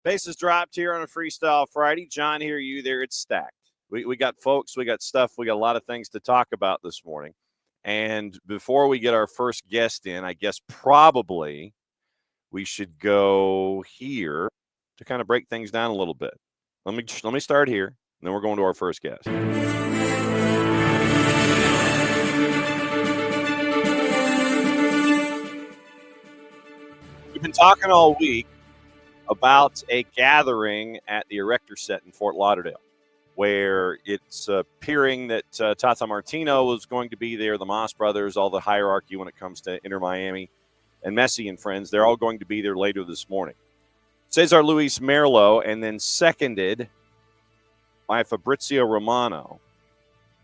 Bases dropped here on a Freestyle Friday. John here, you there. It's stacked. We got folks, we got stuff, we got a lot of things to talk about this morning. And before we get our first guest in, I guess probably we should go here to kind of break things down a little bit. Let me start here, and then we're going to our first guest. We've been talking all week about a gathering at the Erector Set in Fort Lauderdale, where it's appearing that Tata Martino is going to be there, the Moss brothers, all the hierarchy when it comes to Inter Miami, and Messi and friends. They're all going to be there later this morning. Cesar Luis Merlo, and then seconded by Fabrizio Romano.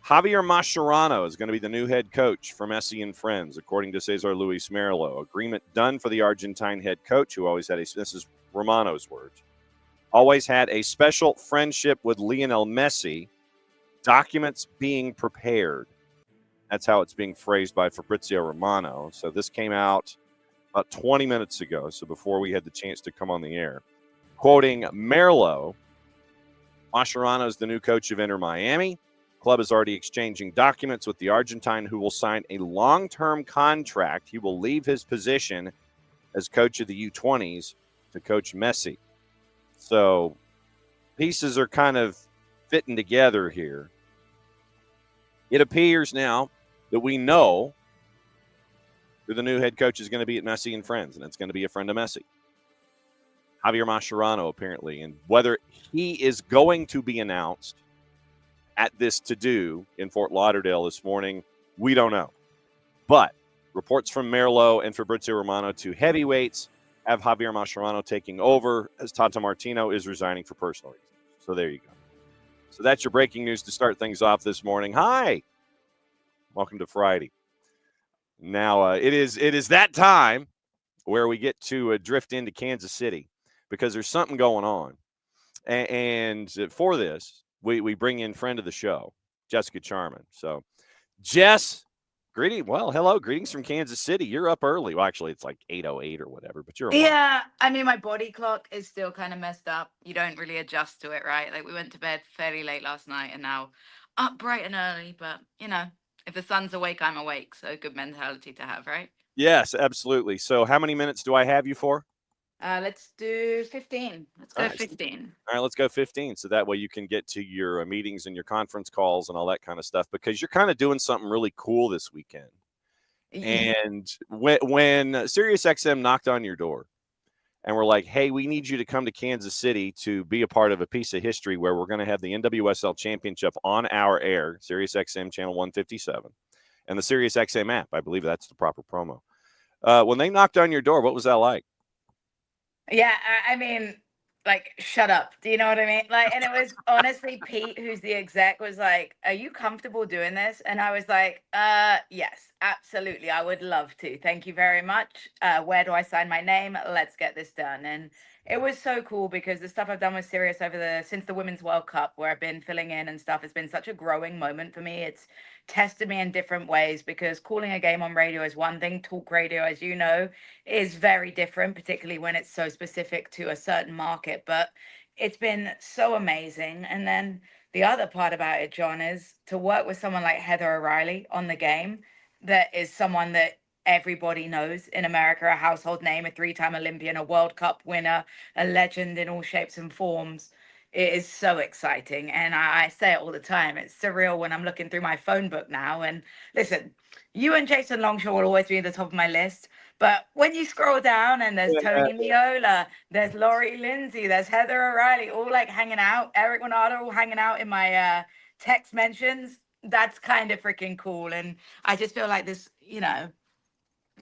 Javier Mascherano is going to be the new head coach for Messi and friends, according to Cesar Luis Merlo. Agreement done for the Argentine head coach, who always had this is Romano's words, always had a special friendship with Lionel Messi. Documents being prepared. That's how it's being phrased by Fabrizio Romano. So this came out about 20 minutes ago, so before we had the chance to come on the air. Quoting Merlo, Mascherano is the new coach of Inter Miami. Club is already exchanging documents with the Argentine, who will sign a long-term contract. He will leave his position as coach of the U20s to coach Messi. So pieces are kind of fitting together here. It appears now that we know who the new head coach is going to be at Messi and friends, and it's going to be a friend of Messi, Javier Mascherano, apparently. And whether he is going to be announced at this to-do in Fort Lauderdale this morning, we don't know. But reports from Merlo and Fabrizio Romano, two heavyweights, have Javier Mascherano taking over as Tata Martino is resigning for personal reasons. So there you go. So that's your breaking news to start things off this morning. Hi. Welcome to Friday. Now, it is that time where we get to drift into Kansas City because there's something going on. And for this, we bring in friend of the show, Jessica Charman. So, Jess, greetings from Kansas City. You're up early. Well, actually, it's like 8:08 or whatever, but you're Yeah, I mean, my body clock is still kind of messed up. You don't really adjust to it, right? Like, we went to bed fairly late last night and now up bright and early. But, if the sun's awake, I'm awake. So good mentality to have, right? Yes, absolutely. So how many minutes do I have you for? Let's do 15. Let's go 15. All right, let's go 15. So that way you can get to your meetings and your conference calls and all that kind of stuff, because you're kind of doing something really cool this weekend. And when SiriusXM knocked on your door and we're like, hey, we need you to come to Kansas City to be a part of a piece of history where we're going to have the NWSL Championship on our air, SiriusXM channel 157, and the SiriusXM app. I believe that's the proper promo. When they knocked on your door, what was that like? Yeah, I mean, like, shut up. Do you know what I mean? Like, and it was honestly Pete, who's the exec, was like, are you comfortable doing this? And I was like, yes, absolutely. I would love to. Thank you very much. Where do I sign my name? Let's get this done. And it was so cool because the stuff I've done with Sirius since the Women's World Cup, where I've been filling in and stuff, has been such a growing moment for me. It's tested me in different ways because calling a game on radio is one thing. Talk radio, as you know, is very different, particularly when it's so specific to a certain market. But it's been so amazing. And then the other part about it, John, is to work with someone like Heather O'Reilly on the game, that is someone that everybody knows in America, a household name, a 3-time Olympian, a World Cup winner, a legend in all shapes and forms. It is so exciting. And I say it all the time. It's surreal when I'm looking through my phone book now. And listen, you and Jason Longshore will always be at the top of my list. But when you scroll down and there's Tony Meola, there's Laurie Lindsay, there's Heather O'Reilly, all like hanging out, Eric Renardo all hanging out in my text mentions, that's kind of freaking cool. And I just feel like this,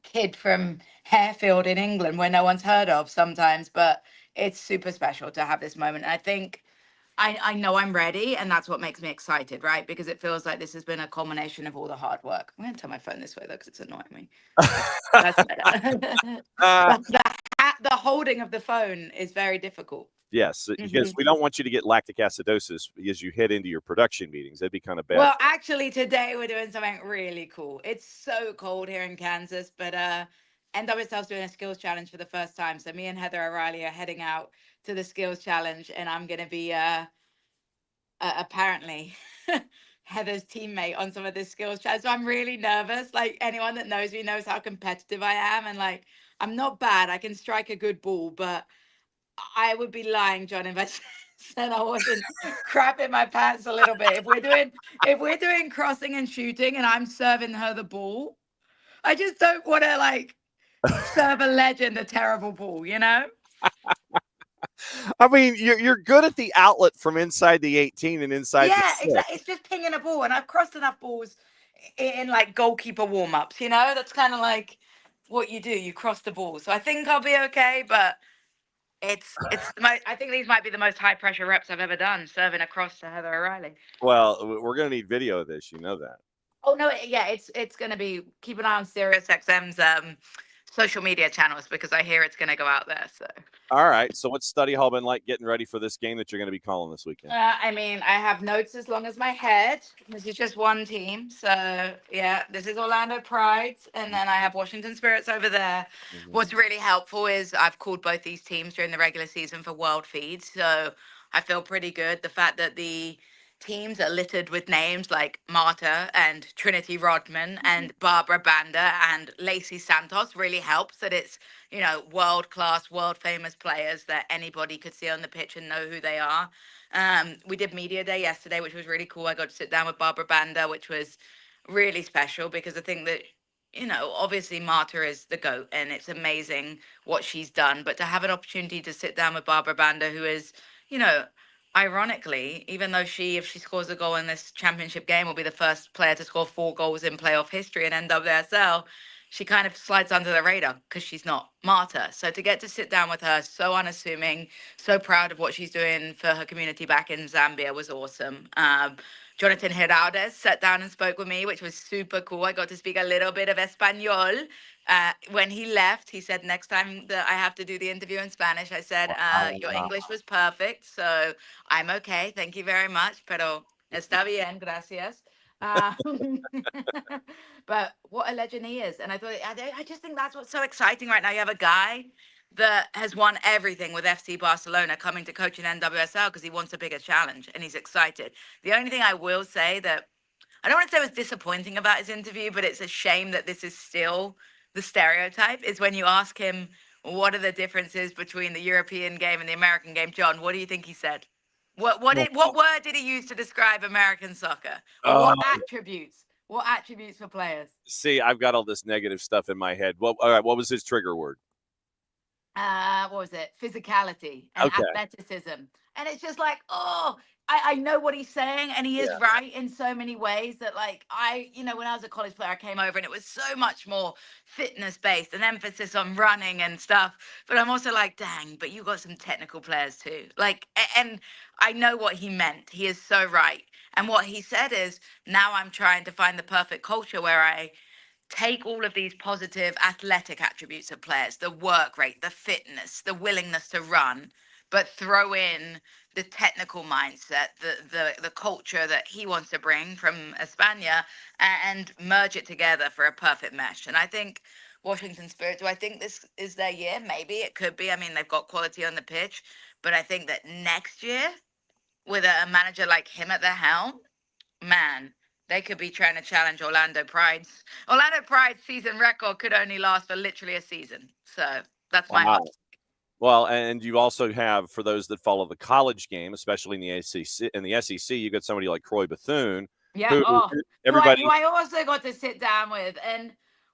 kid from Harefield in England, where no one's heard of sometimes, but it's super special to have this moment. And I think I know I'm ready, and that's what makes me excited, right? Because it feels like this has been a culmination of all the hard work. I'm going to turn my phone this way, though, because it's annoying me. That's better. The holding of the phone is very difficult. Yes, because we don't want you to get lactic acidosis as you head into your production meetings. That'd be kind of bad. Well, actually, today we're doing something really cool. It's so cold here in Kansas, but NWSL's doing a skills challenge for the first time. So me and Heather O'Reilly are heading out to the skills challenge, and I'm going to be apparently Heather's teammate on some of this skills challenge. So I'm really nervous. Like, anyone that knows me knows how competitive I am, and like, I'm not bad. I can strike a good ball, but I would be lying, John, if I said I wasn't crapping my pants a little bit. If we're doing crossing and shooting, and I'm serving her the ball, I just don't want to like serve a legend a terrible ball, you know? I mean, you're good at the outlet from inside the 18 and inside the Yeah, 6. exactly. It's just pinging a ball, and I've crossed enough balls in like goalkeeper warm ups. You know, that's kind of like what you do. You cross the ball, so I think I'll be okay. But I think these might be the most high pressure reps I've ever done, serving across to Heather O'Reilly. Well, we're going to need video of this. You know that. Oh no, yeah, it's gonna be, keep an eye on SiriusXM's social media channels, because I hear it's gonna go out there. So All right. So what's study hall been like getting ready for this game that you're going to be calling this weekend? I mean, I have notes as long as my head. This is just one team. So, yeah, this is Orlando Pride. And then I have Washington Spirits over there. Mhm. What's really helpful is I've called both these teams during the regular season for world feeds. So I feel pretty good. The fact that the teams are littered with names like Marta and Trinity Rodman and Barbara Banda and Lacey Santos really helps that it's, world class, world famous players that anybody could see on the pitch and know who they are. We did media day yesterday, which was really cool. I got to sit down with Barbara Banda, which was really special, because I think that, obviously Marta is the GOAT and it's amazing what she's done. But to have an opportunity to sit down with Barbara Banda, who is, ironically, even though if she scores a goal in this championship game, will be the first player to score 4 goals in playoff history in NWSL, she kind of slides under the radar because she's not Marta. So to get to sit down with her, so unassuming, so proud of what she's doing for her community back in Zambia, was awesome. Jonathan Heraudes sat down and spoke with me, which was super cool. I got to speak a little bit of Espanol. When he left, he said, next time that I have to do the interview in Spanish, I said, your English was perfect, so I'm okay. Thank you very much. Pero está bien, gracias. But what a legend he is. And I just think that's what's so exciting right now. You have a guy that has won everything with FC Barcelona coming to coach in NWSL because he wants a bigger challenge and he's excited. The only thing I will say that I don't want to say was disappointing about his interview, but it's a shame that this is still the stereotype, is when you ask him what are the differences between the European game and the American game. John, what do you think he said? What Well, word did he use to describe American soccer? Or uh, what attributes? What attributes for players? see, I've got all this negative stuff in my head. Well, all right. What was his trigger word? What was it? Physicality and Okay. athleticism. And it's just like, oh, I know what he's saying, and he is Yeah. right in so many ways that, like, when I was a college player, I came over and it was so much more fitness based and emphasis on running and stuff. But I'm also like, dang, but you got some technical players too. Like, and I know what he meant. He is so right. And what he said is, now I'm trying to find the perfect culture where I take all of these positive athletic attributes of players, the work rate, the fitness, the willingness to run, but throw in the technical mindset, the culture that he wants to bring from España, and merge it together for a perfect mesh. And I think Washington Spirit, do I think this is their year? Maybe it could be. I mean, they've got quality on the pitch, but I think that next year, with a manager like him at the helm, man, they could be trying to challenge Orlando Pride's. Orlando Pride's season record could only last for literally a season. So that's my hot. Wow. Well, and you also have, for those that follow the college game, especially in the SEC, you got somebody like Croy Bethune, Yeah. who Oh, everybody. who I also got to sit down with, and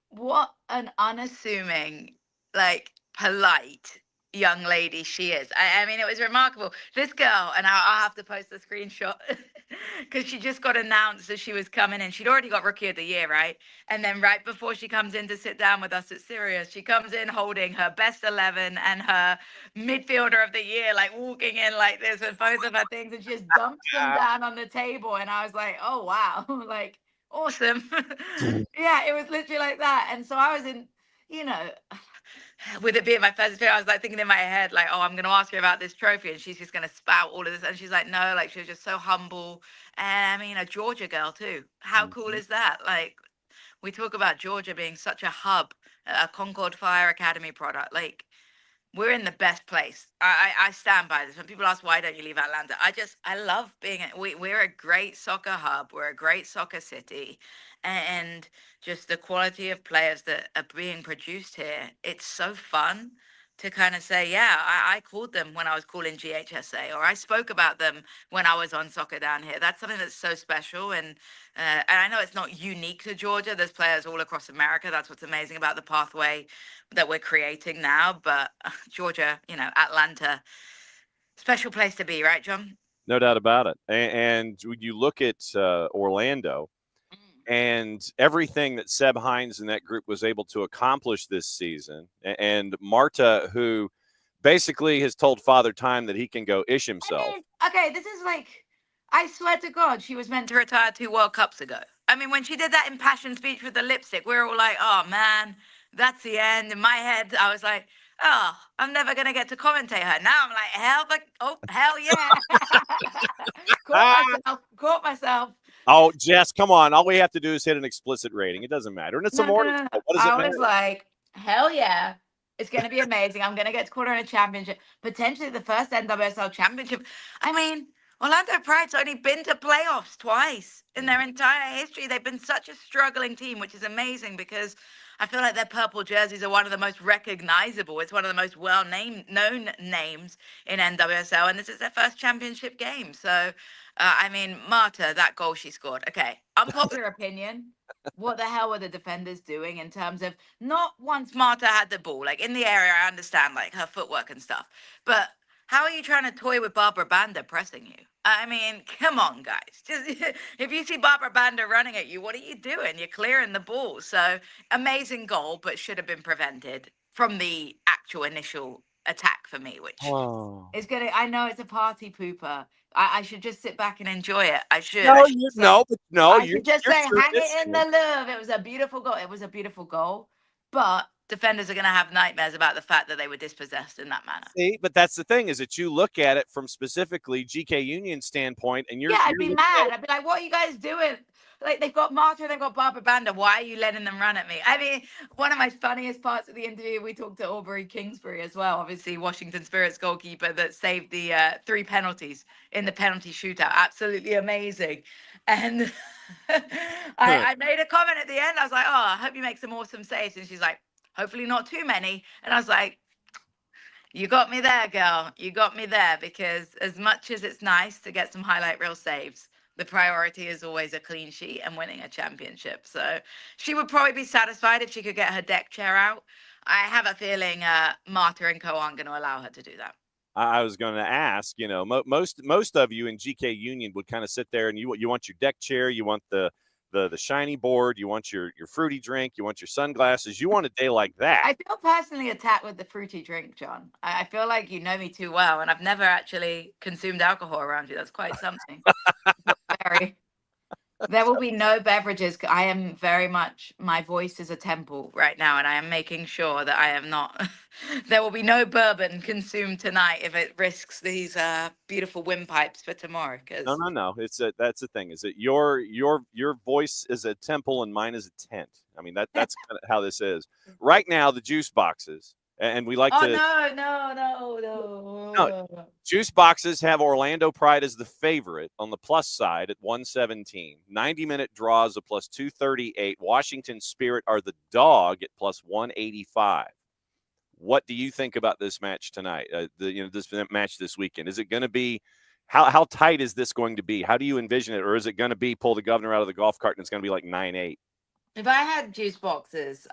what an unassuming, like, polite young lady she is. I mean, it was remarkable. This girl, and I'll have to post the screenshot because she just got announced that she was coming in. She'd already got Rookie of the Year, right? And then right before she comes in to sit down with us at Sirius, she comes in holding her best 11 and her midfielder of the year, like walking in like this with both of her things, and she just dumps them down on the table. And I was like, oh wow, like, awesome. Yeah, it was literally like that. And so I was in, you know, with it being my first experience, I was like thinking in my head, like, oh, I'm going to ask her about this trophy, and she's just going to spout all of this. And she's like, no, like, she was just so humble. And I mean, a Georgia girl too. How cool is that? Like, we talk about Georgia being such a hub, a Concord Fire Academy product. Like, we're in the best place. I stand by this. When people ask why don't you leave Atlanta, I love being we're a great soccer hub. We're a great soccer city, and just the quality of players that are being produced here. It's so fun to kind of say, yeah, I called them when I was calling GHSA, or I spoke about them when I was on Soccer Down Here. That's something that's so special, and I know it's not unique to Georgia. There's players all across America. That's what's amazing about the pathway that we're creating now. But Georgia, Atlanta, special place to be, right, John? No doubt about it. And when you look at Orlando and everything that Seb Hines and that group was able to accomplish this season, and Marta, who basically has told Father Time that he can go ish himself. Okay, this is like, I swear to God, she was meant to retire 2 World Cups ago. I mean, when she did that impassioned speech with the lipstick, we were all like, oh man, that's the end. In my head, I was like, oh, I'm never going to get to commentate her. Now I'm like, hell yeah. Caught myself. Oh, Jess, come on. All we have to do is hit an explicit rating. It doesn't matter. And it's a morning. No. What does it I matter? was like, hell yeah. It's going to be amazing. I'm going to get to call her in a championship, potentially the first NWSL championship. I mean, Orlando Pride's only been to playoffs twice in their entire history. They've been such a struggling team, which is amazing because I feel like their purple jerseys are one of the most recognizable. It's one of the most known names in NWSL, and this is their first championship game. So, I mean, Marta, that goal she scored. Okay, unpopular opinion. What the hell were the defenders doing in terms of not once Marta had the ball, like in the area, I understand like her footwork and stuff, but how are you trying to toy with Barbara Banda pressing you? I mean, come on, guys. Just if you see Barbara Banda running at you, what are you doing? You're clearing the ball. So amazing goal, but should have been prevented from the actual initial attack for me, which is gonna. I know it's a party pooper. I should just sit back and enjoy it. I should. No, I should you say, no, but no, I you're should just you're say, true. hang it in the love. It was a beautiful goal. It was a beautiful goal, but defenders are going to have nightmares about the fact that they were dispossessed in that manner. See, but that's the thing is that you look at it from specifically GK Union standpoint, and Yeah, I'd you're be looking at mad. I'd be like, what are you guys doing? Like, they've got Marta, they've got Barbara Banda. Why are you letting them run at me? I mean, one of my funniest parts of the interview, we talked to Aubrey Kingsbury as well, obviously Washington Spirit's goalkeeper that saved the 3 penalties in the penalty shootout. Absolutely amazing. And I made a comment at the end. I was like, oh, I hope you make some awesome saves. And she's like, hopefully not too many. And I was like, you got me there, girl. You got me there, because as much as it's nice to get some highlight reel saves, the priority is always a clean sheet and winning a championship. So she would probably be satisfied if she could get her deck chair out. I have a feeling Marta and co aren't going to allow her to do that. I was going to ask, most of you in GK Union would kind of sit there and you want your deck chair, you want the shiny board, you want your fruity drink, you want your sunglasses, you want a day like that. I feel personally attacked with the fruity drink, John. I feel like you know me too well, and I've never actually consumed alcohol around you. That's quite something. Very. There will be no beverages. I am very much, my voice is a temple right now, and I am making sure that I am not. There will be no bourbon consumed tonight if it risks these beautiful windpipes for tomorrow. No. That's the thing. Is that your voice is a temple and mine is a tent. I mean that's kind of how this is right now. The juice boxes. And we like to. No. Juice boxes have Orlando Pride as the favorite on the plus side at 117. 90-minute draws of plus 238. Washington Spirit are the dog at plus 185. What do you think about this match tonight? This match this weekend. Is it going to be how tight is this going to be? How do you envision it, or is it going to be pull the governor out of the golf cart and it's going to be like 9-8? If I had juice boxes,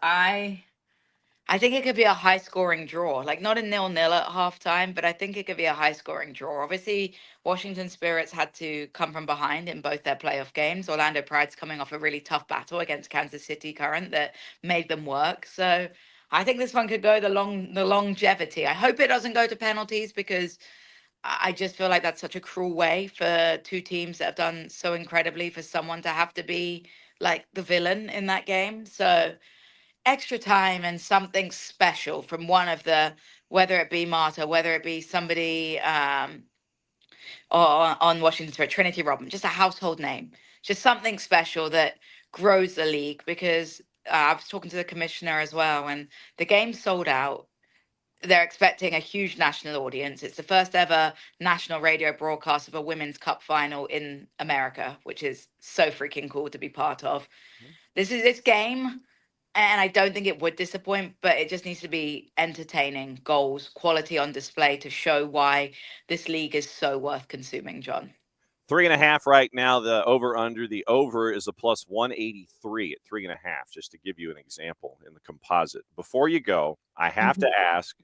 I think it could be a high scoring draw, like not a 0-0 at halftime, but I think it could be a high scoring draw. Obviously, Washington Spirits had to come from behind in both their playoff games. Orlando Pride's coming off a really tough battle against Kansas City Current that made them work. So I think this one could go the longevity. I hope it doesn't go to penalties, because I just feel like that's such a cruel way for two teams that have done so incredibly for someone to have to be like the villain in that game. So extra time and something special from one of the, whether it be Marta, whether it be somebody on Washington Spirit, Trinity Rodman, just a household name, just something special that grows the league. Because I was talking to the commissioner as well, and the game sold out. they're expecting a huge national audience. It's the first ever national radio broadcast of a Women's Cup final in America, which is so freaking cool to be part of. This game, and I don't think it would disappoint, but it just needs to be entertaining, goals, quality on display to show why this league is so worth consuming, John. 3.5 right now. The over the over is a plus 183 at 3.5, just to give you an example in the composite. Before you go, I have to ask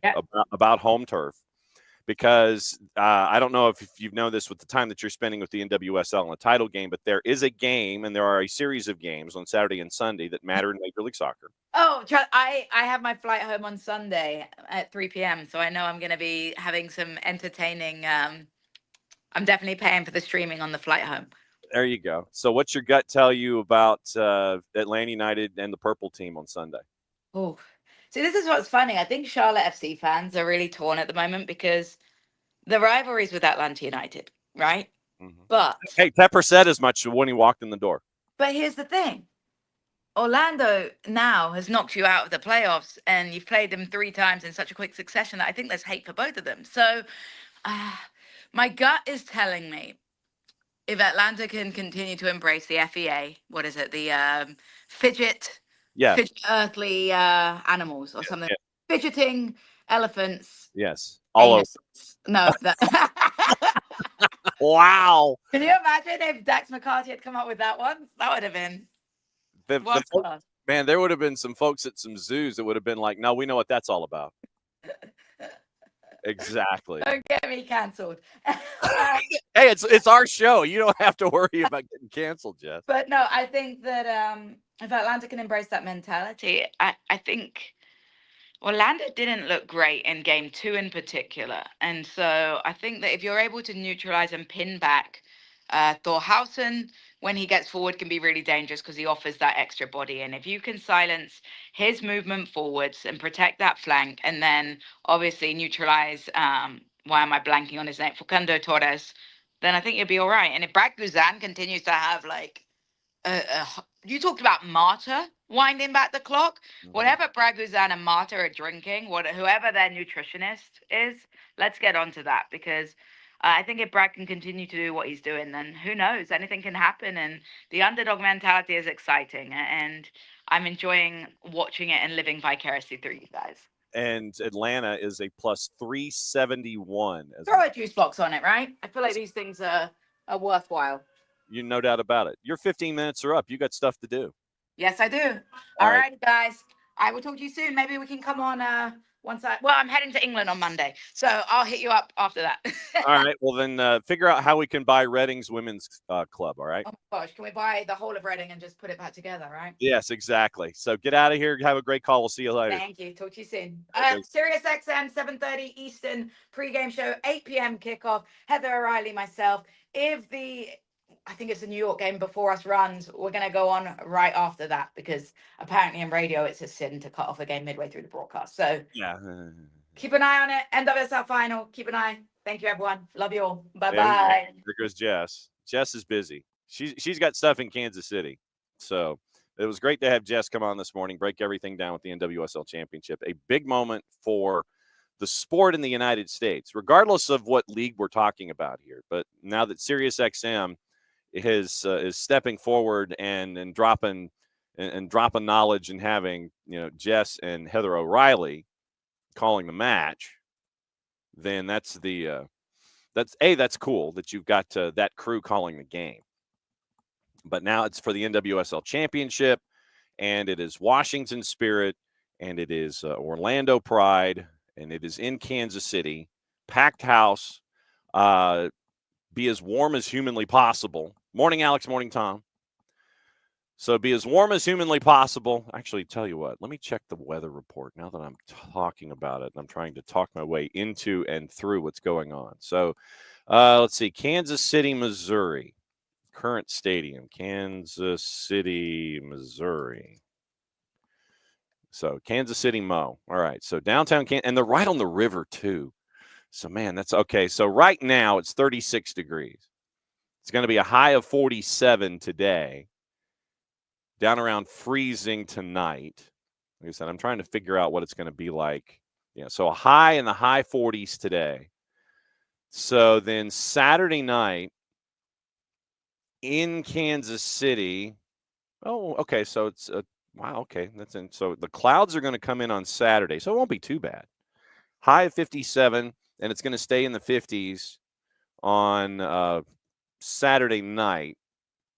about home turf, because I don't know if you know this with the time that you're spending with the NWSL in the title game, but there is a game, and there are a series of games on Saturday and Sunday that matter in Major League Soccer. Oh, I have my flight home on Sunday at 3 p.m., so I know I'm going to be having some entertaining I'm definitely paying for the streaming on the flight home. There you go. So what's your gut tell you about Atlanta United and the purple team on Sunday? Oh, see, this is what's funny. I think Charlotte FC fans are really torn at the moment because the rivalry's with Atlanta United, right? Mm-hmm. But hey, Pepper said as much when he walked in the door. But here's the thing. Orlando now has knocked you out of the playoffs, and you've played them 3 times in such a quick succession that I think there's hate for both of them. So my gut is telling me if Atlanta can continue to embrace the FEA, what is it? The fidget earthly animals or something. Yeah. Fidgeting elephants. Yes. All over. No. Wow. Can you imagine if Dax McCarthy had come up with that one? That would have been man, there would have been some folks at some zoos that would have been like, no, we know what that's all about. Exactly. Don't get me canceled. Hey, it's our show. You don't have to worry about getting canceled, Jess. But no, I think that if Atlanta can embrace that mentality, I think Orlando didn't look great in game 2 in particular. And so I think that if you're able to neutralize and pin back Thorhausen, when he gets forward, can be really dangerous because he offers that extra body. And if you can silence his movement forwards and protect that flank, and then obviously neutralize, why am I blanking on his name, Facundo Torres, then I think you'll be all right. And if Brad Guzan continues to have like you talked about Marta winding back the clock. Mm-hmm. Whatever Brad Guzan and Marta are drinking, whoever their nutritionist is, let's get onto that, because I think if Brad can continue to do what he's doing, then who knows? Anything can happen. And the underdog mentality is exciting. And I'm enjoying watching it and living vicariously through you guys. And Atlanta is a plus 371. Throw a juice box on it, right? I feel like these things are worthwhile. You no doubt about it. Your 15 minutes are up. You got stuff to do. Yes, I do. All right, guys. I will talk to you soon. Maybe we can come on I'm heading to England on Monday, so I'll hit you up after that. All right. Well, then figure out how we can buy Reading's women's club. All right. Oh my gosh, can we buy the whole of Reading and just put it back together, right? Yes, exactly. So get out of here. Have a great call. We'll see you later. Thank you. Talk to you soon. Sirius XM 7:30 Eastern pregame show, 8 p.m. kickoff. Heather O'Reilly, myself. I think it's the New York game before us runs, we're going to go on right after that, because apparently in radio it's a sin to cut off a game midway through the broadcast. So yeah, keep an eye on it. NWSL final. Keep an eye. Thank you, everyone. Love you all. Bye-bye. There goes Jess. Jess is busy. She's got stuff in Kansas City. So it was great to have Jess come on this morning, break everything down with the NWSL Championship. A big moment for the sport in the United States, regardless of what league we're talking about here. But now that SiriusXM is stepping forward and dropping knowledge, and having Jess and Heather O'Reilly calling the match, then that's cool that you've got that crew calling the game. But now it's for the NWSL Championship, and it is Washington Spirit, and it is Orlando Pride, and it is in Kansas City, packed house. Be as warm as humanly possible. Morning, Alex. Morning, Tom. So be as warm as humanly possible. Actually, tell you what, let me check the weather report now that I'm talking about it. I'm trying to talk my way into and through what's going on. So let's see. Kansas City, Missouri. Current stadium. Kansas City, Missouri. So Kansas City, Mo. All right. So downtown and they're right on the river, too. So, man, that's okay. So right now it's 36 degrees. It's going to be a high of 47 today, down around freezing tonight. Like I said, I'm trying to figure out what it's going to be like Yeah, so a high in the high 40s today. So then Saturday night in Kansas City. Oh, okay. So it's wow. Okay, that's in. So the clouds are going to come in on Saturday, so it won't be too bad. High of 57, and it's going to stay in the 50s on Saturday night.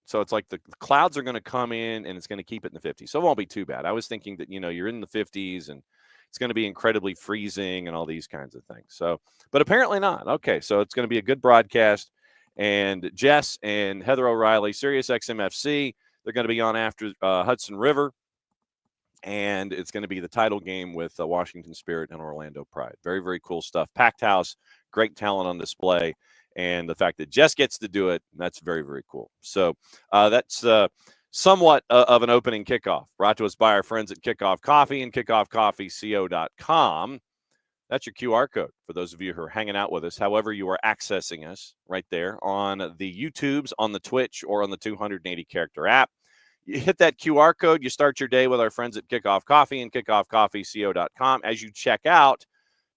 So it's like the clouds are going to come in, and it's going to keep it in the 50s. So it won't be too bad. I was thinking that you're in the 50s, and it's going to be incredibly freezing and all these kinds of things. So, but apparently not. Okay, so it's going to be a good broadcast. And Jess and Heather O'Reilly, Sirius XMFC, they're going to be on after Hudson River. And it's going to be the title game with Washington Spirit and Orlando Pride. Very, very cool stuff. Packed house, great talent on display. And the fact that Jess gets to do it, that's very, very cool. So that's somewhat of an opening kickoff. Brought to us by our friends at Kickoff Coffee and kickoffcoffeeco.com. That's your QR code for those of you who are hanging out with us, however you are accessing us right there on the YouTubes, on the Twitch, or on the 280-character app. You hit that QR code, you start your day with our friends at Kickoff Coffee and kickoffcoffeeco.com. As you check out,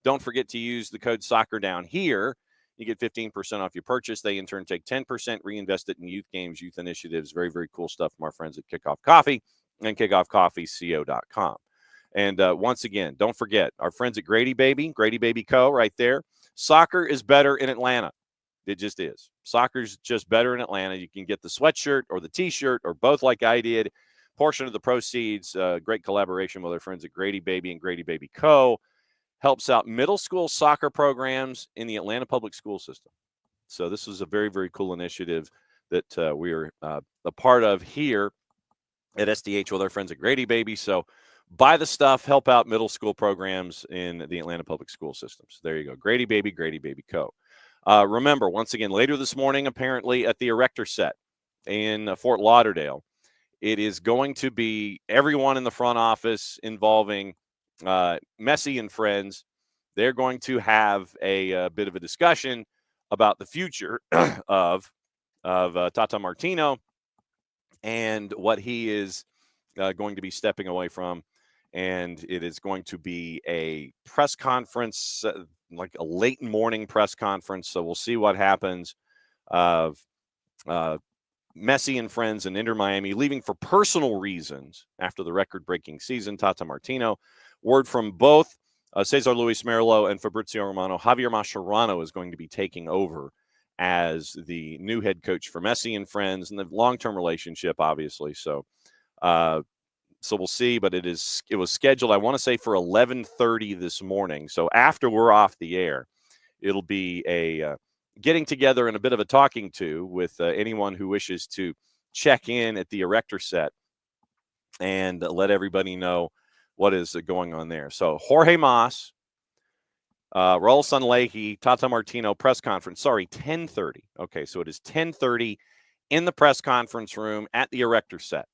don't forget to use the code soccer down here. You get 15% off your purchase. They, in turn, take 10%, reinvest it in youth games, youth initiatives. Very, very cool stuff from our friends at Kickoff Coffee and kickoffcoffeeco.com. And once again, don't forget, our friends at Grady Baby Co. right there. Soccer is better in Atlanta. It just is. Soccer's just better in Atlanta. You can get the sweatshirt or the T-shirt or both like I did. Portion of the proceeds, great collaboration with our friends at Grady Baby and Grady Baby Co. helps out middle school soccer programs in the Atlanta public school system. So this is a very, very cool initiative that we are a part of here at SDH with our friends at Grady Baby. So buy the stuff, help out middle school programs in the Atlanta public school systems. There you go. Grady Baby Co. Remember, once again, later this morning, apparently at the Erector Set in Fort Lauderdale, it is going to be everyone in the front office involving Messi and friends. They're going to have a bit of a discussion about the future of Tata Martino and what he is going to be stepping away from. And it is going to be a press conference, like a late morning press conference. So we'll see what happens. Messi and friends and Inter Miami leaving for personal reasons after the record-breaking season. Tata Martino. Word from both Cesar Luis Merlo and Fabrizio Romano. Javier Mascherano is going to be taking over as the new head coach for Messi and friends, and the long-term relationship, obviously. So we'll see, but it was scheduled, I want to say, for 11:30 this morning. So after we're off the air, it'll be a getting together and a bit of a talking to with anyone who wishes to check in at the Erector Set and let everybody know what is going on there. So Jorge Mas, Raul Sanlehi, Tata Martino press conference. Sorry, 10:30. Okay, so it is 10:30 in the press conference room at the Erector Set.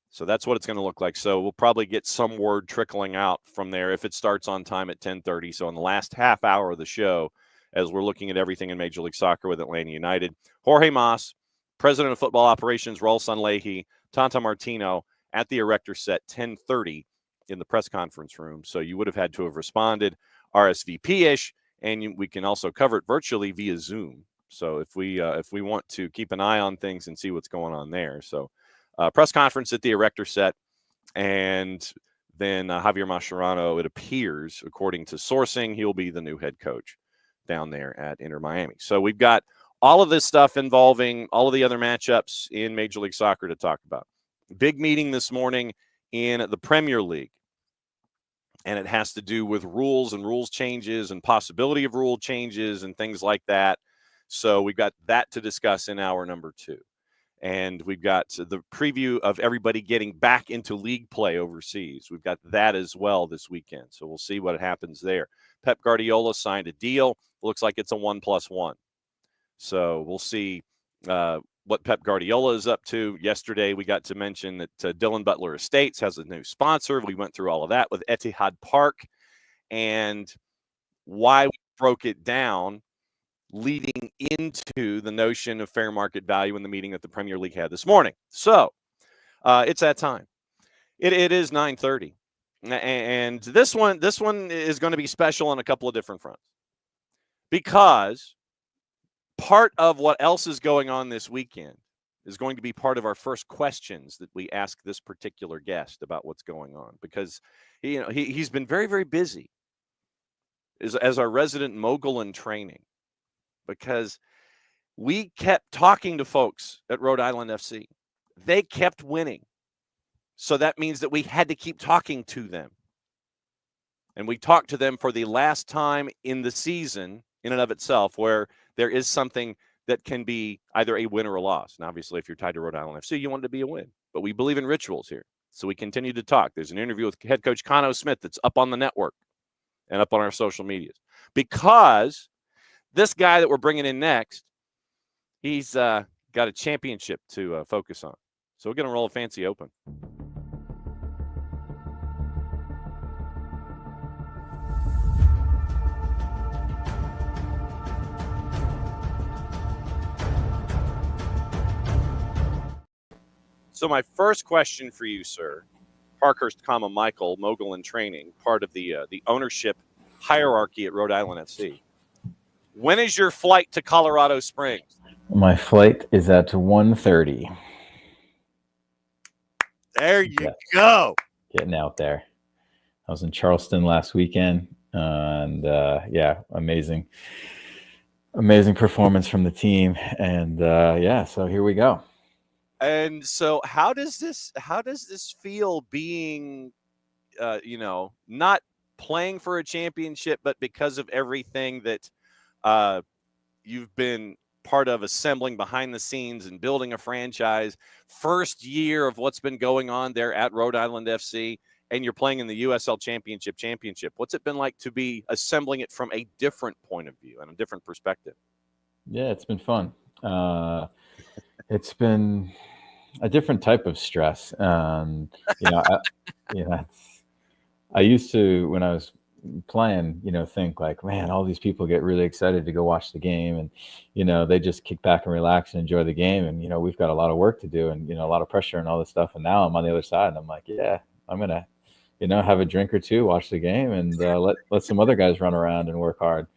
So that's what it's going to look like. So we'll probably get some word trickling out from there if it starts on time at 10:30. So in the last half hour of the show, as we're looking at everything in Major League Soccer with Atlanta United, Jorge Mas, President of Football Operations, Raul Sanlehi, Tata Martino at the Erector Set, 10:30 in the press conference room. So you would have had to have responded RSVP-ish, and we can also cover it virtually via Zoom. So if we want to keep an eye on things and see what's going on there. So press conference at the Erector Set, and then Javier Mascherano, it appears, according to sourcing, he'll be the new head coach down there at Inter Miami. So we've got all of this stuff involving all of the other matchups in Major League Soccer to talk about. Big meeting this morning in the Premier League, and it has to do with rules and rules changes and possibility of rule changes and things like that. So we've got that to discuss in hour number 2. And we've got the preview of everybody getting back into league play overseas. We've got that as well this weekend. So we'll see what happens there. Pep Guardiola signed a deal. Looks like it's a 1+1. So we'll see what Pep Guardiola is up to. Yesterday, we got to mention that Dylan Butler Estates has a new sponsor. We went through all of that with Etihad Park and why we broke it down, leading into the notion of fair market value in the meeting that the Premier League had this morning. So it's that time. It is 9:30. And this one is going to be special on a couple of different fronts, because part of what else is going on this weekend is going to be part of our first questions that we ask this particular guest about what's going on, because he's been very, very busy as our resident mogul in training, because we kept talking to folks at Rhode Island FC. They kept winning. So that means that we had to keep talking to them. And we talked to them for the last time in the season in and of itself, where there is something that can be either a win or a loss. And obviously, if you're tied to Rhode Island FC, you want it to be a win. But we believe in rituals here. So we continue to talk. There's an interview with head coach Cano Smith that's up on the network and up on our social medias. Because this guy that we're bringing in next, he's got a championship to focus on. So we're going to roll a fancy open. So my first question for you, sir, Parkhurst, Michael, mogul in training, part of the ownership hierarchy at Rhode Island FC. When is your flight to Colorado Springs? My flight is at 1:30. There you go. Getting out there. I was in Charleston last weekend, and amazing performance from the team, and so here we go. And so how does this feel being not playing for a championship, but because of everything that you've been part of, assembling behind the scenes and building a franchise, first year of what's been going on there at Rhode Island FC, and you're playing in the USL championship. What's it been like to be assembling it from a different point of view and a different perspective? Yeah, it's been fun. It's been a different type of stress. I used to, when I was playing, think like, man, all these people get really excited to go watch the game, and they just kick back and relax and enjoy the game, and we've got a lot of work to do, and a lot of pressure and all this stuff. And now I'm on the other side, and I'm like, yeah, I'm gonna have a drink or two, watch the game, and let some other guys run around and work hard.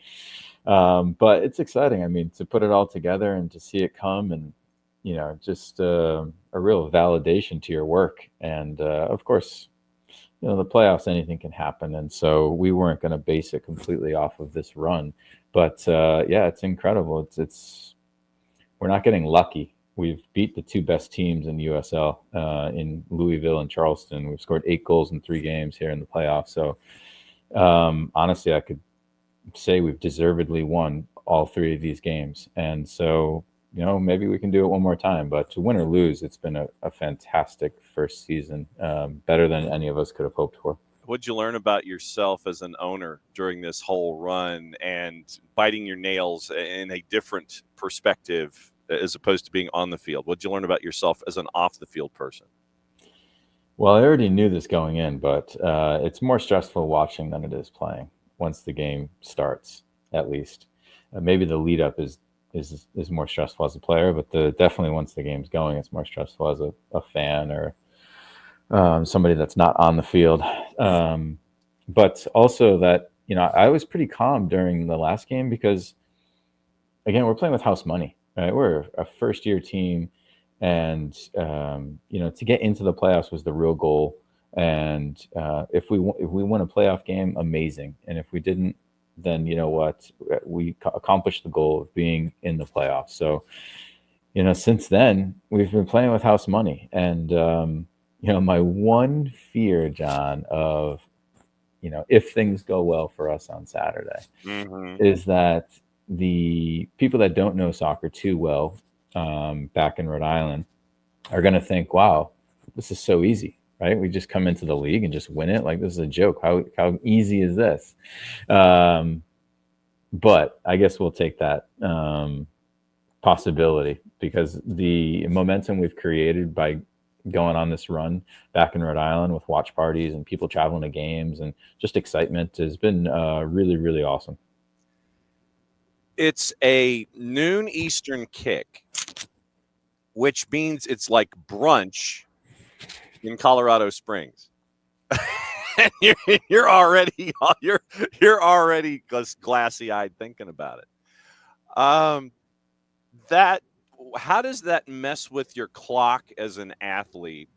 But it's exciting. I mean, to put it all together and to see it come, and just a real validation to your work. And of course, the playoffs, anything can happen. And so we weren't going to base it completely off of this run. But it's incredible. It's we're not getting lucky. We've beat the two best teams in the USL in Louisville and Charleston. We've scored 8 goals in 3 games here in the playoffs. So honestly, I could say we've deservedly won all 3 of these games. And so, maybe we can do it one more time. But to win or lose, it's been a fantastic first season, better than any of us could have hoped for. What'd you learn about yourself as an owner during this whole run, and biting your nails in a different perspective as opposed to being on the field? What'd you learn about yourself as an off-the-field person? Well, I already knew this going in, but it's more stressful watching than it is playing once the game starts, at least. Maybe the lead-up is more stressful as a player, but definitely once the game's going, it's more stressful as a fan or somebody that's not on the field. But also that, I was pretty calm during the last game because, again, we're playing with house money, right? We're a first-year team, and, to get into the playoffs was the real goal. And if we win a playoff game, amazing. And if we didn't, then you know what, we accomplished the goal of being in the playoffs. So, since then we've been playing with house money, and my one fear, John, of if things go well for us on Saturday, is that the people that don't know soccer too well back in Rhode Island are going to think, wow, this is so easy. Right, we just come into the league and just win it. Like, this is a joke. How easy is this? But I guess we'll take that possibility, because the momentum we've created by going on this run back in Rhode Island with watch parties and people traveling to games and just excitement has been really, really awesome. It's a noon Eastern kick, which means it's like brunch in Colorado Springs. you're already you're already glassy-eyed thinking about it. That how does that mess with your clock as an athlete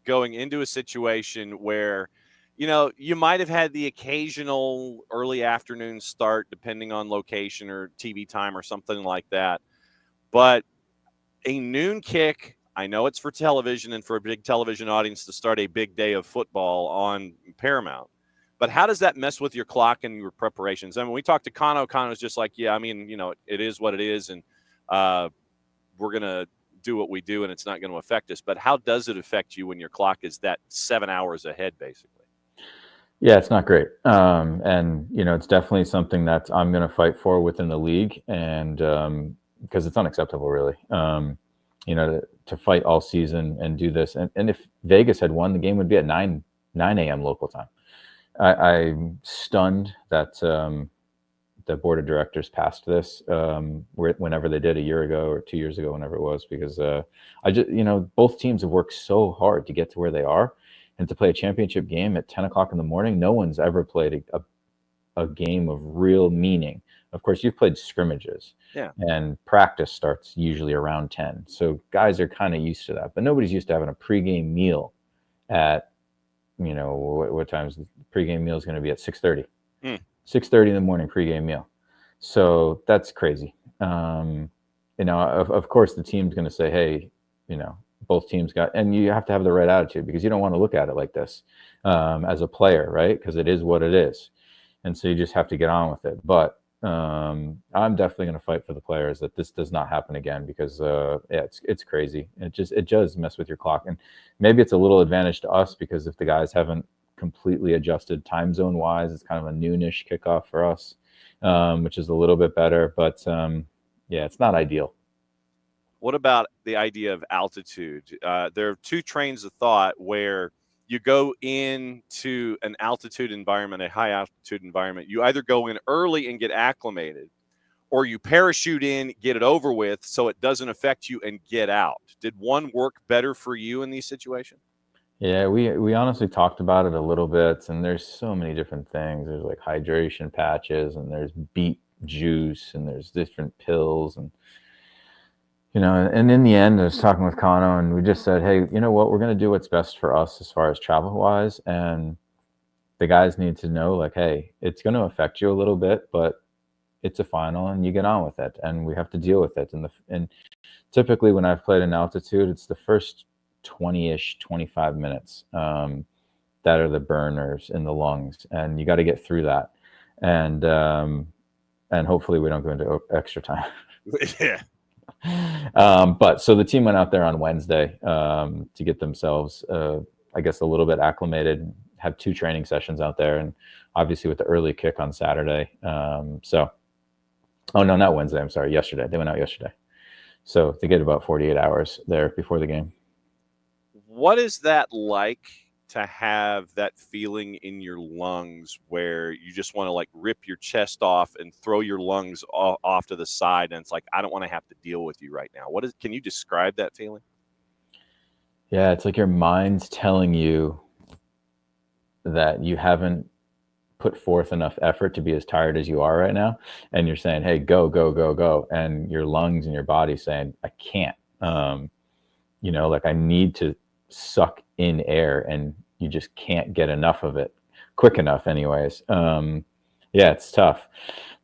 going into a situation where you might have had the occasional early afternoon start depending on location or TV time or something like that, but a noon kick, I know it's for television and for a big television audience to start a big day of football on Paramount. But how does that mess with your clock and your preparations? I mean, we talked to Kano's just like, yeah, I mean, it is what it is, and we're going to do what we do, and it's not going to affect us. But how does it affect you when your clock is that 7 hours ahead, basically? Yeah, it's not great. And, it's definitely something that I'm going to fight for within the league, and because it's unacceptable, really. To fight all season and do this. And if Vegas had won, the game would be at 9 a.m. local time. I'm stunned that the board of directors passed this whenever they did a year ago or 2 years ago, whenever it was, because both teams have worked so hard to get to where they are, and to play a championship game at 10 o'clock in the morning. No one's ever played a game of real meaning. Of course, you've played scrimmages, and practice starts usually around 10. So guys are kind of used to that, but nobody's used to having a pregame meal at, what time's the pregame meal is going to be at 6:30. 6:30 in the morning pregame meal. So that's crazy. Of course the team's going to say, hey, both teams and you have to have the right attitude, because you don't want to look at it like this as a player, right? Because it is what it is. And so you just have to get on with it. But I'm definitely going to fight for the players that this does not happen again, because it's crazy. It does mess with your clock, and maybe it's a little advantage to us, because if the guys haven't completely adjusted time zone wise, it's kind of a noonish kickoff for us, which is a little bit better. But it's not ideal. What about the idea of altitude? There are two trains of thought where you go into an altitude environment, a high altitude environment. You either go in early and get acclimated, or you parachute in, get it over with, so it doesn't affect you, and get out. Did one work better for you in these situations? Yeah, we honestly talked about it a little bit, and there's so many different things. There's like hydration patches, and there's beet juice, and there's different pills, and and in the end, I was talking with Kano, and we just said, hey, you know what? We're going to do what's best for us as far as travel-wise, and the guys need to know, like, hey, it's going to affect you a little bit, but it's a final, and you get on with it, and we have to deal with it. And typically when I've played in altitude, it's the first 20-ish, 25 minutes that are the burners in the lungs, and you got to get through that. And hopefully we don't go into extra time. Yeah. But so the team went out there on Wednesday to get themselves, I guess, a little bit acclimated, have 2 training sessions out there, and obviously with the early kick on Saturday. Oh no, not Wednesday. I'm sorry. Yesterday. They went out yesterday. So they get about 48 hours there before the game. What is that like to have that feeling in your lungs where you just want to like rip your chest off and throw your lungs off to the side, and it's like, I don't want to have to deal with you right now? Can you describe that feeling? Yeah, it's like your mind's telling you that you haven't put forth enough effort to be as tired as you are right now, and you're saying, hey, go, go, go, go, and your lungs and your body saying, I can't. Like I need to suck in air, and you just can't get enough of it quick enough anyways. It's tough,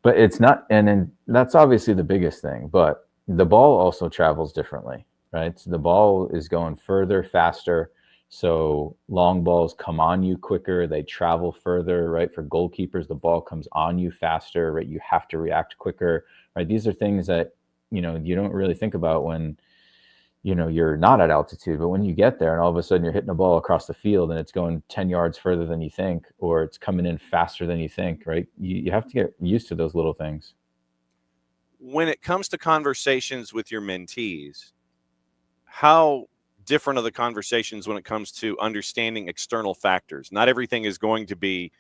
but it's not, and that's obviously the biggest thing, but the ball also travels differently, right? So the ball is going further, faster, so long balls come on you quicker, they travel further, right? For goalkeepers, the ball comes on you faster, right? You have to react quicker, right? These are things that you don't really think about when you're not at altitude, but when you get there and all of a sudden you're hitting a ball across the field and it's going 10 yards further than you think, or it's coming in faster than you think, right? You have to get used to those little things. When it comes to conversations with your mentees, how different are the conversations when it comes to understanding external factors? Not everything is going to be,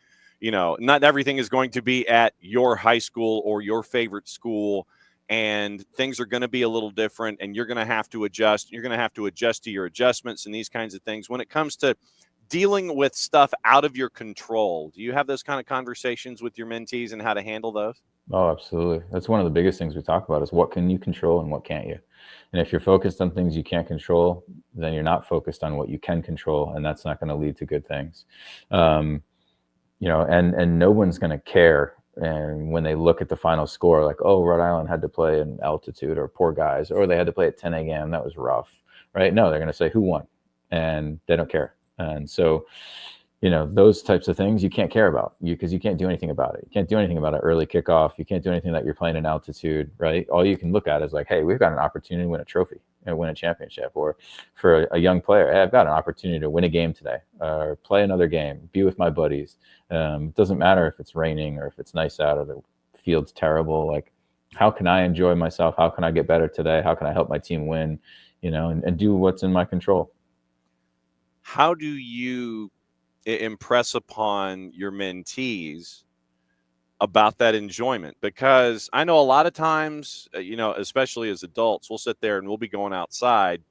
not everything is going to be at your high school or your favorite school, and things are going to be a little different, and you're going to have to adjust. You're going to have to adjust to your adjustments and these kinds of things. When it comes to dealing with stuff out of your control. Do you have those kind of conversations with your mentees and how to handle those? Oh, absolutely. That's one of the biggest things we talk about is what can you control and what can't you? And if you're focused on things you can't control, then you're not focused on what you can control, and that's not going to lead to good things. And no one's going to care. And when they look at the final score, like, oh, Rhode Island had to play in altitude, or poor guys, or they had to play at 10 a.m. That was rough, right? No, they're going to say who won, and they don't care. And so, those types of things you can't care about because you can't do anything about it. You can't do anything about an early kickoff. You can't do anything that you're playing in altitude, right? All you can look at is like, hey, we've got an opportunity to win a trophy and win a championship. Or for a young player, hey, I've got an opportunity to win a game today or play another game, be with my buddies. It doesn't matter if it's raining or if it's nice out or the field's terrible. Like, how can I enjoy myself? How can I get better today? How can I help my team win? And do what's in my control. How do you impress upon your mentees about that enjoyment? Because I know a lot of times, especially as adults, we'll sit there and we'll be going outside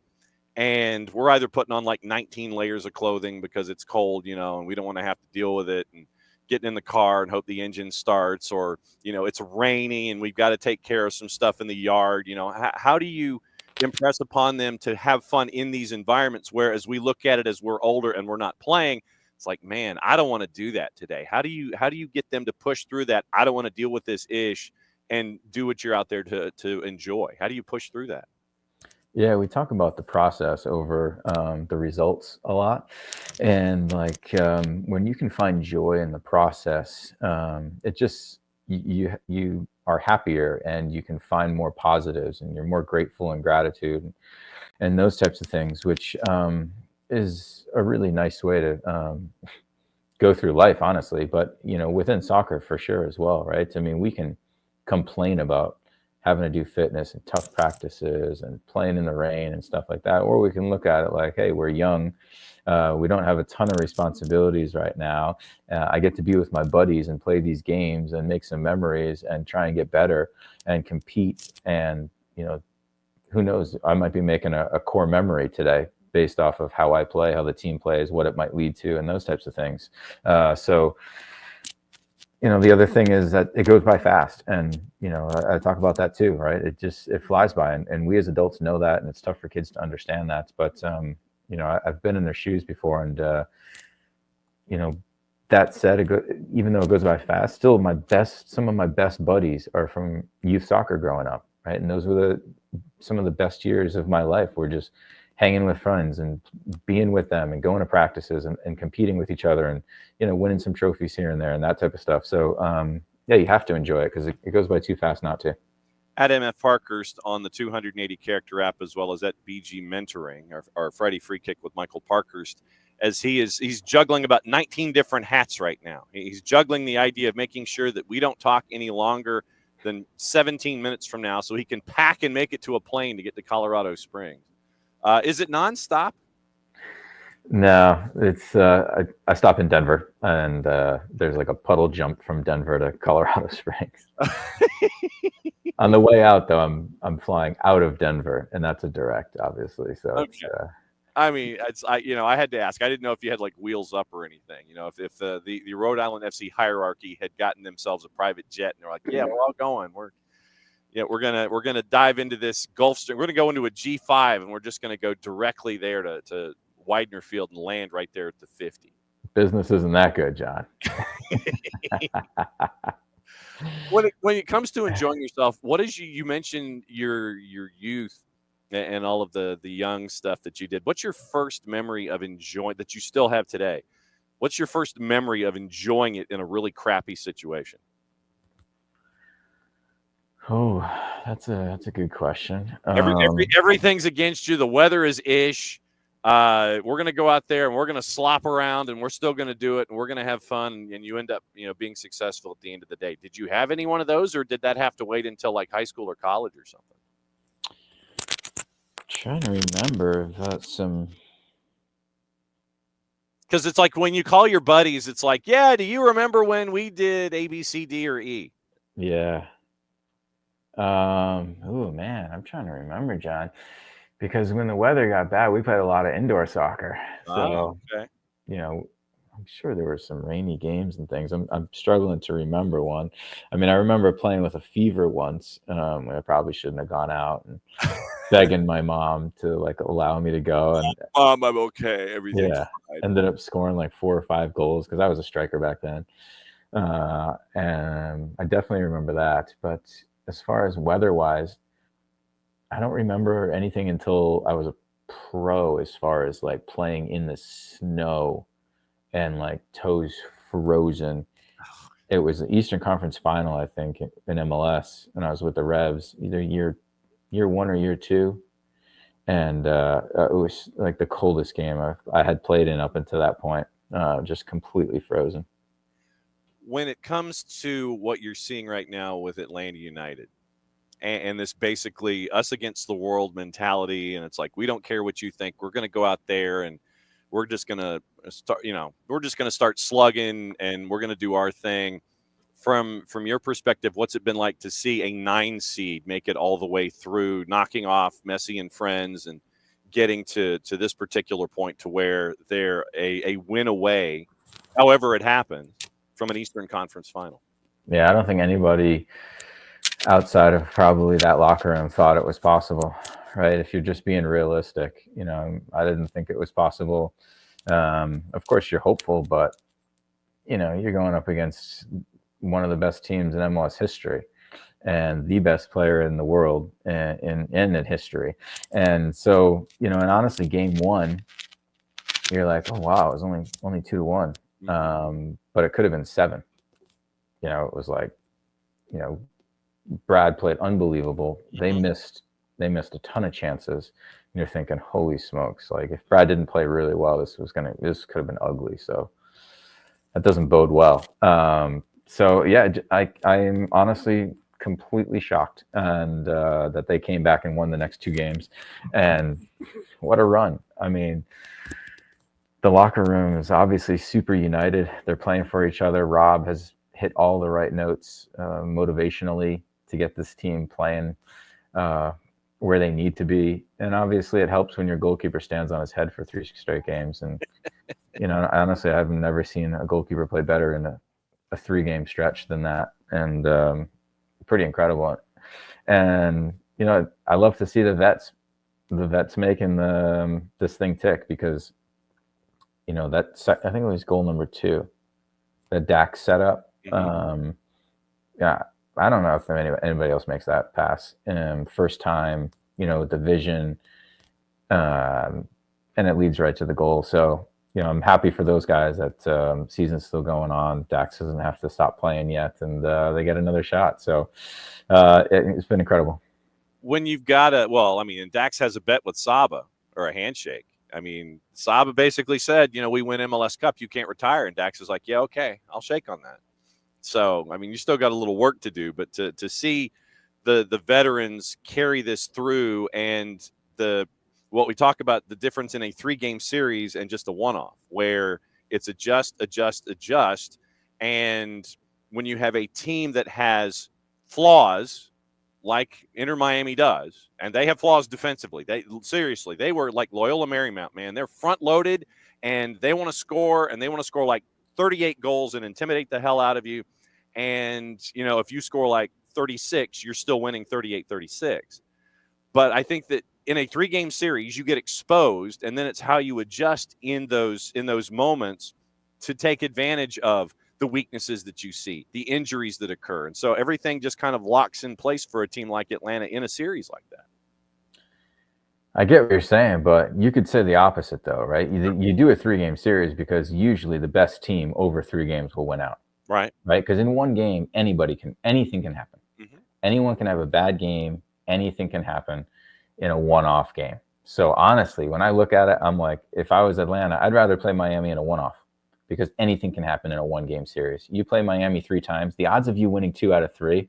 and we're either putting on like 19 layers of clothing because it's cold, and we don't want to have to deal with it, and getting in the car and hope the engine starts, or, it's rainy and we've got to take care of some stuff in the yard. How do you impress upon them to have fun in these environments where, as we look at it as we're older and we're not playing, it's like, man, I don't want to do that today. How do you get them to push through that? I don't want to deal with this ish, and do what you're out there to enjoy. How do you push through that? Yeah, we talk about the process over the results a lot. And when you can find joy in the process, it just, you are happier and you can find more positives and you're more grateful and gratitude and those types of things, which is a really nice way to go through life, honestly. But, within soccer for sure as well, right? I mean, we can complain about having to do fitness and tough practices and playing in the rain and stuff like that. Or we can look at it like, hey, we're young. We don't have a ton of responsibilities right now. I get to be with my buddies and play these games and make some memories and try and get better and compete. And, who knows, I might be making a core memory today based off of how I play, how the team plays, what it might lead to, and those types of things. The other thing is that it goes by fast, and I talk about that too, right? It flies by, and we as adults know that, and it's tough for kids to understand that. But I've been in their shoes before, and that said, even though it goes by fast, still some of my best buddies are from youth soccer growing up, right? And those were some of the best years of my life. Were just hanging with friends and being with them and going to practices and competing with each other and, winning some trophies here and there and that type of stuff. So, you have to enjoy it because it goes by too fast not to. At MF Parkhurst on the 280 character app, as well as at BG Mentoring, our Friday Free Kick with Michael Parkhurst, as he's juggling about 19 different hats right now. He's juggling the idea of making sure that we don't talk any longer than 17 minutes from now so he can pack and make it to a plane to get to Colorado Springs. Is it nonstop? No, it's I stop in Denver, and there's like a puddle jump from Denver to Colorado Springs. On the way out, though, I'm flying out of Denver, and that's a direct, obviously. So okay. I had to ask. I didn't know if you had like wheels up or anything. If the Rhode Island FC hierarchy had gotten themselves a private jet, and they're like, yeah, we're all going. We're gonna dive into this Gulf Stream. We're gonna go into a G5, and we're just gonna go directly there to Widener Field and land right there at the 50. Business isn't that good, John. When it comes to enjoying yourself, what is you mentioned your youth and all of the young stuff that you did. What's your first memory of enjoying that you still have today? What's your first memory of enjoying it in a really crappy situation? Oh, that's a good question. Everything's against you. The weather is ish. We're going to go out there and we're going to slop around and we're still going to do it and we're going to have fun, and you end up, being successful at the end of the day. Did you have any one of those, or did that have to wait until like high school or college or something? Trying to remember about some. Because it's like when you call your buddies, it's like, yeah, do you remember when we did A, B, C, D, or E? Yeah. Oh man, I'm trying to remember, John, because when the weather got bad, we played a lot of indoor soccer. So okay. I'm sure there were some rainy games and things. I'm struggling to remember one. I mean, I remember playing with a fever once. When I probably shouldn't have gone out and begging my mom to like allow me to go. And Mom, I'm okay. Everything's yeah, fine. ended up scoring like 4 or 5 goals because I was a striker back then. And I definitely remember that. But as far as weather-wise, I don't remember anything until I was a pro as far as like playing in the snow and like toes frozen. It was the Eastern Conference Final, I think, in MLS, and I was with the Revs, either year 1 or year 2, and it was like the coldest game I had played in up until that point, just completely frozen. When it comes to what you're seeing right now with Atlanta United, and this basically us against the world mentality, and it's like, we don't care what you think. We're going to go out there and we're just going to start, we're just going to start slugging and we're going to do our thing. From your perspective, what's it been like to see a 9 seed make it all the way through, knocking off Messi and friends and getting to this particular point to where they're a win away, however it happens, from an Eastern Conference final? Yeah, I don't think anybody outside of probably that locker room thought it was possible, right? If you're just being realistic, I didn't think it was possible. Of course, you're hopeful, but you're going up against one of the best teams in MLS history and the best player in the world in history. And so, and honestly, game 1, you're like, oh wow, it was only 2-1. But it could have been 7. It was like, Brad played unbelievable. They missed a ton of chances. And you're thinking, holy smokes, like if Brad didn't play really well, this could have been ugly. So that doesn't bode well. So yeah, I am honestly completely shocked, and that they came back and won the next 2 games. And what a run. I mean, the locker room is obviously super united. They're playing for each other. Rob has hit all the right notes motivationally to get this team playing where they need to be. And obviously it helps when your goalkeeper stands on his head for 3 straight games. And, honestly, I've never seen a goalkeeper play better in a 3-game stretch than that. And pretty incredible. And, I love to see the vets making this thing tick, because, I think it was goal number 2, the Dak setup. Yeah, I don't know if anybody else makes that pass. First time, division, and it leads right to the goal. So, I'm happy for those guys that season's still going on. Dax doesn't have to stop playing yet, and they get another shot. So it's been incredible. When you've got and Dax has a bet with Saba, or a handshake. I mean, Saba basically said, we win MLS Cup, you can't retire. And Dax is like, yeah, okay, I'll shake on that. So, I mean, you still got a little work to do, but to see the veterans carry this through, and what we talk about, the difference in a 3-game series and just a one-off, where it's adjust. And when you have a team that has flaws, like Inter Miami does, and they have flaws defensively. They were like Loyola Marymount, man. They're front loaded, and they want to score, like 38 goals and intimidate the hell out of you. And, if you score like 36, you're still winning 38-36. But I think that in a 3-game series, you get exposed, and then it's how you adjust in those moments to take advantage of the weaknesses that you see, the injuries that occur. And so everything just kind of locks in place for a team like Atlanta in a series like that. I get what you're saying, but you could say the opposite though, right? You do a 3-game series because usually the best team over 3 games will win out. Right. Right. Because in one game, anything can happen. Anyone can have a bad game. Anything can happen in a one-off game. So honestly, when I look at it, I'm like, if I was Atlanta, I'd rather play Miami in a one-off, because anything can happen in a 1-game series. You play Miami 3 times, the odds of you winning 2 out of 3,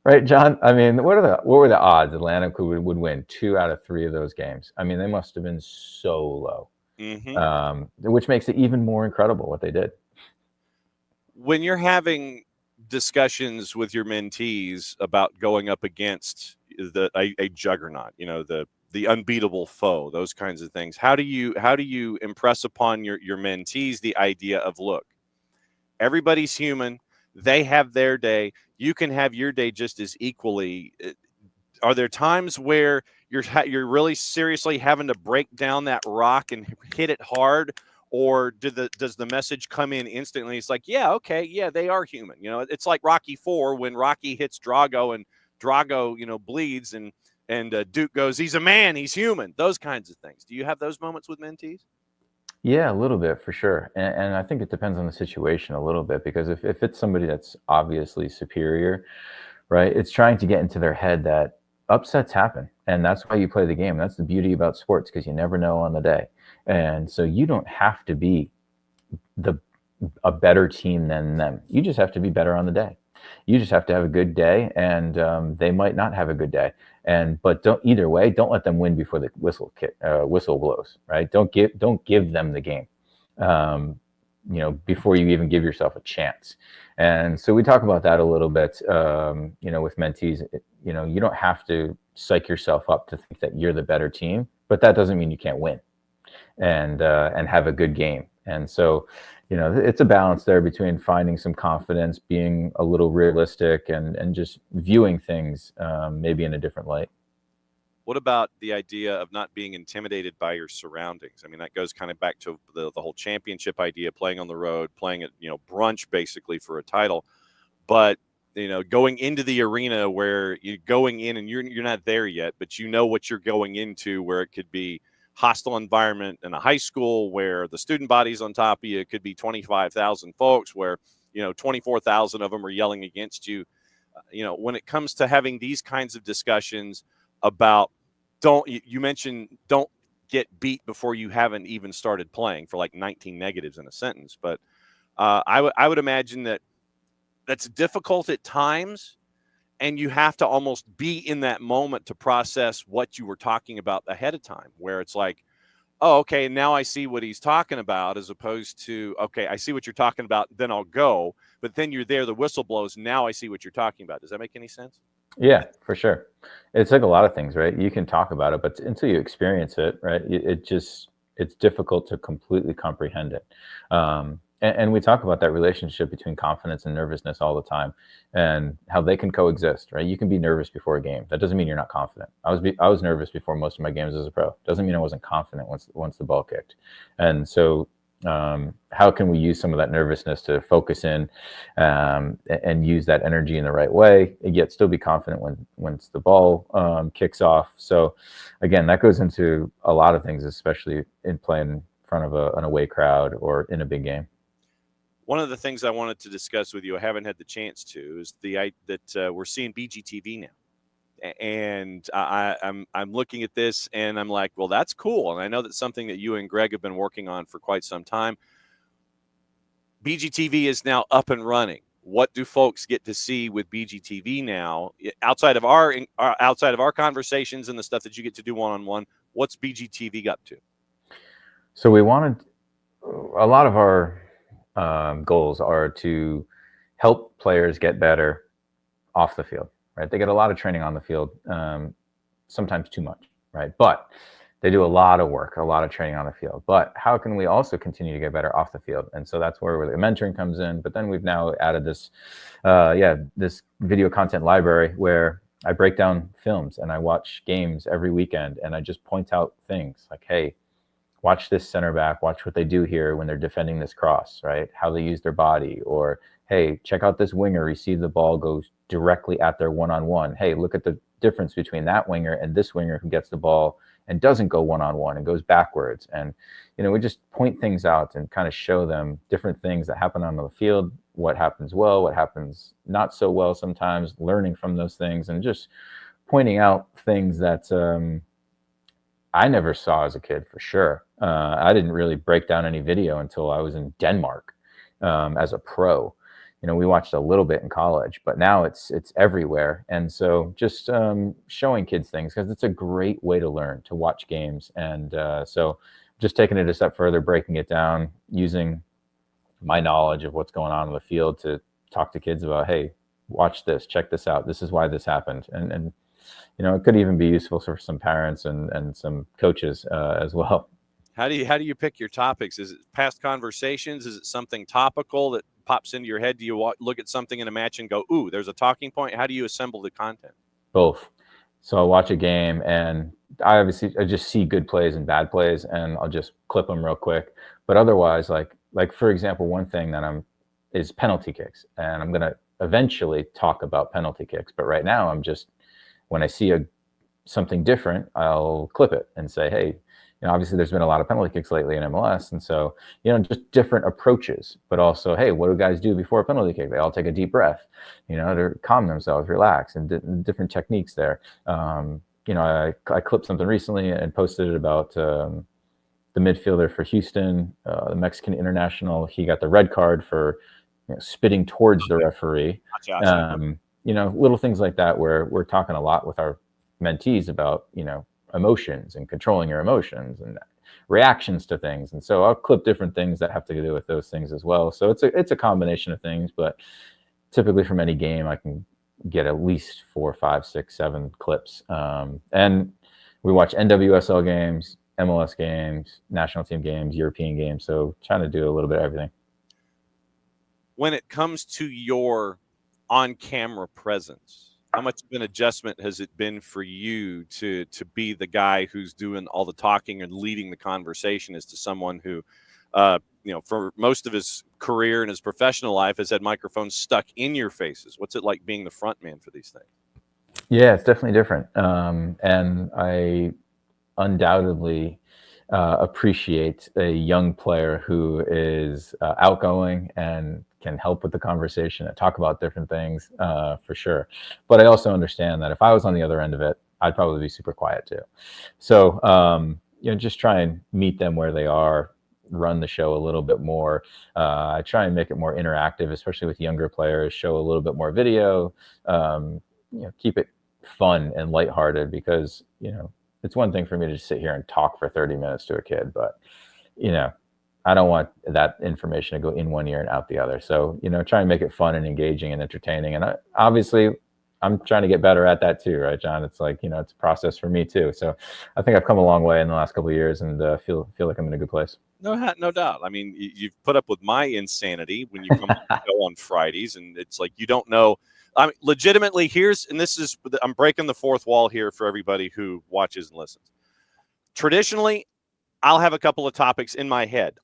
right, John? I mean, what were the odds Atlanta would win 2 out of 3 of those games? I mean, they must have been so low, which makes it even more incredible what they did. When you're having discussions with your mentees about going up against a juggernaut, the the unbeatable foe, those kinds of things. How do you impress upon your mentees the idea of, look, everybody's human. They have their day. You can have your day just as equally. Are there times where you're really seriously having to break down that rock and hit it hard, or does the message come in instantly? It's like, yeah, okay, yeah, they are human. It's like Rocky IV when Rocky hits Drago and Drago, bleeds, and Duke goes, he's a man, he's human. Those kinds of things. Do you have those moments with mentees? Yeah, a little bit for sure. And I think it depends on the situation a little bit, because if it's somebody that's obviously superior, right, it's trying to get into their head that upsets happen. And that's why you play the game. That's the beauty about sports, because you never know on the day. And so you don't have to be a better team than them. You just have to be better on the day. You just have to have a good day, and they might not have a good day. But either way, don't let them win before the whistle blows, right? Don't give them the game, before you even give yourself a chance. And so we talk about that a little bit, with mentees. You don't have to psych yourself up to think that you're the better team, but that doesn't mean you can't win and have a good game. And so, it's a balance there between finding some confidence, being a little realistic, and just viewing things maybe in a different light. What about the idea of not being intimidated by your surroundings? I mean, that goes kind of back to the whole championship idea, playing on the road, playing at, brunch basically for a title. But, going into the arena where you're going in and you're not there yet, but you know what you're going into, where it could be hostile environment in a high school where the student body's on top of you. It could be 25,000 folks where, 24,000 of them are yelling against you. When it comes to having these kinds of discussions about, you mentioned don't get beat before you haven't even started playing, for like 19 negatives in a sentence. But I would imagine that's difficult at times, and you have to almost be in that moment to process what you were talking about ahead of time, where it's like, oh, okay, now I see what he's talking about, as opposed to, okay, I see what you're talking about, then I'll go. But then you're there, the whistle blows, now I see what you're talking about. Does that make any sense? Yeah, for sure. It's like a lot of things, right? You can talk about it, but until you experience it, right, it's difficult to completely comprehend it. And we talk about that relationship between confidence and nervousness all the time, and how they can coexist, right? You can be nervous before a game. That doesn't mean you're not confident. I was nervous before most of my games as a pro. Doesn't mean I wasn't confident once the ball kicked. And so how can we use some of that nervousness to focus in and use that energy in the right way, and yet still be confident once the ball kicks off? So again, that goes into a lot of things, especially in playing in front of an away crowd or in a big game. One of the things I wanted to discuss with you, I haven't had the chance to, is that we're seeing BGTV now. And I'm looking at this and I'm like, well, that's cool. And I know that's something that you and Greg have been working on for quite some time. BGTV is now up and running. What do folks get to see with BGTV now, outside of our conversations and the stuff that you get to do one-on-one? What's BGTV up to? So we wanted, a lot of our goals are to help players get better off the field, right? They get a lot of training on the field, sometimes too much, right? But they do a lot of work, a lot of training on the field. But how can we also continue to get better off the field? And so that's where the mentoring comes in. But then we've now added this video content library where I break down films and I watch games every weekend, and I just point out things like, hey, watch this center back, watch what they do here when they're defending this cross, right? How they use their body. Or, hey, check out this winger, receive the ball, goes directly at their one-on-one. Hey, look at the difference between that winger and this winger who gets the ball and doesn't go one-on-one and goes backwards. And, we just point things out and kind of show them different things that happen on the field, what happens well, what happens not so well sometimes, learning from those things, and just pointing out things that I never saw as a kid, for sure. I didn't really break down any video until I was in Denmark as a pro. We watched a little bit in college, but now it's everywhere. And so just showing kids things, because it's a great way to learn, to watch games. And so just taking it a step further, breaking it down, using my knowledge of what's going on in the field to talk to kids about, hey, watch this, check this out. This is why this happened. And it could even be useful for some parents and some coaches as well. How do you pick your topics? Is it past conversations? Is it something topical that pops into your head? Do you look at something in a match and go, ooh, there's a talking point? How do you assemble the content? Both. So I'll watch a game and I just see good plays and bad plays and I'll just clip them real quick. But otherwise, like for example, one thing that is penalty kicks, and I'm going to eventually talk about penalty kicks. But right now when I see something different, I'll clip it and say, hey, obviously there's been a lot of penalty kicks lately in MLS. And so, just different approaches, but also, hey, what do guys do before a penalty kick? They all take a deep breath, to calm themselves, relax, and different techniques there. I clipped something recently and posted it about the midfielder for Houston, the Mexican international. He got the red card for spitting towards the referee. Little things like that where we're talking a lot with our mentees about, emotions and controlling your emotions and reactions to things. And so I'll clip different things that have to do with those things as well. So it's a combination of things, but typically from any game, I can get at least 4, 5, 6, 7 clips. And we watch NWSL games, MLS games, national team games, European games. So trying to do a little bit of everything. When it comes to your on-camera presence, how much of an adjustment has it been for you to be the guy who's doing all the talking and leading the conversation as to someone who, for most of his career and his professional life has had microphones stuck in your faces? What's it like being the front man for these things? Yeah, it's definitely different. And I undoubtedly appreciate a young player who is outgoing and can help with the conversation and talk about different things for sure. But I also understand that if I was on the other end of it, I'd probably be super quiet too. So, just try and meet them where they are, run the show a little bit more. I try and make it more interactive, especially with younger players, show a little bit more video, keep it fun and lighthearted because, it's one thing for me to just sit here and talk for 30 minutes to a kid, but, I don't want that information to go in one ear and out the other. So, try and make it fun and engaging and entertaining. And obviously I'm trying to get better at that too, right, John? It's like, it's a process for me too. So I think I've come a long way in the last couple of years and feel like I'm in a good place. No doubt. I mean, you've put up with my insanity when you come on Fridays, and it's like, you don't know. I mean, legitimately, I'm breaking the fourth wall here for everybody who watches and listens. Traditionally, I'll have a couple of topics in my head.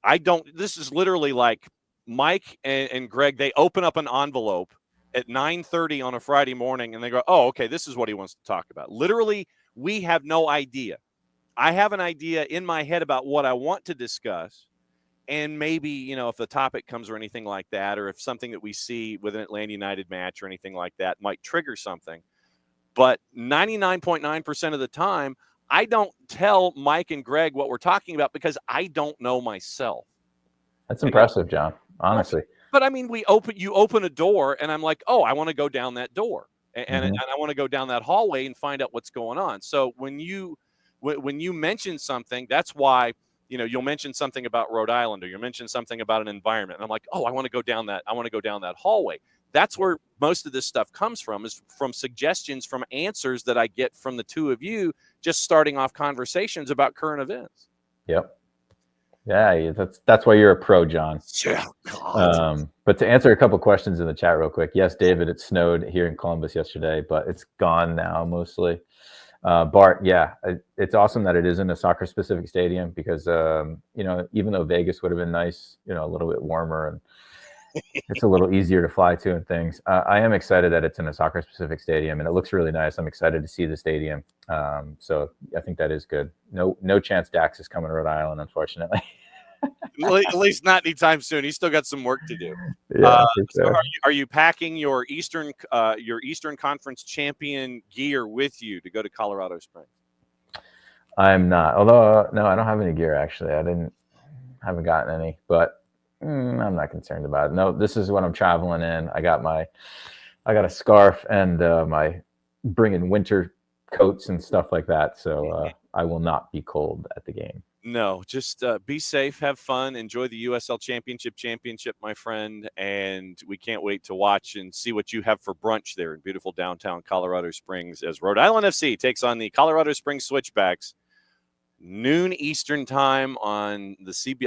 This is literally like Mike and Greg, they open up an envelope at 9:30 on a Friday morning and they go, oh, okay, this is what he wants to talk about. Literally, we have no idea. I have an idea in my head about what I want to discuss. And maybe, if the topic comes or anything like that, or if something that we see with an Atlanta United match or anything like that might trigger something. But 99.9% of the time, I don't tell Mike and Greg what we're talking about because I don't know myself. That's impressive, John, honestly. But I mean, you open a door and I'm like, oh, I want to go down that door and I want to go down that hallway and find out what's going on. So when you mention something, that's why, you'll mention something about Rhode Island or you'll mention something about an environment. And I'm like, oh, I want to go down that hallway. That's where most of this stuff comes from, is from suggestions, from answers that I get from the two of you, just starting off conversations about current events. Yep. Yeah, that's why you're a pro, John. Yeah. But to answer a couple questions in the chat real quick. Yes, David, it snowed here in Columbus yesterday, but it's gone now mostly. Bart, yeah, it's awesome that it is in a soccer-specific stadium because, even though Vegas would have been nice, a little bit warmer and it's a little easier to fly to and things. I am excited that it's in a soccer-specific stadium and it looks really nice. I'm excited to see the stadium. So I think that is good. No chance Dax is coming to Rhode Island, unfortunately. At least not anytime soon. He's still got some work to do. Yeah, so are you packing your Eastern Conference champion gear with you to go to Colorado Springs? I'm not. Although no, I don't have any gear actually. Haven't gotten any, but I'm not concerned about it. No, this is what I'm traveling in. I got a scarf and my bringing winter coats and stuff like that. So I will not be cold at the game. No, just be safe, have fun, enjoy the USL Championship, my friend, and we can't wait to watch and see what you have for brunch there in beautiful downtown Colorado Springs as Rhode Island FC takes on the Colorado Springs Switchbacks, noon Eastern time on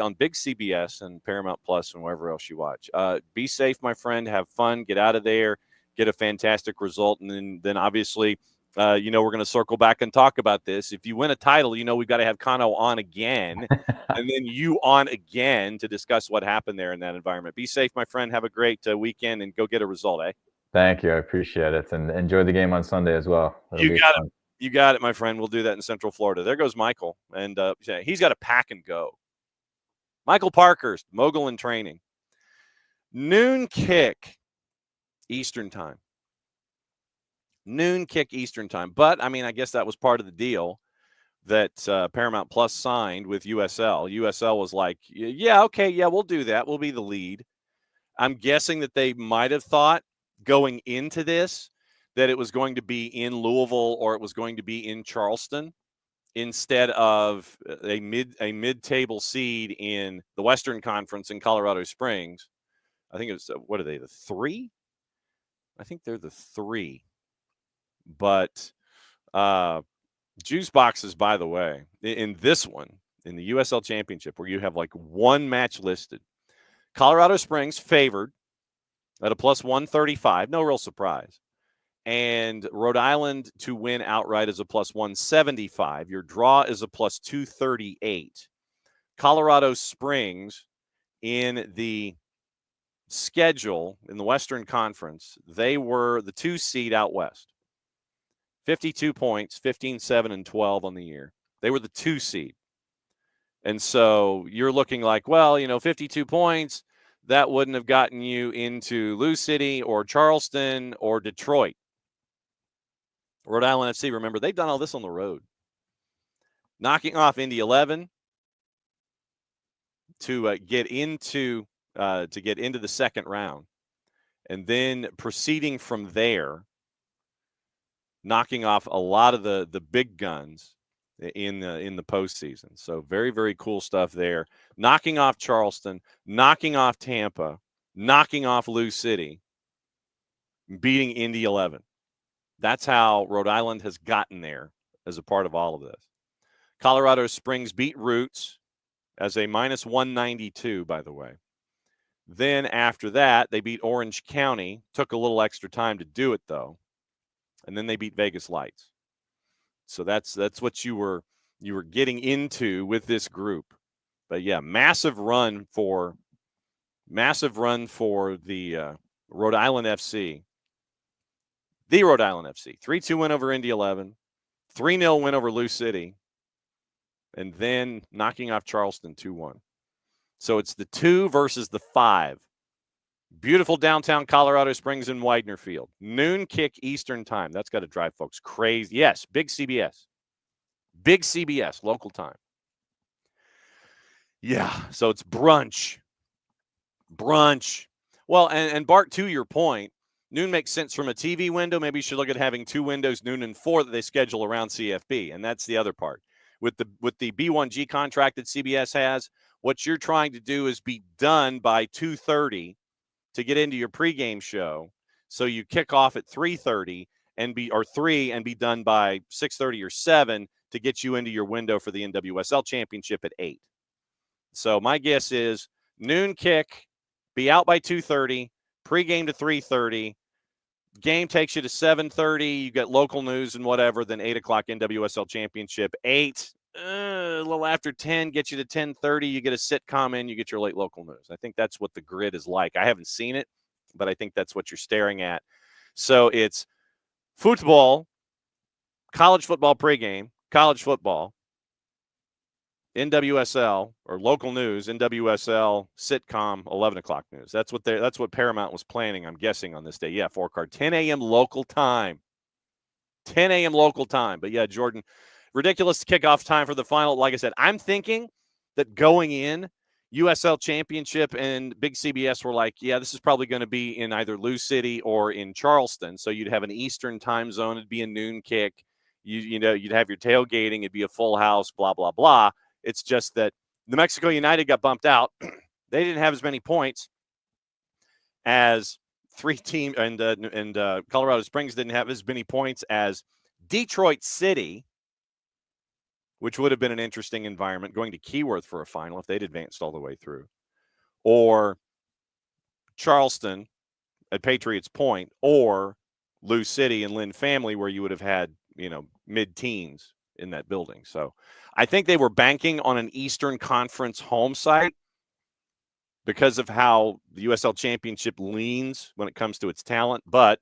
on Big CBS and Paramount Plus and wherever else you watch. Be safe, my friend, have fun, get out of there, get a fantastic result, and then obviously – we're going to circle back and talk about this. If you win a title, we've got to have Kano on again and then you on again to discuss what happened there in that environment. Be safe, my friend. Have a great weekend and go get a result, eh? Thank you. I appreciate it. And enjoy the game on Sunday as well. You got it. You got it, my friend. We'll do that in Central Florida. There goes Michael. And he's got to pack and go. Michael Parkhurst, mogul in training. Noon kick Eastern time. Noon kick Eastern time. But, I guess that was part of the deal that Paramount Plus signed with USL. USL was like, yeah, okay, yeah, we'll do that. We'll be the lead. I'm guessing that they might have thought going into this that it was going to be in Louisville or it was going to be in Charleston instead of a mid-table seed in the Western Conference in Colorado Springs. I think it was, what are they, the 3? I think they're the 3. But juice boxes, by the way, in this one, in the USL Championship, where you have like one match listed, Colorado Springs favored at a plus 135, no real surprise. And Rhode Island to win outright is a plus 175. Your draw is a plus 238. Colorado Springs in the schedule in the Western Conference, they were the 2 seed out west. 52 points, 15, 7, and 12 on the year. They were the 2 seed. And so you're looking like, well, 52 points, that wouldn't have gotten you into Lou City or Charleston or Detroit. Rhode Island FC, remember, they've done all this on the road. Knocking off Indy 11 to get into the second round. And then proceeding from there, knocking off a lot of the big guns in the postseason. So very, very cool stuff there. Knocking off Charleston, knocking off Tampa, knocking off Lou City, beating Indy 11. That's how Rhode Island has gotten there as a part of all of this. Colorado Springs beat Roots as a minus 192, by the way. Then after that, they beat Orange County. Took a little extra time to do it, though. And then they beat Vegas Lights. So that's what you were getting into with this group. But yeah, massive run for the Rhode Island FC. The Rhode Island FC. 3-2 win over Indy 11. 3-0 win over Lou City. And then knocking off Charleston 2-1. So it's the 2 versus the 5. Beautiful downtown Colorado Springs and Widener Field. Noon kick Eastern time. That's got to drive folks crazy. Yes, big CBS. Big CBS, local time. Yeah, so it's brunch. Well, and Bart, to your point, noon makes sense from a TV window. Maybe you should look at having 2 windows, noon and 4, that they schedule around CFB. And that's the other part. With the B1G contract that CBS has, what you're trying to do is be done by 2:30 to get into your pregame show. So you kick off at 3:30 and be done by 6:30 or 7 to get you into your window for the NWSL Championship at 8. So my guess is noon kick, be out by 2:30, pregame to 3:30. Game takes you to 7:30. You get local news and whatever. Then 8 o'clock NWSL Championship. 8, a little after 10, get you to 10:30. You get a sitcom in. You get your late local news. I think that's what the grid is like. I haven't seen it, but I think that's what you're staring at. So it's football, college football pregame, college football, NWSL or local news, NWSL sitcom, 11 o'clock news. That's what Paramount was planning, I'm guessing, on this day. Yeah, 4 card, 10 a.m. local time. 10 a.m. local time. But yeah, Jordan, ridiculous kickoff time for the final. Like I said, I'm thinking that going in, USL Championship and Big CBS were like, yeah, this is probably going to be in either Lou City or in Charleston. So you'd have an Eastern time zone. It'd be a noon kick. You'd have your tailgating. It'd be a full house, blah, blah, blah. It's just that New Mexico United got bumped out. They didn't have as many points as three teams, and Colorado Springs didn't have as many points as Detroit City, which would have been an interesting environment, going to Keyworth for a final if they'd advanced all the way through, or Charleston at Patriots Point, or Lou City and Lynn Family, where you would have had, mid-teens in that building. So I think they were banking on an Eastern Conference home site because of how the USL Championship leans when it comes to its talent. But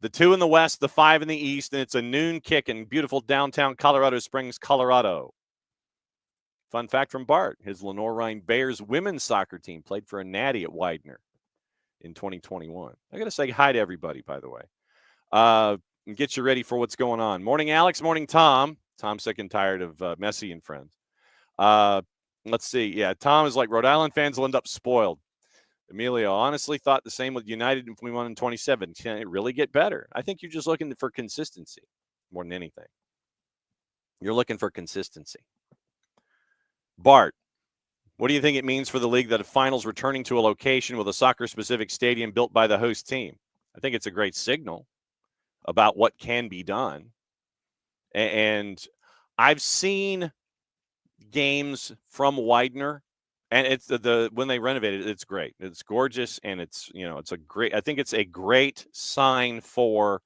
the 2 in the West, the 5 in the East, and it's a noon kick in beautiful downtown Colorado Springs, Colorado. Fun fact from Bart, his Lenore Rhine Bears women's soccer team played for a natty at Widener in 2021. I got to say hi to everybody, by the way, and get you ready for what's going on. Morning, Alex. Morning, Tom. Tom's sick and tired of Messi and friends. Let's see. Yeah, Tom is like, Rhode Island fans will end up spoiled. Emilio, honestly thought the same with United if we won in 27. Can it really get better? I think you're just looking for consistency more than anything. You're looking for consistency. Bart, what do you think it means for the league that a final's returning to a location with a soccer-specific stadium built by the host team? I think it's a great signal about what can be done. And I've seen games from Widener, and it's when they renovated it, it's great. It's gorgeous, and it's I think it's a great sign for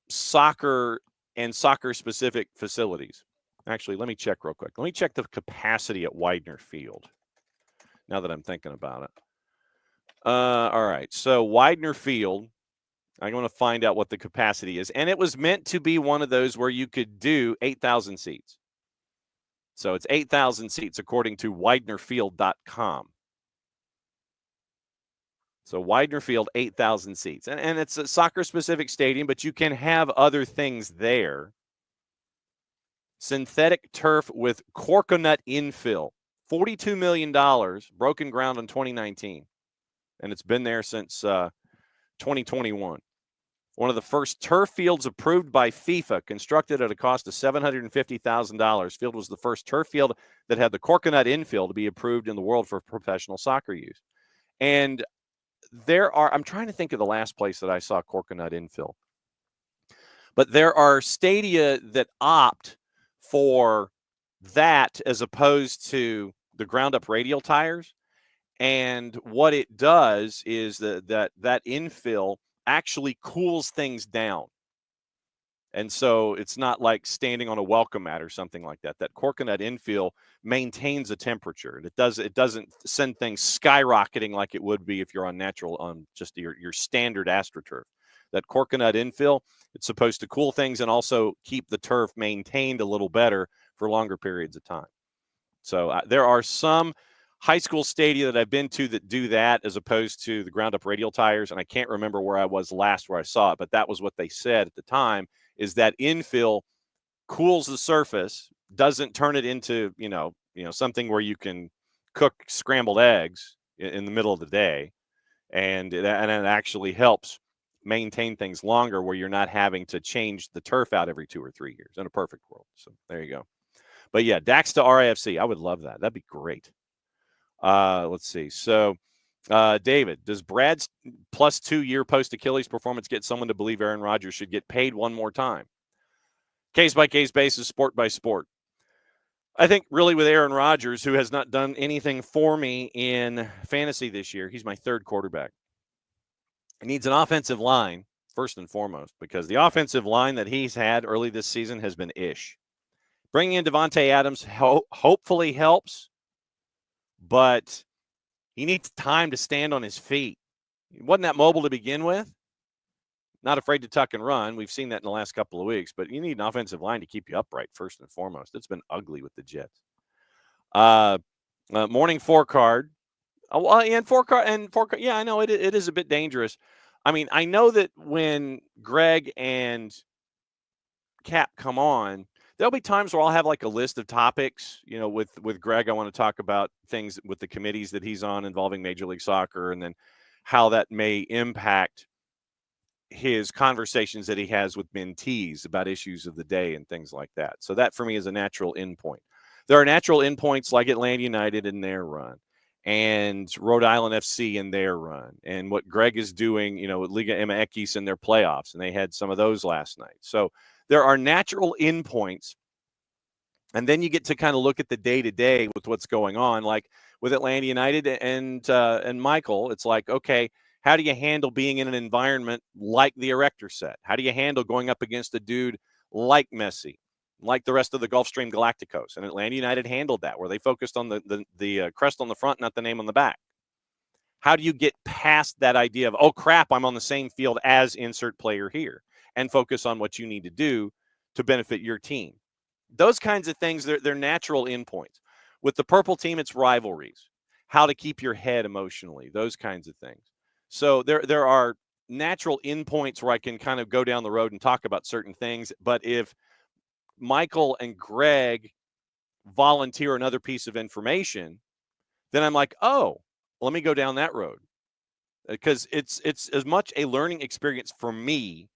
soccer and soccer-specific facilities. Actually, let me check real quick. Let me check the capacity at Widener Field, now that I'm thinking about it. All right, so Widener Field, I'm going to find out what the capacity is. And it was meant to be one of those where you could do 8,000 seats. So it's 8,000 seats according to WidenerField.com. So Widener Field, 8,000 seats. And it's a soccer-specific stadium, but you can have other things there. Synthetic turf with coconut infill. $42 million, broken ground in 2019. And it's been there since 2021. One of the first turf fields approved by FIFA, constructed at a cost of $750,000. Field was the first turf field that had the coconut infill to be approved in the world for professional soccer use. And I'm trying to think of the last place that I saw coconut infill. But there are stadia that opt for that as opposed to the ground-up radial tires. And what it does is that infill actually cools things down. And so it's not like standing on a welcome mat or something like that. That coconut infill maintains a temperature. And it doesn't send things skyrocketing like it would be if you're on just your standard AstroTurf. That coconut infill, it's supposed to cool things and also keep the turf maintained a little better for longer periods of time. So there are some high school stadia that I've been to that do that as opposed to the ground up radial tires. And I can't remember where I was last where I saw it, but that was what they said at the time, is that infill cools the surface, doesn't turn it into, something where you can cook scrambled eggs in the middle of the day. And it actually helps maintain things longer where you're not having to change the turf out every 2 or 3 years in a perfect world. So there you go. But yeah, Dax to RIFC. I would love that. That'd be great. Let's see. So, David, does Brad's plus 2-year post-Achilles performance get someone to believe Aaron Rodgers should get paid one more time? Case-by-case basis, sport by sport. I think really with Aaron Rodgers, who has not done anything for me in fantasy this year, he's my third quarterback. He needs an offensive line, first and foremost, because the offensive line that he's had early this season has been ish. Bringing in Devontae Adams hopefully helps, but he needs time to stand on his feet. He wasn't that mobile to begin with. Not afraid to tuck and run. We've seen that in the last couple of weeks, but you need an offensive line to keep you upright first and foremost. It's been ugly with the Jets. Morning 4-card. And 4-card. Yeah, I know it is a bit dangerous. I mean, I know that when Greg and Cap come on, there'll be times where I'll have like a list of topics, with Greg. I want to talk about things with the committees that he's on involving Major League Soccer, and then how that may impact his conversations that he has with mentees about issues of the day and things like that. So that for me is a natural endpoint. there are natural endpoints like Atlanta United in their run and Rhode Island FC in their run and what Greg is doing, with Liga MX in their playoffs, and they had some of those last night. So there are natural endpoints, and then you get to kind of look at the day-to-day with what's going on. Like with Atlanta United and Michael, it's like, okay, how do you handle being in an environment like the Erector set? How do you handle going up against a dude like Messi, like the rest of the Gulfstream Galacticos? And Atlanta United handled that, where they focused on the crest on the front, not the name on the back. How do you get past that idea of, oh, crap, I'm on the same field as insert player here, and focus on what you need to do to benefit your team? Those kinds of things, they're natural endpoints. With the purple team, it's rivalries, how to keep your head emotionally, those kinds of things. So there are natural endpoints where I can kind of go down the road and talk about certain things. But if Michael and Greg volunteer another piece of information, then I'm like, oh, let me go down that road. Because it's as much a learning experience for me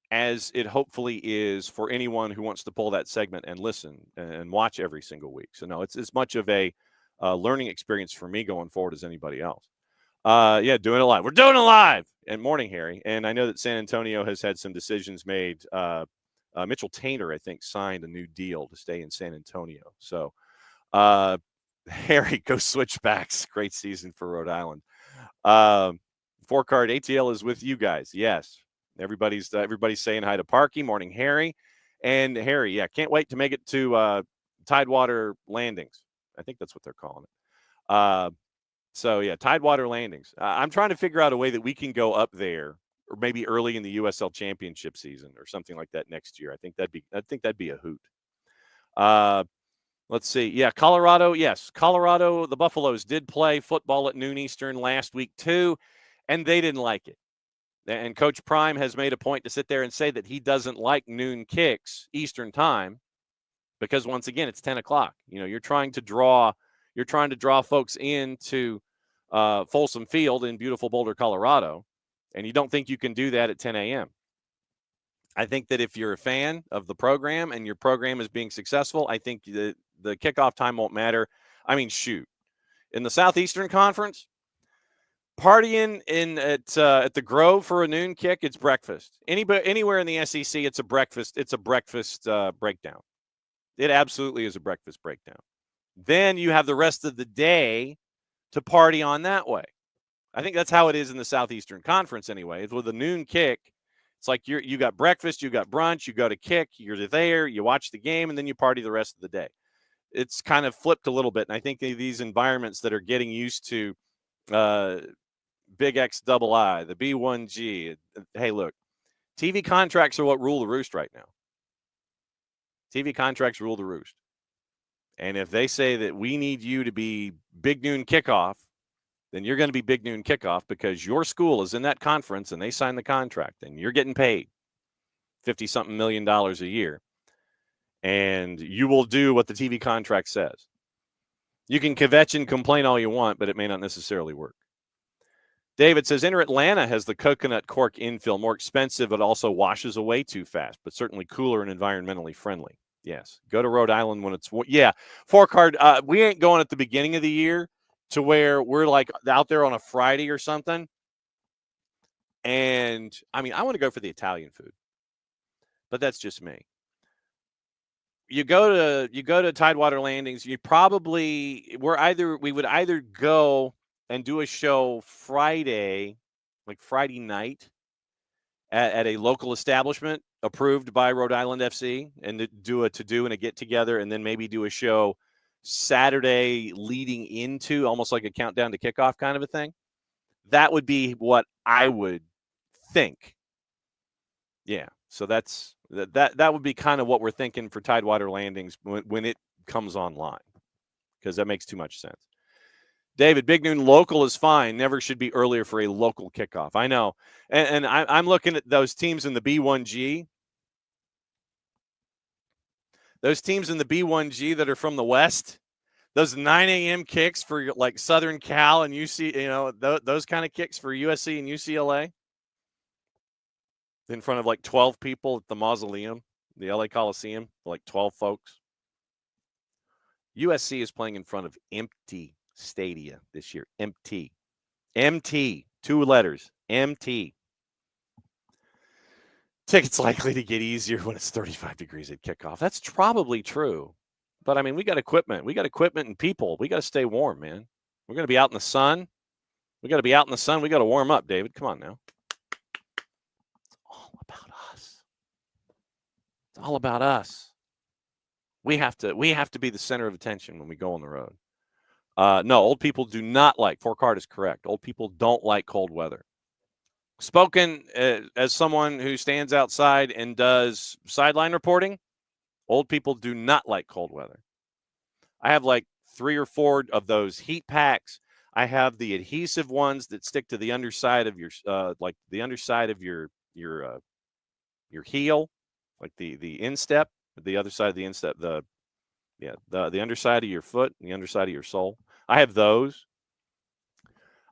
as it hopefully is for anyone who wants to pull that segment and listen and watch every single week. So no, it's as much of a learning experience for me going forward as anybody else. Yeah, doing it live. We're doing it live. And morning, Harry. And I know that San Antonio has had some decisions made. Mitchell Tainter, I think, signed a new deal to stay in San Antonio. So, Harry, go Switchbacks. Great season for Rhode Island. 4-card ATL is with you guys. Yes. Everybody's saying hi to Parky. Morning, Harry. And Harry, yeah, can't wait to make it to Tidewater Landings. I think that's what they're calling it. So, yeah, Tidewater Landings. I'm trying to figure out a way that we can go up there, or maybe early in the USL Championship season or something like that next year. I think that'd be a hoot. Let's see. Yeah, Colorado. Yes, Colorado. The Buffaloes did play football at noon Eastern last week too, and they didn't like it. And Coach Prime has made a point to sit there and say that he doesn't like noon kicks Eastern time because, once again, it's 10 o'clock. You're trying to draw folks into Folsom Field in beautiful Boulder, Colorado, and you don't think you can do that at 10 a.m. I think that if you're a fan of the program and your program is being successful, I think the kickoff time won't matter. I mean, shoot. In the Southeastern Conference, partying at the Grove for a noon kick, it's breakfast. Anywhere in the SEC, it's a breakfast. It's a breakfast breakdown. It absolutely is a breakfast breakdown. Then you have the rest of the day to party on that way. I think that's how it is in the Southeastern Conference anyway. It's with a noon kick. It's like you got breakfast, you got brunch, you go to kick, you're there, you watch the game, and then you party the rest of the day. It's kind of flipped a little bit, and I think these environments that are getting used to Big X double I, the B1G. Hey, look, TV contracts are what rule the roost right now. TV contracts rule the roost. And if they say that we need you to be big noon kickoff, then you're going to be big noon kickoff because your school is in that conference and they sign the contract and you're getting paid $50-something million a year. And you will do what the TV contract says. You can kvetch and complain all you want, but it may not necessarily work. David says, Inter Atlanta has the coconut cork infill, more expensive, but also washes away too fast, but certainly cooler and environmentally friendly. Yes. Go to Rhode Island when it's, 4-card. We ain't going at the beginning of the year to where we're like out there on a Friday or something. And I mean, I want to go for the Italian food, but that's just me. You go to Tidewater Landings. We would either go and do a show Friday, like Friday night, at a local establishment approved by Rhode Island FC, and do and a get together, and then maybe do a show Saturday leading into almost like a countdown to kickoff kind of a thing. That would be what I would think. Yeah. So that would be kind of what we're thinking for Tidewater Landings when it comes online, because that makes too much sense. David, big noon local is fine. Never should be earlier for a local kickoff. I know. And I'm looking at those teams in the B1G. Those teams in the B1G that are from the West, those 9 a.m. kicks for like Southern Cal and UC, those kind of kicks for USC and UCLA in front of like 12 people at the Mausoleum, the LA Coliseum, like 12 folks. USC is playing in front of empty stadia this year. Empty. MT. 2 letters. MT. Tickets likely to get easier when it's 35 degrees at kickoff. That's probably true. But, I mean, we got equipment. We got equipment and people. We got to stay warm, man. We're going to be out in the sun. We got to be out in the sun. We got to warm up, David. Come on now. It's all about us. It's all about us. We have to be the center of attention when we go on the road. No, old people do not like, Forecard is correct. Old people don't like cold weather. Spoken as someone who stands outside and does sideline reporting, old people do not like cold weather. I have like 3 or 4 of those heat packs. I have the adhesive ones that stick to the underside of your, like the underside of your heel, like the instep, the other side of the instep, the underside of your foot, and the underside of your sole. I have those.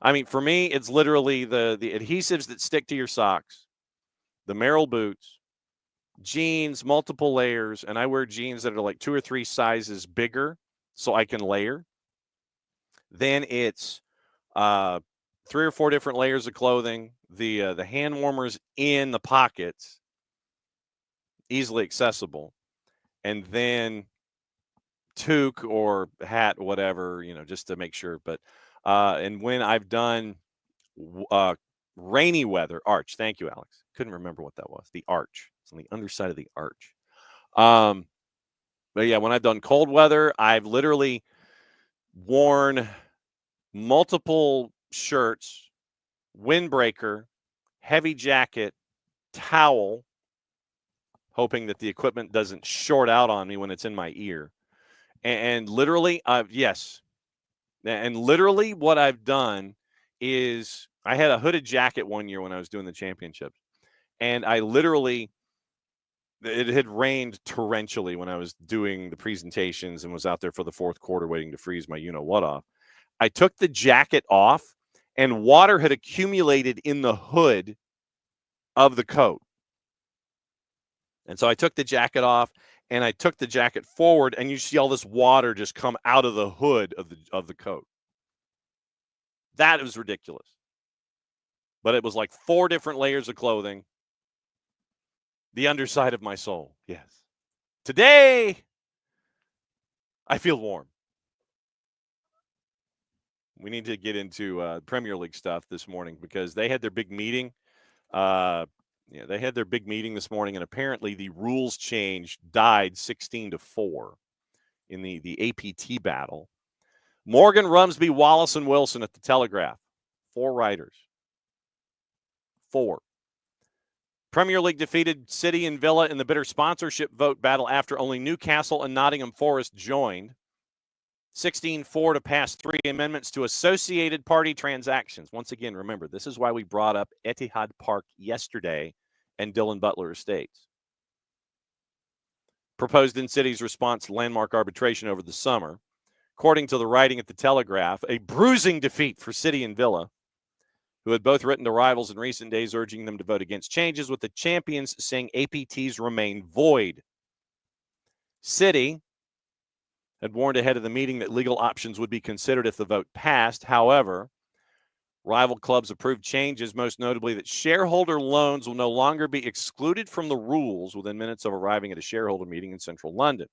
I mean, for me, it's literally the adhesives that stick to your socks, the Merrell boots, jeans, multiple layers, and I wear jeans that are like 2 or 3 sizes bigger so I can layer. Then it's 3 or 4 different layers of clothing, the hand warmers in the pockets, easily accessible, and then toque or hat, whatever, just to make sure. But and when I've done rainy weather, arch. Thank you, Alex. Couldn't remember what that was. The arch. It's on the underside of the arch. But yeah, when I've done cold weather, I've literally worn multiple shirts, windbreaker, heavy jacket, towel, hoping that the equipment doesn't short out on me when it's in my ear. And literally, yes. And literally what I've done is I had a hooded jacket one year when I was doing the championships. And I literally, it had rained torrentially when I was doing the presentations and was out there for the 4th quarter waiting to freeze my you-know-what off. I took the jacket off and water had accumulated in the hood of the coat. And so I took the jacket off and I took the jacket forward, and you see all this water just come out of the hood of the coat. That was ridiculous. But it was like 4 different layers of clothing. The underside of my soul, yes. Today, I feel warm. We need to get into Premier League stuff this morning because they had their big meeting. They had their big meeting this morning, and apparently the rules change died 16-4 in the APT battle. Morgan, Rumsby, Wallace, and Wilson at the Telegraph. 4 writers. 4. Premier League defeated City and Villa in the bitter sponsorship vote battle after only Newcastle and Nottingham Forest joined. 16-4 to pass 3 amendments to associated party transactions. Once again, remember, this is why we brought up Etihad Park yesterday and Dylan Butler Estates. Proposed in City's response to landmark arbitration over the summer. According to the writing at the Telegraph, a bruising defeat for City and Villa, who had both written to rivals in recent days urging them to vote against changes, with the champions saying APTs remain void. City had warned ahead of the meeting that legal options would be considered if the vote passed. However, rival clubs approved changes, most notably that shareholder loans will no longer be excluded from the rules within minutes of arriving at a shareholder meeting in central London.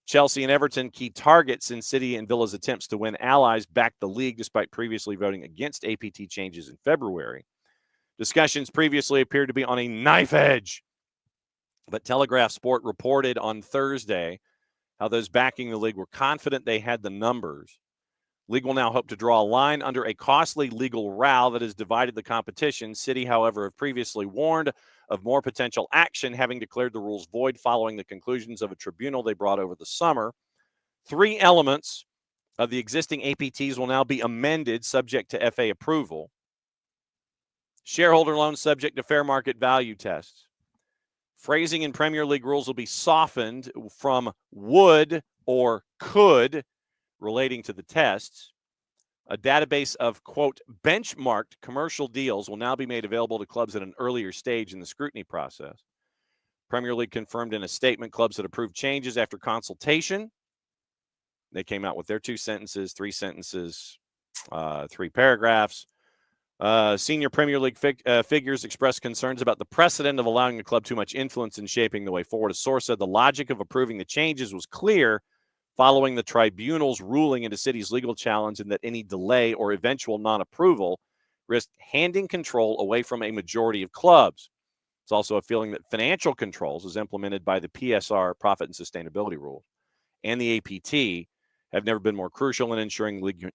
Chelsea and Everton, key targets in City and Villa's attempts to win allies, backed the league despite previously voting against APT changes in February. Discussions previously appeared to be on a knife edge, but Telegraph Sport reported on Thursday how those backing the league were confident they had the numbers. League will now hope to draw a line under a costly legal row that has divided the competition. City, however, have previously warned of more potential action, having declared the rules void following the conclusions of a tribunal they brought over the summer. 3 elements of the existing APTs will now be amended subject to FA approval. Shareholder loans subject to fair market value tests. Phrasing in Premier League rules will be softened from would or could relating to the tests. A database of, quote, benchmarked commercial deals will now be made available to clubs at an earlier stage in the scrutiny process. Premier League confirmed in a statement clubs had approved changes after consultation They came out with their 2 sentences, 3 sentences, 3 paragraphs. Senior Premier League figures expressed concerns about the precedent of allowing the club too much influence in shaping the way forward. A source said the logic of approving the changes was clear following the tribunal's ruling into City's legal challenge, and that any delay or eventual non-approval risked handing control away from a majority of clubs. It's also a feeling that financial controls, as implemented by the PSR profit and sustainability rules and the APT, have never been more crucial in ensuring the league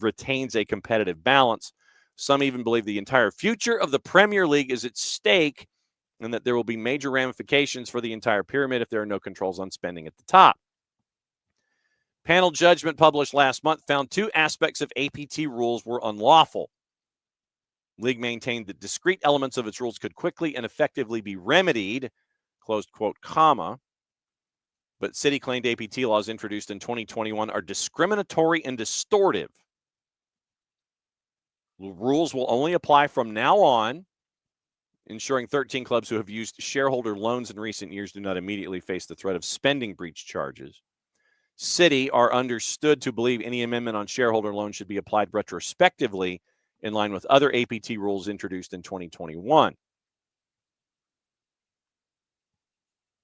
retains a competitive balance. Some even believe the entire future of the Premier League is at stake, and that there will be major ramifications for the entire pyramid if there are no controls on spending at the top. Panel judgment published last month found 2 aspects of APT rules were unlawful. League maintained that discrete elements of its rules could quickly and effectively be remedied, closed quote, comma. But City claimed APT laws introduced in 2021 are discriminatory and distortive. The rules will only apply from now on, ensuring 13 clubs who have used shareholder loans in recent years do not immediately face the threat of spending breach charges. City are understood to believe any amendment on shareholder loans should be applied retrospectively in line with other APT rules introduced in 2021.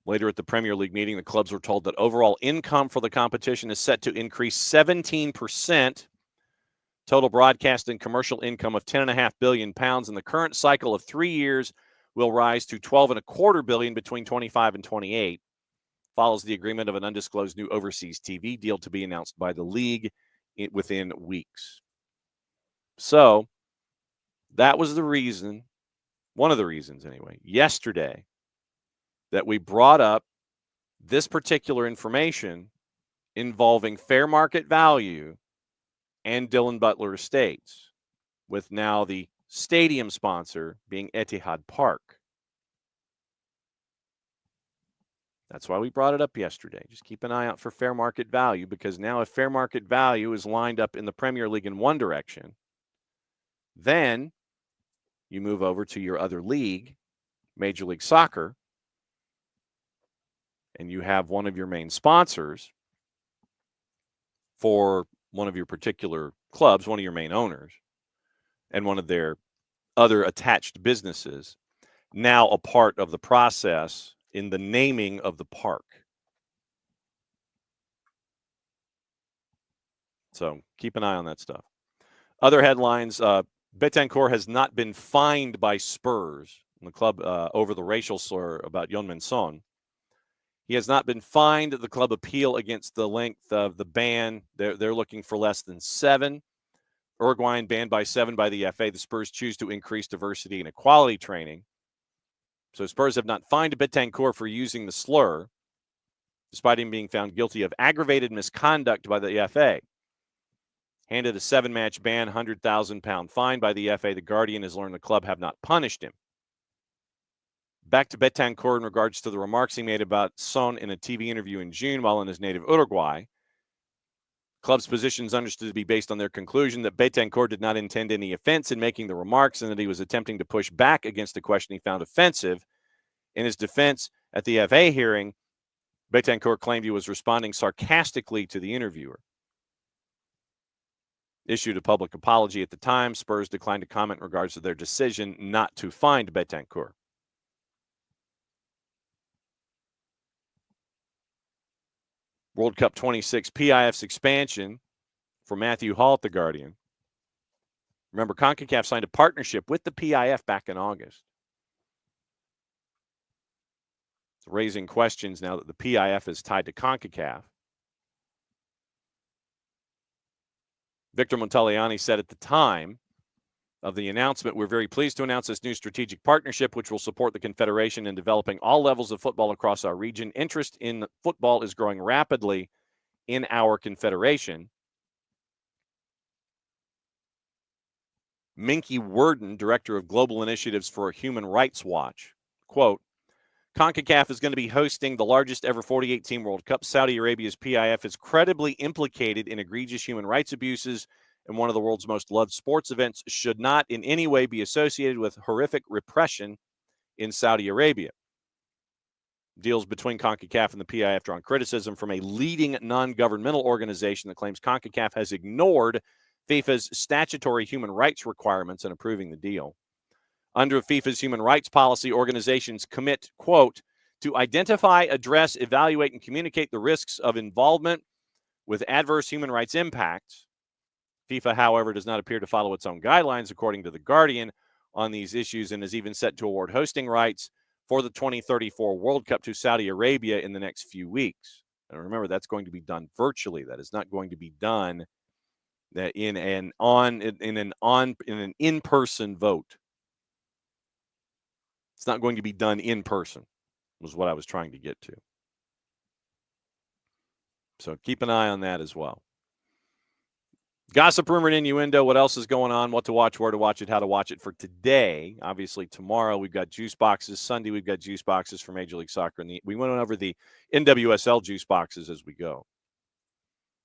Later at the Premier League meeting, the clubs were told that overall income for the competition is set to increase 17%. Total broadcast and commercial income of £10.5 billion in the current cycle of 3 years will rise to $12.25 billion between 25 and 28. Follows the agreement of an undisclosed new overseas TV deal to be announced by the league within weeks. So that was the reason, one of the reasons anyway, yesterday, that we brought up this particular information involving fair market value and Dylan Butler Estates, with now the stadium sponsor being Etihad Park. That's why we brought it up yesterday. Just keep an eye out for fair market value, because now if fair market value is lined up in the Premier League in one direction, then you move over to your other league, Major League Soccer, and you have one of your main sponsors for one of your particular clubs, one of your main owners, and one of their other attached businesses, now a part of the process in the naming of the park. So keep an eye on that stuff. Other headlines, Betancourt has not been fined by Spurs, the club, over the racial slur about Heung-min Son. He has not been fined. The club appeal against the length of the ban. They're looking for less than 7. Uruguayan banned by 7 by the FA. The Spurs choose to increase diversity and equality training. So Spurs have not fined Betancourt for using the slur, despite him being found guilty of aggravated misconduct by the FA. Handed a 7-match ban, £100,000 fine by the FA. The Guardian has learned the club have not punished him. Back to Betancourt in regards to the remarks he made about Son in a TV interview in June while in his native Uruguay. Club's position is understood to be based on their conclusion that Betancourt did not intend any offense in making the remarks, and that he was attempting to push back against a question he found offensive. In his defense at the FA hearing, Betancourt claimed he was responding sarcastically to the interviewer. Issued a public apology at the time. Spurs declined to comment in regards to their decision not to fine Betancourt. World Cup 26, PIF's expansion for Matthew Hall at The Guardian. Remember, CONCACAF signed a partnership with the PIF back in August. It's raising questions now that the PIF is tied to CONCACAF. Victor Montaliani said at the time of the announcement, we're very pleased to announce this new strategic partnership, which will support the Confederation in developing all levels of football across our region. Interest in football is growing rapidly in our Confederation. Minky Worden, Director of Global Initiatives for Human Rights Watch, quote, CONCACAF is going to be hosting the largest ever 48-team World Cup. Saudi Arabia's PIF is credibly implicated in egregious human rights abuses, and one of the world's most loved sports events should not in any way be associated with horrific repression in Saudi Arabia. Deals between CONCACAF and the PIF drawn criticism from a leading non-governmental organization that claims CONCACAF has ignored FIFA's statutory human rights requirements in approving the deal. Under FIFA's human rights policy, organizations commit, quote, to identify, address, evaluate, and communicate the risks of involvement with adverse human rights impacts. FIFA, however, does not appear to follow its own guidelines, according to The Guardian, on these issues, and is even set to award hosting rights for the 2034 World Cup to Saudi Arabia in the next few weeks. And remember, that's going to be done virtually. That is not going to be done in an in-person vote. It's not going to be done in person, was what I was trying to get to. So keep an eye on that as well. Gossip, rumor, and innuendo. What else is going on? What to watch, where to watch it, how to watch it for today. Obviously, tomorrow we've got juice boxes. Sunday we've got juice boxes for Major League Soccer. And we went over the NWSL juice boxes as we go.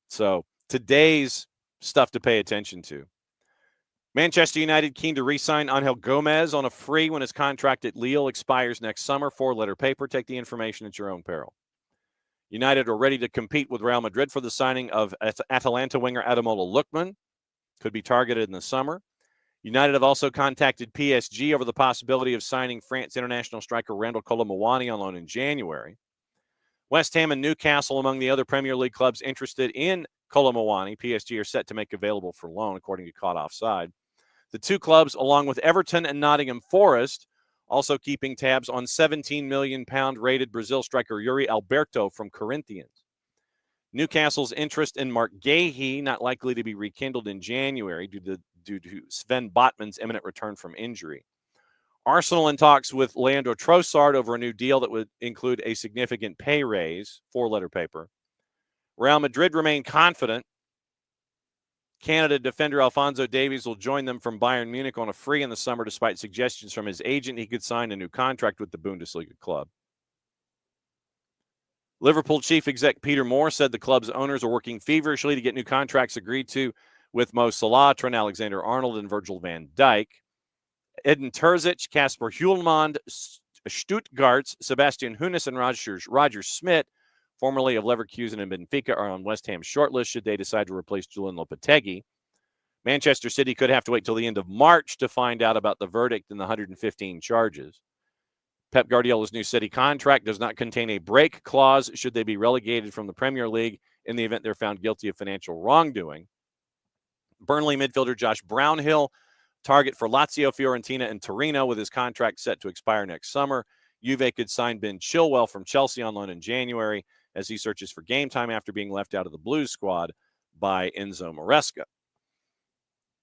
So today's stuff to pay attention to. Manchester United keen to re-sign Angel Gomez on a free when his contract at Lille expires next summer. 4-letter paper. Take the information at your own peril. United are ready to compete with Real Madrid for the signing of Atalanta winger Ademola Lookman. Could be targeted in the summer. United have also contacted PSG over the possibility of signing France international striker Randall Kolo Muani on loan in January. West Ham and Newcastle among the other Premier League clubs interested in Kolo Muani. PSG are set to make available for loan, according to Caught Offside. The two clubs, along with Everton and Nottingham Forest, also keeping tabs on £17 million rated Brazil striker Yuri Alberto from Corinthians. Newcastle's interest in Mark Gahey not likely to be rekindled in January due to Sven Botman's imminent return from injury. Arsenal in talks with Leandro Trossard over a new deal that would include a significant pay raise, 4-letter paper. Real Madrid remain confident Canada defender Alphonso Davies will join them from Bayern Munich on a free in the summer, despite suggestions from his agent he could sign a new contract with the Bundesliga club. Liverpool chief exec Peter Moore said the club's owners are working feverishly to get new contracts agreed to with Mo Salah, Trent Alexander-Arnold, and Virgil van Dijk. Edin Terzic, Kasper Hjulmand, Stuttgart's Sebastian Hoeneß, and Roger Schmidt, formerly of Leverkusen and Benfica, are on West Ham's shortlist should they decide to replace Julian Lopetegui. Manchester City could have to wait till the end of March to find out about the verdict in the 115 charges. Pep Guardiola's new City contract does not contain a break clause should they be relegated from the Premier League in the event they're found guilty of financial wrongdoing. Burnley midfielder Josh Brownhill, target for Lazio, Fiorentina, and Torino, with his contract set to expire next summer. Juve could sign Ben Chilwell from Chelsea on loan in January as he searches for game time after being left out of the Blues squad by Enzo Maresca.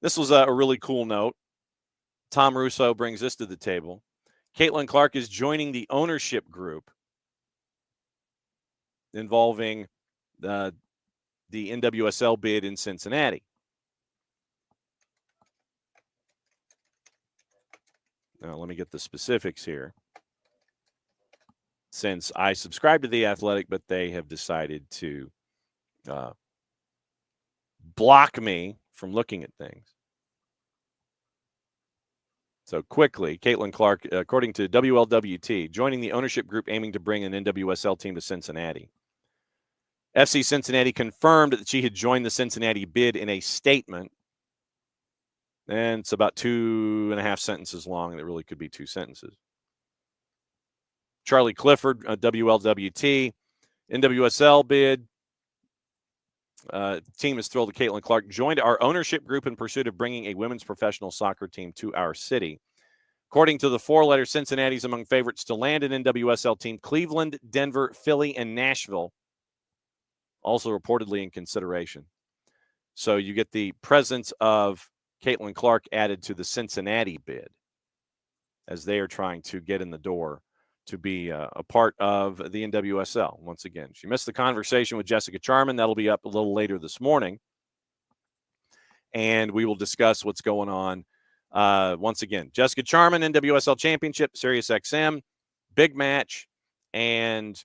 This was a really cool note. Tom Russo brings this to the table. Caitlin Clark is joining the ownership group involving the NWSL bid in Cincinnati. Now, let me get the specifics here. Since I subscribe to The Athletic, but they have decided to block me from looking at things. So quickly, Caitlin Clark, according to WLWT, joining the ownership group aiming to bring an NWSL team to Cincinnati. FC Cincinnati confirmed that she had joined the Cincinnati bid in a statement. And it's about 2.5 sentences long, and it really could be 2 sentences. Charlie Clifford, WLWT, NWSL bid. Team is thrilled that Caitlin Clark joined our ownership group in pursuit of bringing a women's professional soccer team to our city. According to the 4-letter, Cincinnati's among favorites to land an NWSL team. Cleveland, Denver, Philly, and Nashville also reportedly in consideration. So you get the presence of Caitlin Clark added to the Cincinnati bid as they are trying to get in the door to be a part of the NWSL. Once again, she missed the conversation with Jessica Charman. That'll be up a little later this morning. And we will discuss what's going on. Once again, Jessica Charman, NWSL Championship, SiriusXM, big match. And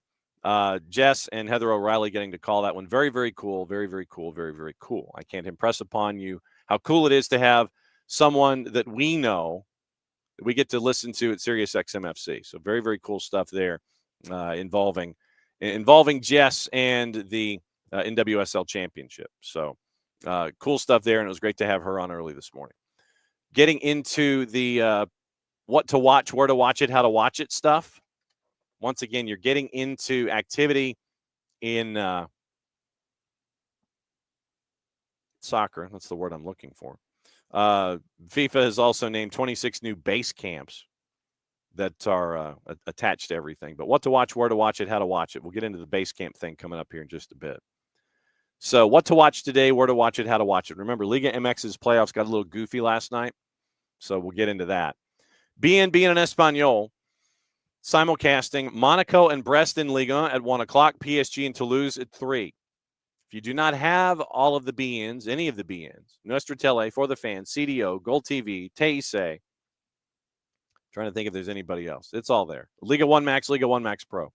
Jess and Heather O'Reilly getting to call that one. Very, very cool. Very, very cool. Very, very cool. I can't impress upon you how cool it is to have someone that we know that we get to listen to at SiriusXM FC. So very, very cool stuff there. involving Jess and the NWSL Championship. So cool stuff there, and it was great to have her on early this morning. Getting into the what to watch, where to watch it, how to watch it stuff. Once again, you're getting into activity in soccer. That's the word I'm looking for. FIFA has also named 26 new base camps that are attached to everything. But what to watch, where to watch it, how to watch it. We'll get into the base camp thing coming up here in just a bit. So what to watch today, where to watch it, how to watch it. Remember, Liga MX's playoffs got a little goofy last night, so we'll get into that. BNB en Espanol, simulcasting Monaco and Brest in Ligue 1 at 1 o'clock, PSG and Toulouse at 3. If you do not have all of the BNs, any of the BNs, Nuestra Tele, For the Fans, CDO, Gold TV, Teise, trying to think if there's anybody else. It's all there. Liga 1 Max, Liga 1 Max Pro.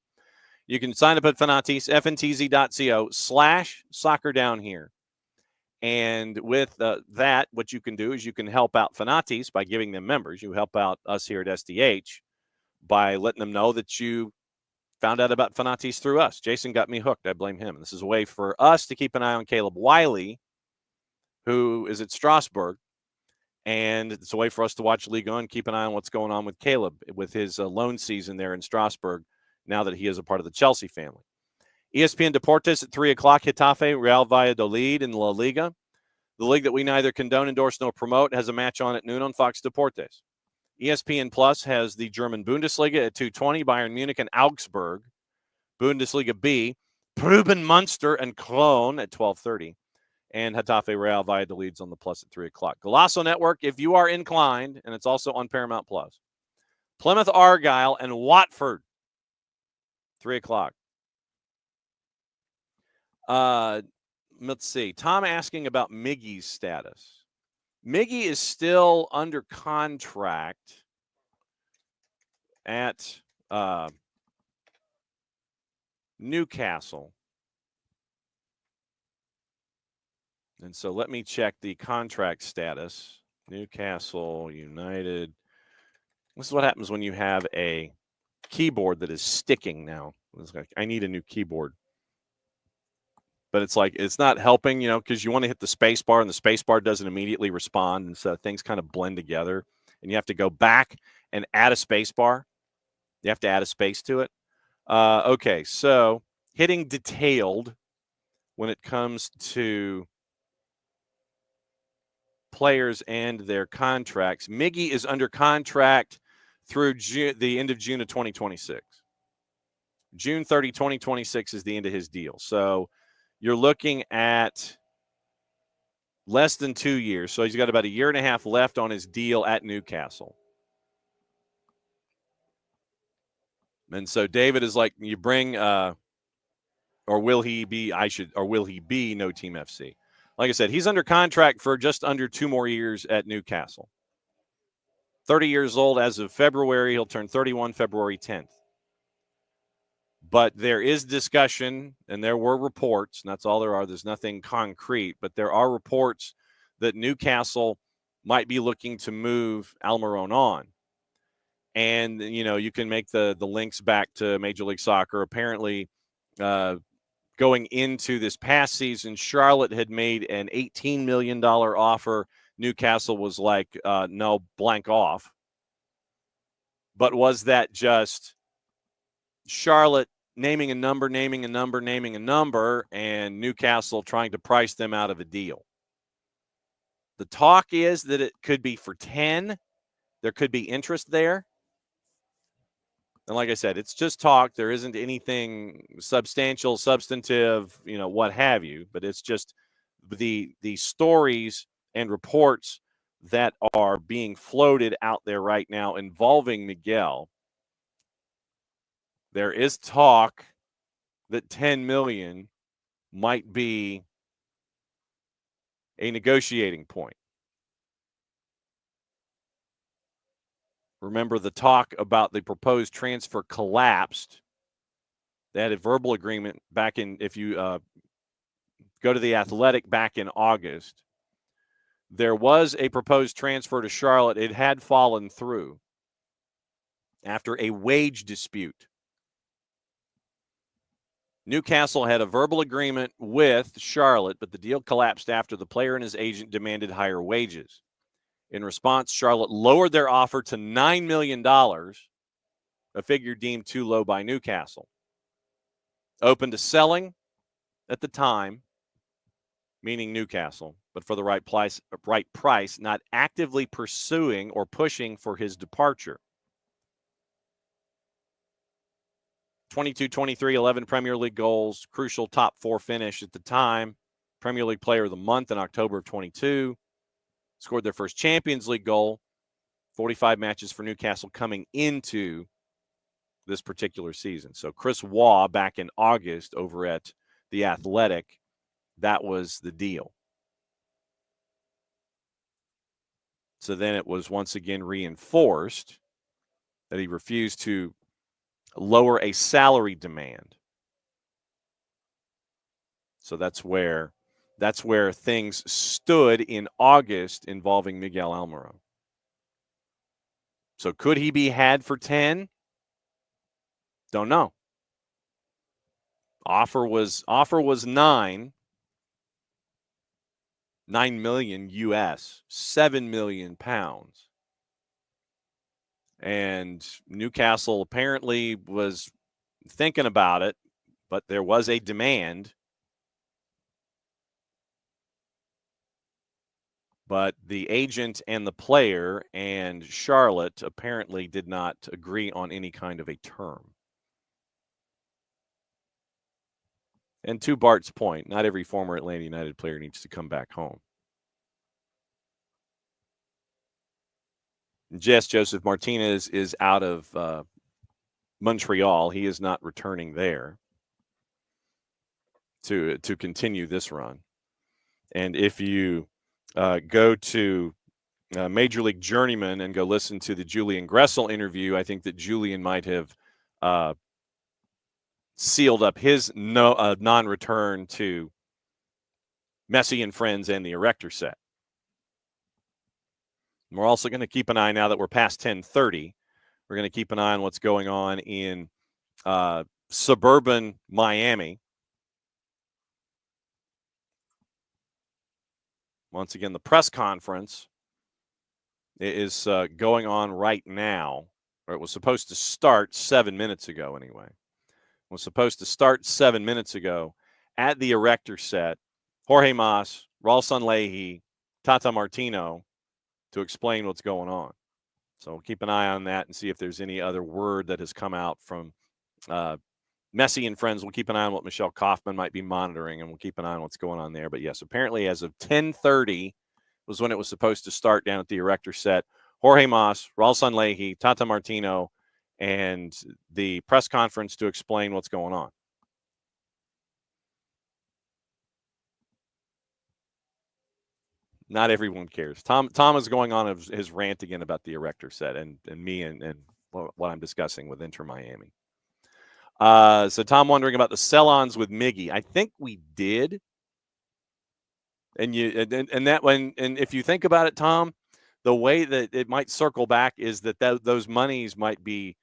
You can sign up at Fanatis, fntz.co/soccer down here. And with that, what you can do is you can help out Fanatis by giving them members. You help out us here at SDH by letting them know that you found out about Fanatis through us. Jason got me hooked. I blame him. And this is a way for us to keep an eye on Caleb Wiley, who is at Strasbourg. And it's a way for us to watch Ligue 1 and keep an eye on what's going on with Caleb with his loan season there in Strasbourg now that he is a part of the Chelsea family. ESPN Deportes at 3 o'clock, Getafe, Real Valladolid in La Liga. The league that we neither condone, endorse, nor promote has a match on at noon on Fox Deportes. ESPN Plus has the German Bundesliga at 2:20, Bayern Munich and Augsburg. Bundesliga B, Preuben Munster and Cologne at 12:30. And Getafe Real Valladolid's on the Plus at 3 o'clock. Golasso Network, if you are inclined, and it's also on Paramount Plus. Plymouth Argyle and Watford, 3 o'clock. Let's see. Tom asking about Miggy's status. Miggy is still under contract at Newcastle. And so let me check the contract status. Newcastle United. This is what happens when you have a keyboard that is sticking now. It's like, I need a new keyboard. But it's like, it's not helping, because you want to hit the space bar and the space bar doesn't immediately respond. And so things kind of blend together and you have to go back and add a space bar. You have to add a space to it. Okay, so hitting detailed when it comes to players and their contracts. Miggy is under contract through the end of June of 2026. June 30, 2026 is the end of his deal. So you're looking at less than 2 years. So he's got about a year and a half left on his deal at Newcastle. And so David is like, you bring, or will he be No Team FC? Like I said, he's under contract for just under 2 more years at Newcastle. 30 years old as of February. He'll turn 31 February 10th. But there is discussion, and there were reports, and that's all there are. There's nothing concrete, but there are reports that Newcastle might be looking to move Almiron on. And, you can make the links back to Major League Soccer. Apparently, going into this past season, Charlotte had made an $18 million offer. Newcastle was like, no, blank off. But was that just Charlotte naming a number, and Newcastle trying to price them out of a deal? The talk is that it could be for 10. There could be interest there. And like I said, it's just talk. There isn't anything substantial, substantive, what have you. But it's just the stories and reports that are being floated out there right now involving Miguel. There is talk that 10 million might be a negotiating point. Remember, the talk about the proposed transfer collapsed. They had a verbal agreement back in, if you go to the Athletic back in August, there was a proposed transfer to Charlotte. It had fallen through after a wage dispute. Newcastle had a verbal agreement with Charlotte, but the deal collapsed after the player and his agent demanded higher wages. In response, Charlotte lowered their offer to $9 million, a figure deemed too low by Newcastle. Open to selling at the time, meaning Newcastle, but for the right price, not actively pursuing or pushing for his departure. 22, 23, 11 Premier League goals, crucial top 4 finish at the time. Premier League Player of the Month in October of 22. Scored their first Champions League goal. 45 matches for Newcastle coming into this particular season. So Chris Waugh back in August over at The Athletic, that was the deal. So then it was once again reinforced that he refused to lower a salary demand. So that's where things stood in August involving Miguel Almiron. So could he be had for 10? Don't know. Offer was 9 million US, 7 million pounds. And Newcastle apparently was thinking about it, but there was a demand. But the agent and the player and Charlotte apparently did not agree on any kind of a term. And to Bart's point, not every former Atlanta United player needs to come back home. Yes, Joseph Martinez is out of Montreal. He is not returning there to continue this run. And if you go to Major League Journeyman and go listen to the Julian Gressel interview, I think that Julian might have sealed up his non-return to Messi and Friends and the Erector set. And we're also going to keep an eye, now that we're past 10:30, we're going to keep an eye on what's going on in suburban Miami. Once again, the press conference is going on right now, or it was supposed to start 7 minutes ago anyway. It was supposed to start 7 minutes ago at the Erector set. Jorge Mas, Raul Sanlehi, Tata Martino to explain what's going on. So we'll keep an eye on that and see if there's any other word that has come out from Messi and Friends. We'll keep an eye on what Michelle Kaufman might be monitoring, and we'll keep an eye on what's going on there. But yes, apparently as of 10:30 was when it was supposed to start down at the Erector set. Jorge Mas, Raul Sanlehi, Tata Martino, and the press conference to explain what's going on. Not everyone cares. Tom is going on his rant again about the Erector set and me and what I'm discussing with Inter Miami. So Tom wondering about the sell-ons with Miggy. I think we did. And if you think about it, Tom, the way that it might circle back is that those monies might be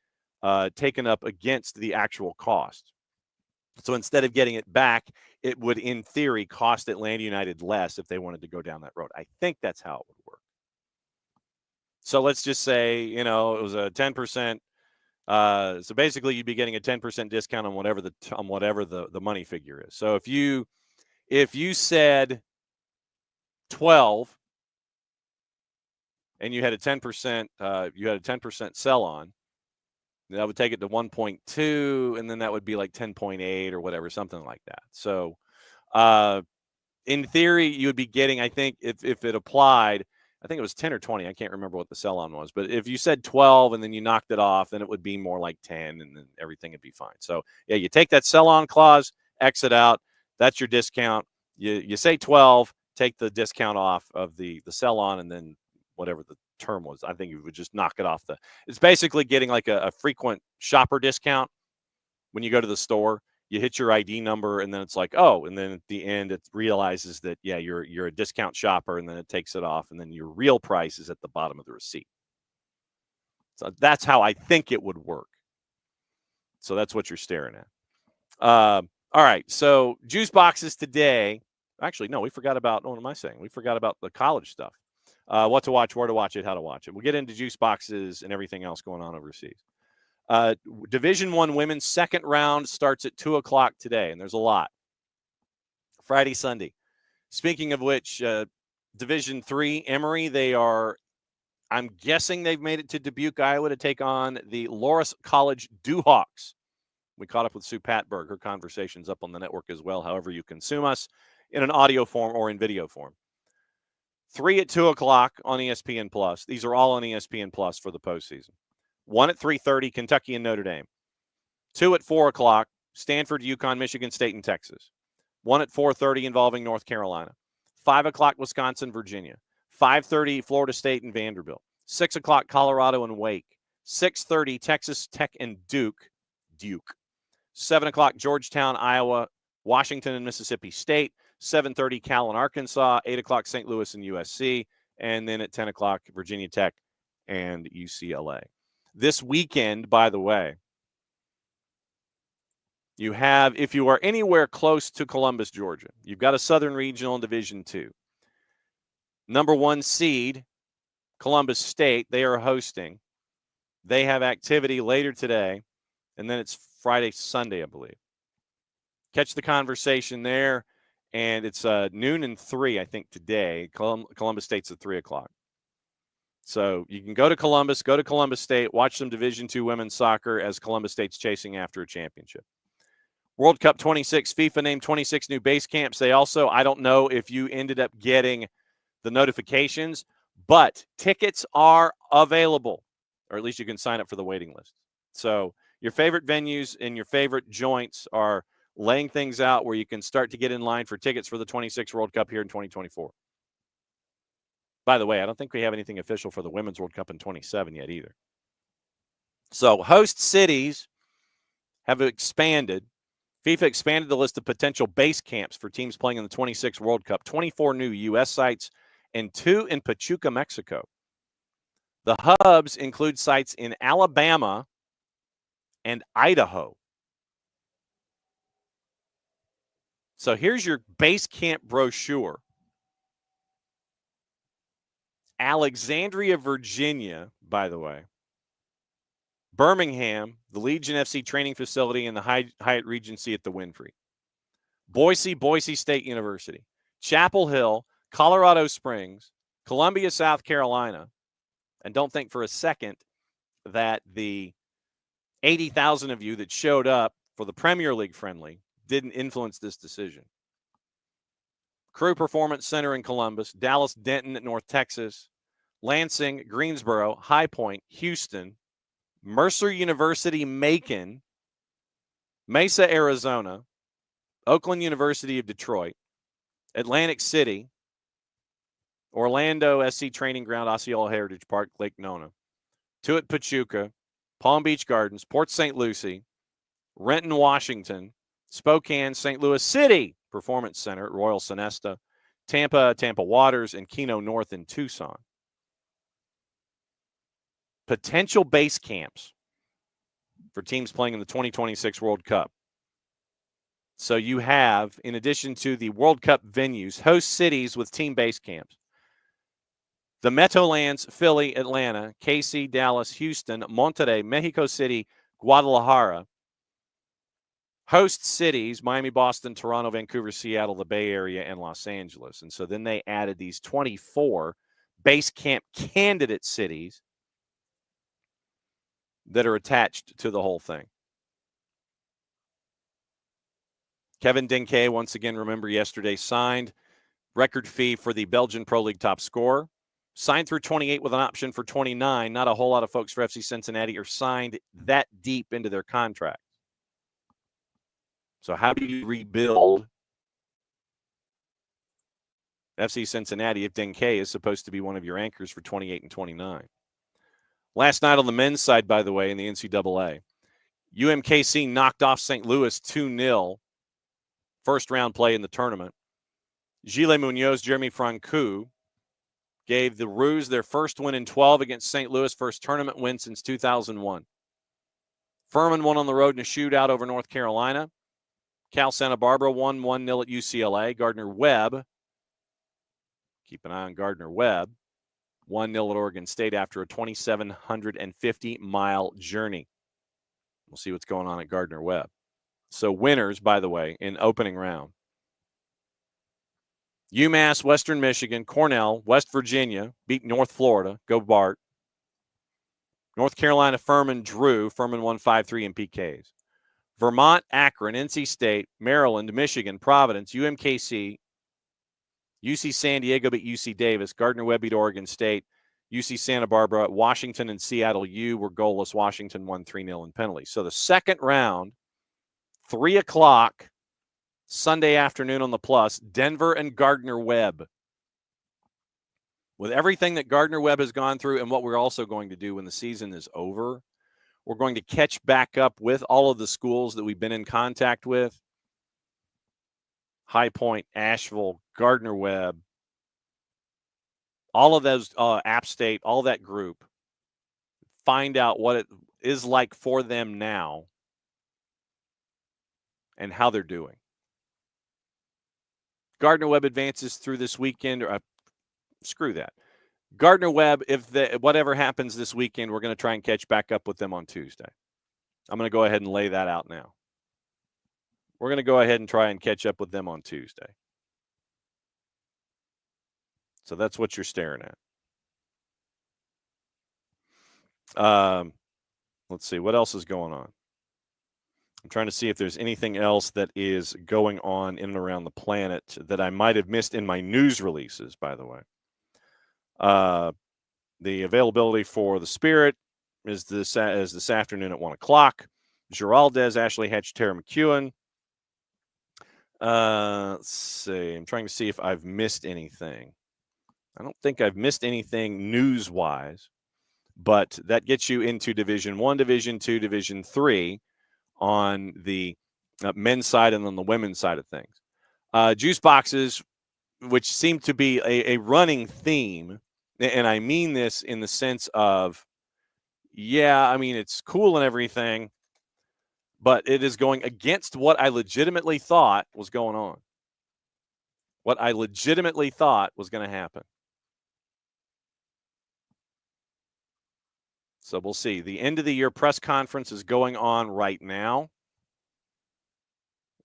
taken up against the actual cost. So instead of getting it back, it would, in theory, cost Atlanta United less if they wanted to go down that road. I think that's how it would work. So let's just say, it was a 10%. So basically, you'd be getting a 10% discount on whatever the money figure is. So if you said 12 and you had a 10% sell on, that would take it to 1.2, and then that would be like 10.8 or whatever, something like that. So in theory, you would be getting, I think, if it applied, I think it was 10 or 20. I can't remember what the sell-on was. But if you said 12 and then you knocked it off, then it would be more like 10, and then everything would be fine. So, yeah, you take that sell-on clause, exit out. That's your discount. You say 12, take the discount off of the sell-on, and then whatever the term was, I think you would just knock it off. It's basically getting like a frequent shopper discount when you go to the store. You hit your ID number, and then it's like, oh, and then at the end it realizes that, yeah, you're a discount shopper, and then it takes it off, and then your real price is at the bottom of the receipt. So that's how I think it would work. So that's what you're staring at. All All right, so juice boxes today. Actually, no, we forgot about, what am I saying? We forgot about the college stuff. What to watch, where to watch it, how to watch it. We'll get into juice boxes and everything else going on overseas. Division I women's second round starts at 2 o'clock today, and there's a lot. Friday, Sunday. Speaking of which, Division III, Emory, I'm guessing they've made it to Dubuque, Iowa to take on the Loras College Dewhawks. We caught up with Sue Patberg. Her conversation's up on the network as well, however you consume us, in an audio form or in video form. 3 at 2 o'clock on ESPN Plus. These are all on ESPN Plus for the postseason. 1 at 3:30, Kentucky and Notre Dame. 2 at 4 o'clock, Stanford, UConn, Michigan State, and Texas. 1 at 4:30 involving North Carolina. 5 o'clock, Wisconsin, Virginia. 5:30, Florida State and Vanderbilt. 6 o'clock, Colorado and Wake. 6:30, Texas Tech and Duke. 7 o'clock, Georgetown, Iowa, Washington and Mississippi State. 7:30, Cal and Arkansas. 8 o'clock, St. Louis and USC. And then at 10 o'clock, Virginia Tech and UCLA. This weekend, by the way, you have, if you are anywhere close to Columbus, Georgia, you've got a Southern Regional in Division II. Number 1 seed, Columbus State, they are hosting. They have activity later today, and then it's Friday, Sunday, I believe. Catch the conversation there, and it's noon and 3, I think, today. Columbus State's at 3 o'clock. So you can go to Columbus State, watch some Division II women's soccer as Columbus State's chasing after a championship. World Cup 26, FIFA named 26 new base camps. They also, I don't know if you ended up getting the notifications, but tickets are available, or at least you can sign up for the waiting list. So your favorite venues and your favorite joints are laying things out where you can start to get in line for tickets for the 26 World Cup here in 2024. By the way, I don't think we have anything official for the Women's World Cup in 27 yet either. So host cities have expanded. FIFA expanded the list of potential base camps for teams playing in the 26 World Cup. 24 new U.S. sites and 2 in Pachuca, Mexico. The hubs include sites in Alabama and Idaho. So here's your base camp brochure. Alexandria, Virginia, by the way. Birmingham, the Legion FC training facility, and the Hyatt Regency at the Winfrey. Boise State University. Chapel Hill, Colorado Springs, Columbia, South Carolina. And don't think for a second that the 80,000 of you that showed up for the Premier League friendly didn't influence this decision. Crew Performance Center in Columbus, Dallas Denton at North Texas, Lansing, Greensboro, High Point, Houston, Mercer University, Macon, Mesa, Arizona, Oakland University of Detroit, Atlantic City, Orlando SC Training Ground, Osceola Heritage Park, Lake Nona, 2 at Pachuca, Palm Beach Gardens, Port St. Lucie, Renton, Washington, Spokane, St. Louis City Performance Center, Royal Sonesta, Tampa Waters, and Keno North in Tucson. Potential base camps for teams playing in the 2026 World Cup. So you have, in addition to the World Cup venues, host cities with team base camps. The Meadowlands, Philly, Atlanta, KC, Dallas, Houston, Monterrey, Mexico City, Guadalajara. Host cities, Miami, Boston, Toronto, Vancouver, Seattle, the Bay Area, and Los Angeles. And so then they added these 24 base camp candidate cities that are attached to the whole thing. Kevin Dinke, once again, remember yesterday, signed record fee for the Belgian Pro League top scorer. Signed through 28 with an option for 29. Not a whole lot of folks for FC Cincinnati are signed that deep into their contract. So how do you rebuild FC Cincinnati if Dinke is supposed to be one of your anchors for 28 and 29? Last night on the men's side, by the way, in the NCAA, UMKC knocked off St. Louis 2-0, first-round play in the tournament. Gilles Munoz, Jeremy Francoux gave the Roos their first win in 12 against St. Louis, first tournament win since 2001. Furman won on the road in a shootout over North Carolina. Cal Santa Barbara won 1-0 at UCLA. Gardner-Webb, keep an eye on Gardner-Webb, 1-0 at Oregon State after a 2,750-mile journey. We'll see what's going on at Gardner-Webb. So winners, by the way, in opening round. UMass, Western Michigan, Cornell, West Virginia beat North Florida. Go Bart. North Carolina, Furman drew. Furman won 5-3 in PKs. Vermont, Akron, NC State, Maryland, Michigan, Providence, UMKC, UC San Diego beat UC Davis. Gardner-Webb beat Oregon State. UC Santa Barbara, Washington, and Seattle U were goalless. Washington won 3-0 in penalties. So the second round, 3 o'clock, Sunday afternoon on the Plus, Denver and Gardner-Webb. With everything that Gardner-Webb has gone through and what we're also going to do when the season is over, we're going to catch back up with all of the schools that we've been in contact with. High Point, Asheville, Gardner-Webb, all of those, App State, all that group. Find out what it is like for them now and how they're doing. Gardner-Webb advances through this weekend. Or screw that. Gardner-Webb, whatever happens this weekend, we're going to try and catch back up with them on Tuesday. I'm going to go ahead and lay that out now. We're going to go ahead and try and catch up with them on Tuesday. So that's what you're staring at. Let's see. What else is going on? I'm trying to see if there's anything else that is going on in and around the planet that I might have missed in my news releases, by the way. The availability for the Spirit is this afternoon at 1 o'clock. Giraldez, Ashley Hatch, Tara McEwen. Let's see. I'm trying to see if I've missed anything. I don't think I've missed anything news-wise, but that gets you into Division 1, Division 2, Division 3 on the men's side and on the women's side of things. Juice boxes, which seem to be a running theme, and I mean this in the sense of, yeah, I mean, it's cool and everything, but it is going against what I legitimately thought was going on. What I legitimately thought was going to happen. So we'll see. The end of the year press conference is going on right now.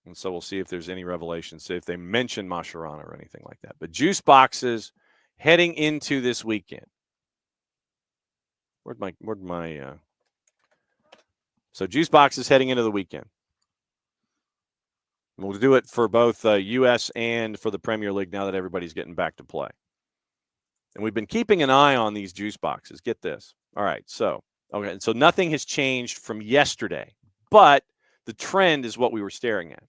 And so we'll see if there's any revelations, see if they mention Mascherano or anything like that. But juice boxes heading into this weekend. So juice boxes heading into the weekend. And we'll do it for both U.S. and for the Premier League now that everybody's getting back to play. And we've been keeping an eye on these juice boxes. Get this. All right, so nothing has changed from yesterday, but the trend is what we were staring at.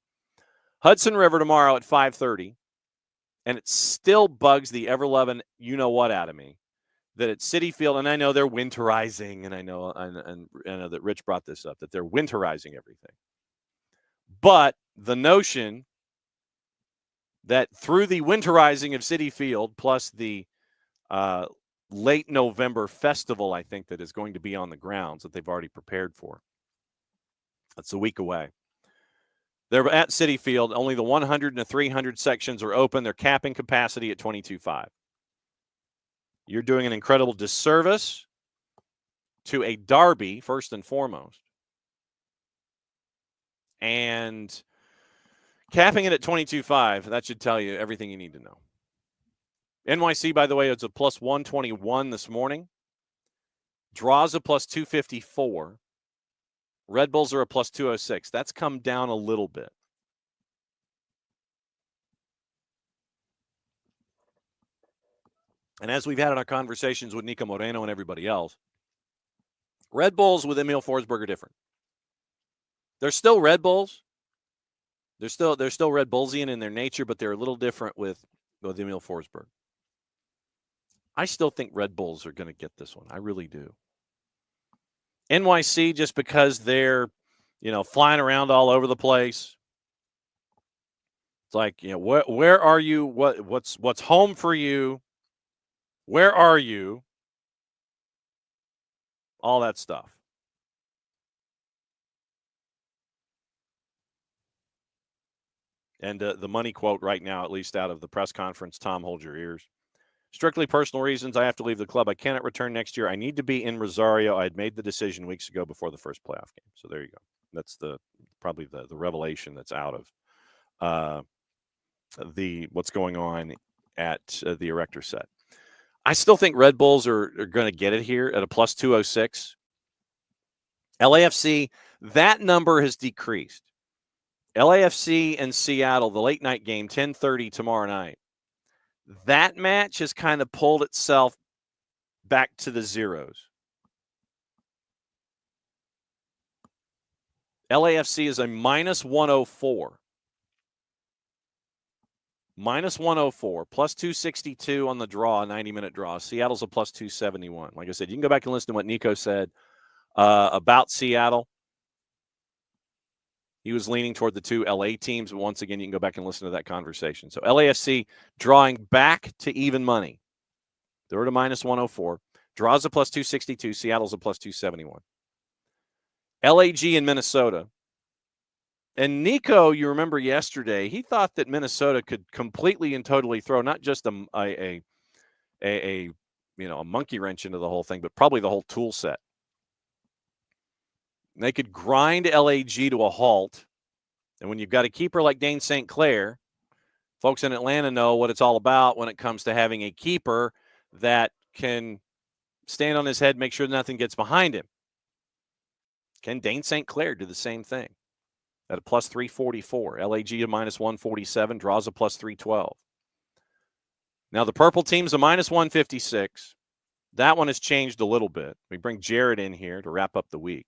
Hudson River tomorrow at 5:30, and it still bugs the ever-loving you-know-what out of me that at Citi Field, and I know they're winterizing, and I know that Rich brought this up, that they're winterizing everything. But the notion that through the winterizing of Citi Field plus the late November festival, I think, that is going to be on the grounds that they've already prepared for. That's a week away. They're at Citi Field. Only the 100 and the 300 sections are open. They're capping capacity at 22,500. You're doing an incredible disservice to a derby, first and foremost. And capping it at 22,500, that should tell you everything you need to know. NYC, by the way, is a plus 121 this morning. Draws a plus 254. Red Bulls are a plus 206. That's come down a little bit. And as we've had in our conversations with Nico Moreno and everybody else, Red Bulls with Emil Forsberg are different. They're still Red Bulls. They're still Red Bullsian in their nature, but they're a little different with Emil Forsberg. I still think Red Bulls are going to get this one. I really do. NYC, just because they're, flying around all over the place. It's like, where are you? What's home for you? Where are you? All that stuff. And the money quote right now, at least out of the press conference, Tom, hold your ears. Strictly personal reasons, I have to leave the club. I cannot return next year. I need to be in Rosario. I had made the decision weeks ago before the first playoff game. So there you go. That's probably the revelation that's out of what's going on at the Erector set. I still think Red Bulls are going to get it here at a plus 206. LAFC, that number has decreased. LAFC and Seattle, the late night game, 10:30 tomorrow night. That match has kind of pulled itself back to the zeros. LAFC is a minus 104. Minus 104, plus 262 on the draw, 90-minute draw. Seattle's a plus 271. Like I said, you can go back and listen to what Nico said about Seattle. He was leaning toward the two LA teams, but once again, you can go back and listen to that conversation. So LAFC drawing back to even money. They're at a minus 104. Draws a plus 262. Seattle's a plus 271. LAG in Minnesota. And Nico, you remember yesterday, he thought that Minnesota could completely and totally throw not just a monkey wrench into the whole thing, but probably the whole tool set. And they could grind LAG to a halt. And when you've got a keeper like Dane St. Clair, folks in Atlanta know what it's all about when it comes to having a keeper that can stand on his head, make sure nothing gets behind him. Can Dane St. Clair do the same thing? At a plus 344. LAG a minus 147, draws a plus 312. Now the purple team's a minus 156. That one has changed a little bit. We bring Jarrett in here to wrap up the week.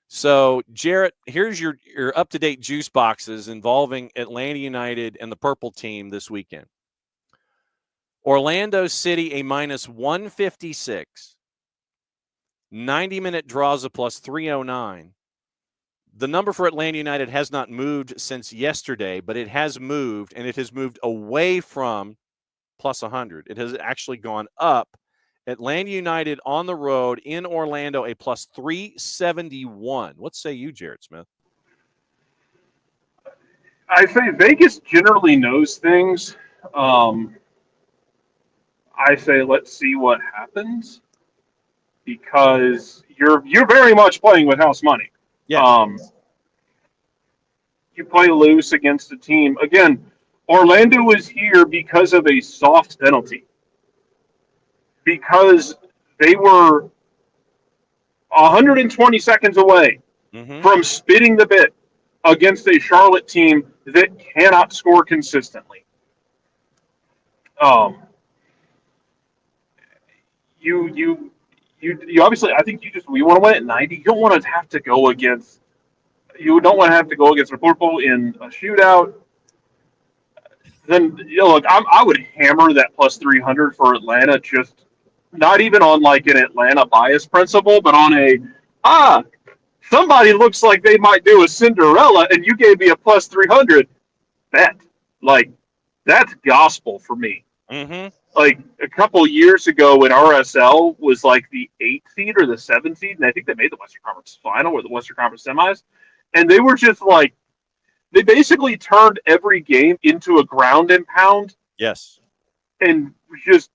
So, Jarrett, here's your up-to-date juice boxes involving Atlanta United and the purple team this weekend. Orlando City, a minus 156. 90-minute draws a plus 309. The number for Atlanta United has not moved since yesterday, but it has moved, and it has moved away from plus 100. It has actually gone up. Atlanta United on the road in Orlando, a plus 371. What say you, Jarrett Smith? I say Vegas generally knows things. I say let's see what happens because you're very much playing with house money. Yeah. You play loose against a team. Again, Orlando is here because of a soft penalty. Because they were 120 seconds away from spitting the bit against a Charlotte team that cannot score consistently. You obviously, I think we want to win at 90. You don't want to have to go against. You don't want to have to go against Liverpool in a shootout. Then look, I would hammer that plus 300 for Atlanta. Just not even on like an Atlanta bias principle, but on somebody looks like they might do a Cinderella, and you gave me a plus 300. Bet like that's gospel for me. Mm-hmm. Like a couple years ago when RSL was like the 8th seed or the 7th seed, and I think they made the Western Conference final or the Western Conference semis, and they were just like, they basically turned every game into a ground and pound. Yes. And just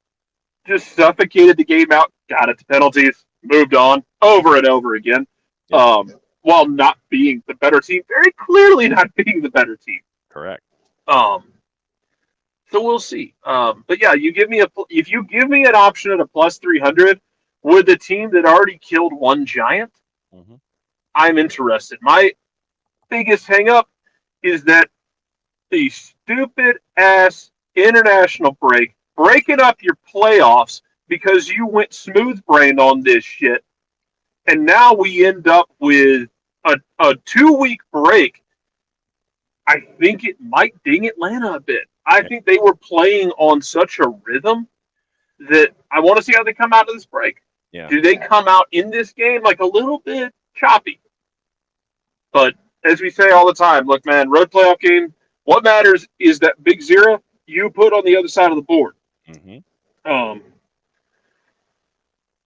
suffocated the game out, got it to penalties, moved on over and over again, while not being the better team, very clearly not being the better team. Correct. So we'll see. But yeah, if you give me an option at a plus 300 with the team that already killed one giant, I'm interested. My biggest hang up is that the stupid ass international breaking up your playoffs because you went smooth brained on this shit, and now we end up with a 2-week break. I think it might ding Atlanta a bit. I think they were playing on such a rhythm that I want to see how they come out of this break. Yeah. Do they come out in this game like a little bit choppy? But as we say all the time, look, man, road playoff game, what matters is that big zero you put on the other side of the board. The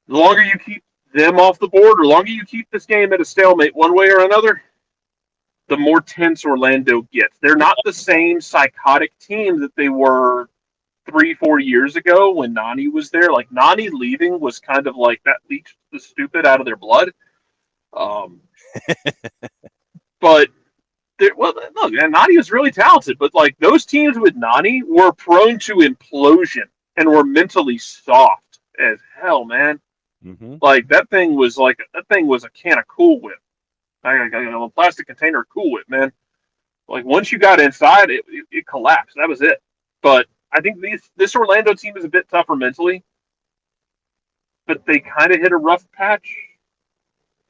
longer you keep them off the board, or the longer you keep this game at a stalemate one way or another, the more tense Orlando gets. They're not the same psychotic team that they were 3-4 years ago when Nani was there. Like, Nani leaving was kind of like that leached the stupid out of their blood. But well, look, and Nani was really talented, but like those teams with Nani were prone to implosion and were mentally soft as hell, man. Mm-hmm. Like that thing was a can of Cool Whip, a plastic container of Cool Whip, man. Like once you got inside, it collapsed. That was it. But I think this Orlando team is a bit tougher mentally, but they kind of hit a rough patch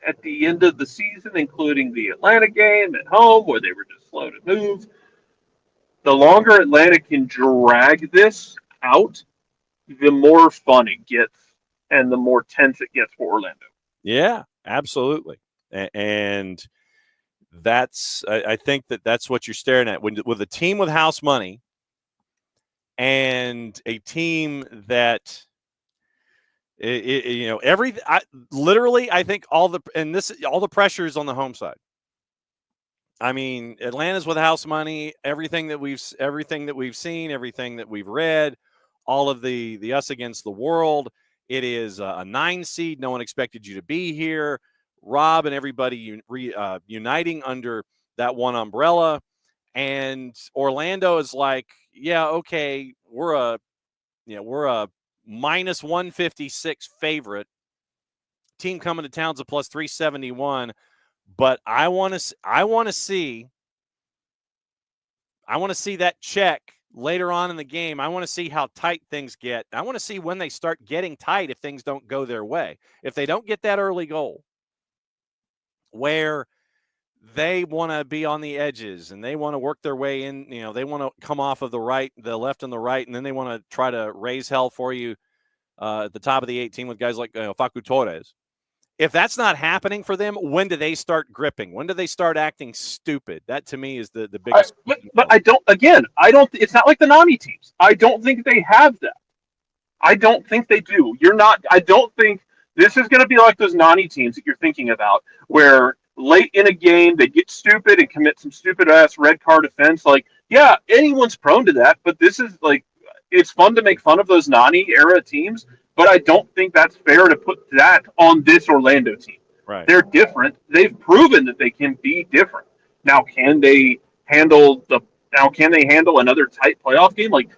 at the end of the season, including the Atlanta game at home where they were just slow to move. The longer Atlanta can drag this out, the more fun it gets and the more tense it gets for Orlando. Yeah, absolutely. And I think that's what you're staring at with a team with house money and a team that I think all the pressure is on the home side. I mean, Atlanta's with house money. Everything that we've seen, everything that we've read, all of the us against the world. It is a 9 seed. No one expected you to be here. Rob and everybody uniting under that one umbrella, and Orlando is like, yeah, okay, we're a minus 156 favorite. Team coming to town's a plus 371, but I want to see that check later on in the game. I want to see how tight things get. I want to see when they start getting tight if things don't go their way. If they don't get that early goal where they want to be on the edges and they want to work their way in, they want to come off of the left and the right, and then they want to try to raise hell for you at the top of the 18 with guys like Facu Torres. If that's not happening for them, when do they start gripping? When do they start acting stupid? That to me is the biggest. But I don't. It's not like the Nami teams. I don't think they have that. I don't think they do. I don't think this is going to be like those Nani teams that you're thinking about, where late in a game they get stupid and commit some stupid ass red card offense. Like, yeah, anyone's prone to that, but this is like, it's fun to make fun of those Nani era teams, but I don't think that's fair to put that on this Orlando team. Right. They're different. They've proven that they can be different. Now, can they handle another tight playoff game? Like,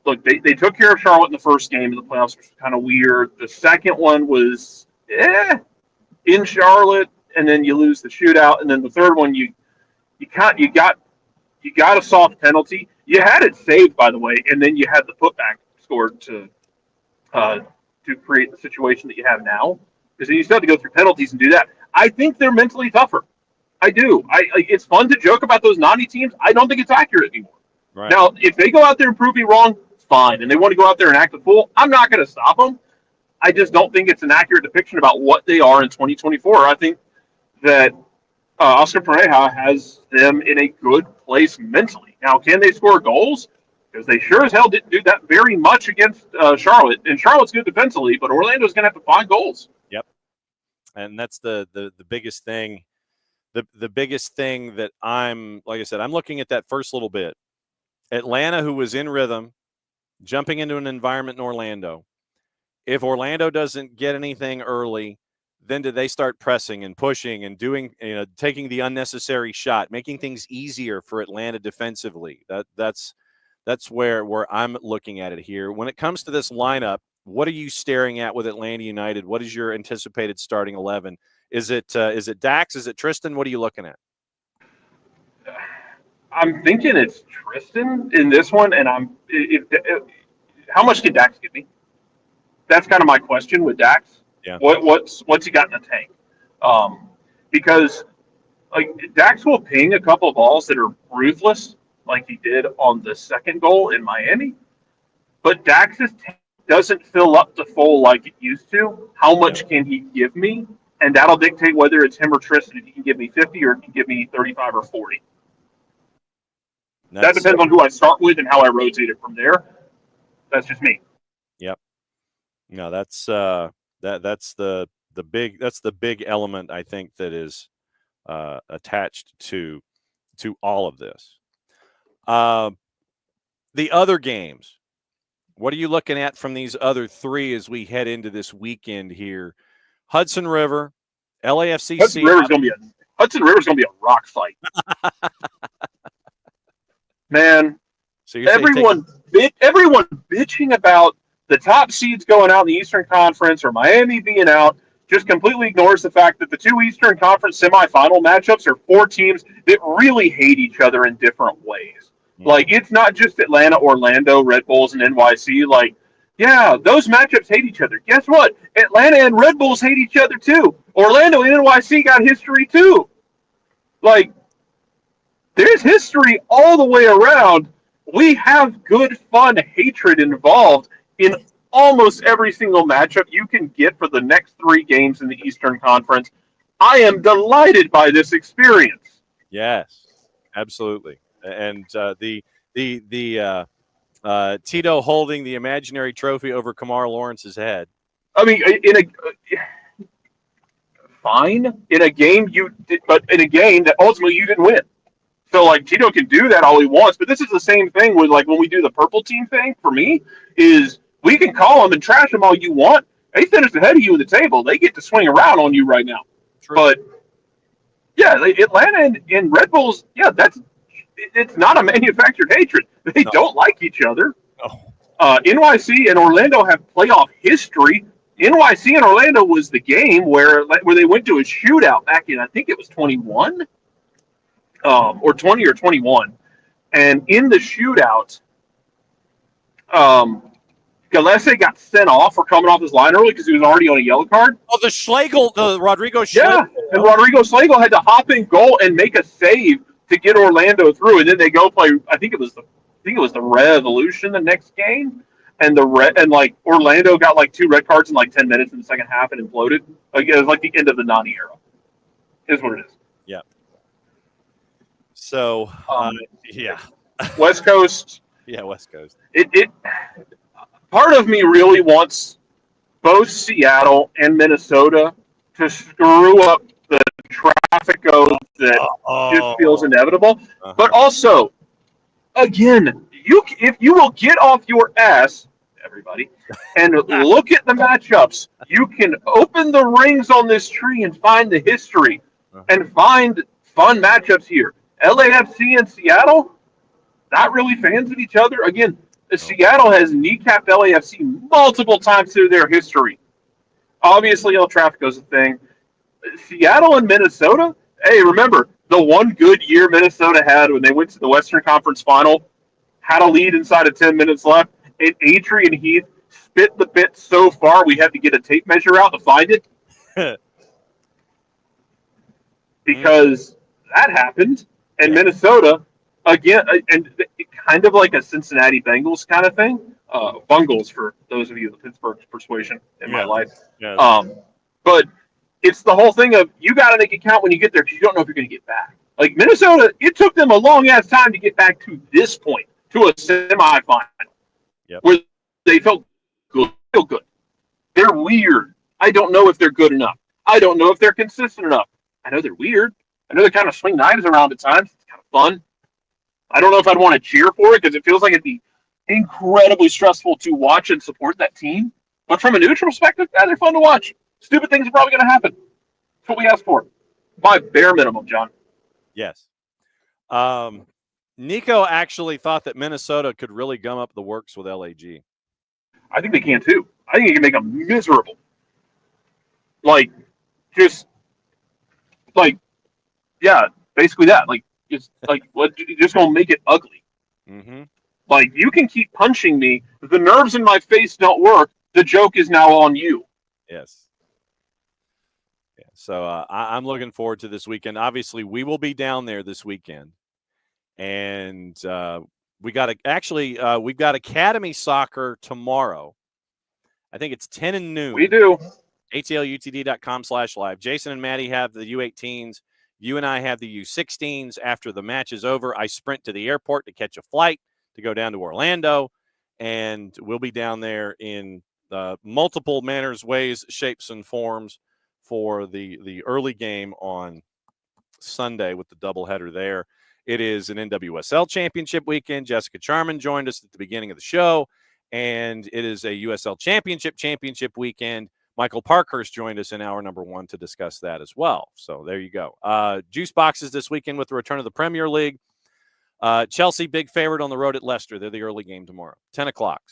look, they took care of Charlotte in the first game of the playoffs, which was kind of weird. The second one was in Charlotte, and then you lose the shootout, and then the third one you got a soft penalty. You had it saved, by the way, and then you had the putback scored to create the situation that you have now. Because you still have to go through penalties and do that. I think they're mentally tougher. I do. It's fun to joke about those Nani teams. I don't think it's accurate anymore. Right. Now, if they go out there and prove me wrong, fine, and they want to go out there and act a fool, I'm not going to stop them. I just don't think it's an accurate depiction about what they are in 2024. I think that Oscar Pereira has them in a good place mentally. Now, can they score goals? Because they sure as hell didn't do that very much against Charlotte. And Charlotte's good defensively, but Orlando's going to have to find goals. Yep. And that's the biggest thing. The biggest thing that I'm looking at that first little bit. Atlanta, who was in rhythm, jumping into an environment in Orlando. If Orlando doesn't get anything early, then do they start pressing and pushing and doing, taking the unnecessary shot, making things easier for Atlanta defensively? That's where I'm looking at it here. When it comes to this lineup, what are you staring at with Atlanta United? What is your anticipated starting 11? Is it Dax? Is it Tristan? What are you looking at? I'm thinking it's Tristan in this one, and how much can Dax give me? That's kind of my question with Dax. Yeah. What's he got in the tank? Because like Dax will ping a couple of balls that are ruthless, like he did on the second goal in Miami, but Dax's tank doesn't fill up to full like it used to. How much can he give me? And that'll dictate whether it's him or Tristan. If he can give me 50 or if he can give me 35 or 40. That depends on who I start with and how I rotate it from there. That's just me. Yep. No, that's the big element I think that is attached to to all of this. The other games, what are you looking at from these other three as we head into this weekend here? Hudson River, LAFC. Hudson River's gonna be a rock fight. Man, so everyone bitching about the top seeds going out in the Eastern Conference or Miami being out just completely ignores the fact that the two Eastern Conference semifinal matchups are four teams that really hate each other in different ways. Mm-hmm. Like, it's not just Atlanta, Orlando, Red Bulls, and NYC. Like, yeah, those matchups hate each other. Guess what? Atlanta and Red Bulls hate each other too. Orlando and NYC got history too. Like, there's history all the way around. We have good, fun hatred involved in almost every single matchup you can get for the next three games in the Eastern Conference. I am delighted by this experience. Yes, absolutely. And the Tito holding the imaginary trophy over Kamar Lawrence's head. I mean, fine in a game but in a game that ultimately you didn't win. So, like, Tito can do that all he wants, but this is the same thing with, like, when we do the purple team thing, for me, is we can call them and trash them all you want. They finished ahead of you at the table. They get to swing around on you right now. True. But, yeah, Atlanta and Red Bulls, yeah, it's not a manufactured hatred. They don't like each other. No. NYC and Orlando have playoff history. NYC and Orlando was the game where they went to a shootout back in, I think it was 21. Or 20 or 21. And in the shootout, Gillespie got sent off for coming off his line early because he was already on a yellow card. Oh, the Rodrigo Schlegel. Yeah, and Rodrigo Schlegel had to hop in goal and make a save to get Orlando through, and then they go play. I think it was the Revolution the next game, and Orlando got like 2 red cards in like 10 minutes in the second half and imploded. Like, it was like the end of the Nani era. Is what it is. Yeah. So, yeah. West Coast. Yeah, West Coast. It part of me really wants both Seattle and Minnesota to screw up the traffic that just feels inevitable. Uh-huh. But also, again, if you will get off your ass, everybody, and look at the matchups, you can open the rings on this tree and find the history and find fun matchups here. LAFC and Seattle, not really fans of each other. Again, Seattle has kneecapped LAFC multiple times through their history. Obviously, El Trafico's a thing. Seattle and Minnesota, hey, remember, the one good year Minnesota had when they went to the Western Conference Final, had a lead inside of 10 minutes left, and Adrian Heath spit the bit so far we had to get a tape measure out to find it. Because that happened. And Minnesota, again, and kind of like a Cincinnati Bengals kind of thing. Bungles for those of you of the Pittsburgh persuasion in my life. Yeah. But it's the whole thing of you got to make it count when you get there because you don't know if you're going to get back. Like Minnesota, it took them a long-ass time to get back to this point, to a semifinal, where they felt good. They're weird. I don't know if they're good enough. I don't know if they're consistent enough. I know they're weird. I know they kind of swing knives around at times. It's kind of fun. I don't know if I'd want to cheer for it because it feels like it'd be incredibly stressful to watch and support that team. But from a neutral perspective, they're fun to watch. Stupid things are probably going to happen. That's what we asked for. By bare minimum, John. Yes. Nico actually thought that Minnesota could really gum up the works with LAG. I think they can too. I think it can make them miserable. Basically that. Just gonna make it ugly. Mm-hmm. Like, you can keep punching me. The nerves in my face don't work. The joke is now on you. Yes. Yeah. So I'm looking forward to this weekend. Obviously, we will be down there this weekend, and we've got Academy Soccer tomorrow. I think it's 10 and noon. We do. atlutd.com/live. Jason and Maddie have the U18s. You and I have the U16s. After the match is over, I sprint to the airport to catch a flight to go down to Orlando, and we'll be down there in multiple manners, ways, shapes, and forms for the early game on Sunday with the doubleheader there. It is an NWSL championship weekend. Jessica Charman joined us at the beginning of the show, and it is a USL championship weekend. Michael Parkhurst joined us in hour number 1 to discuss that as well. So there you go. Juice boxes this weekend with the return of the Premier League. Chelsea, big favorite on the road at Leicester. They're the early game tomorrow, 10 o'clock.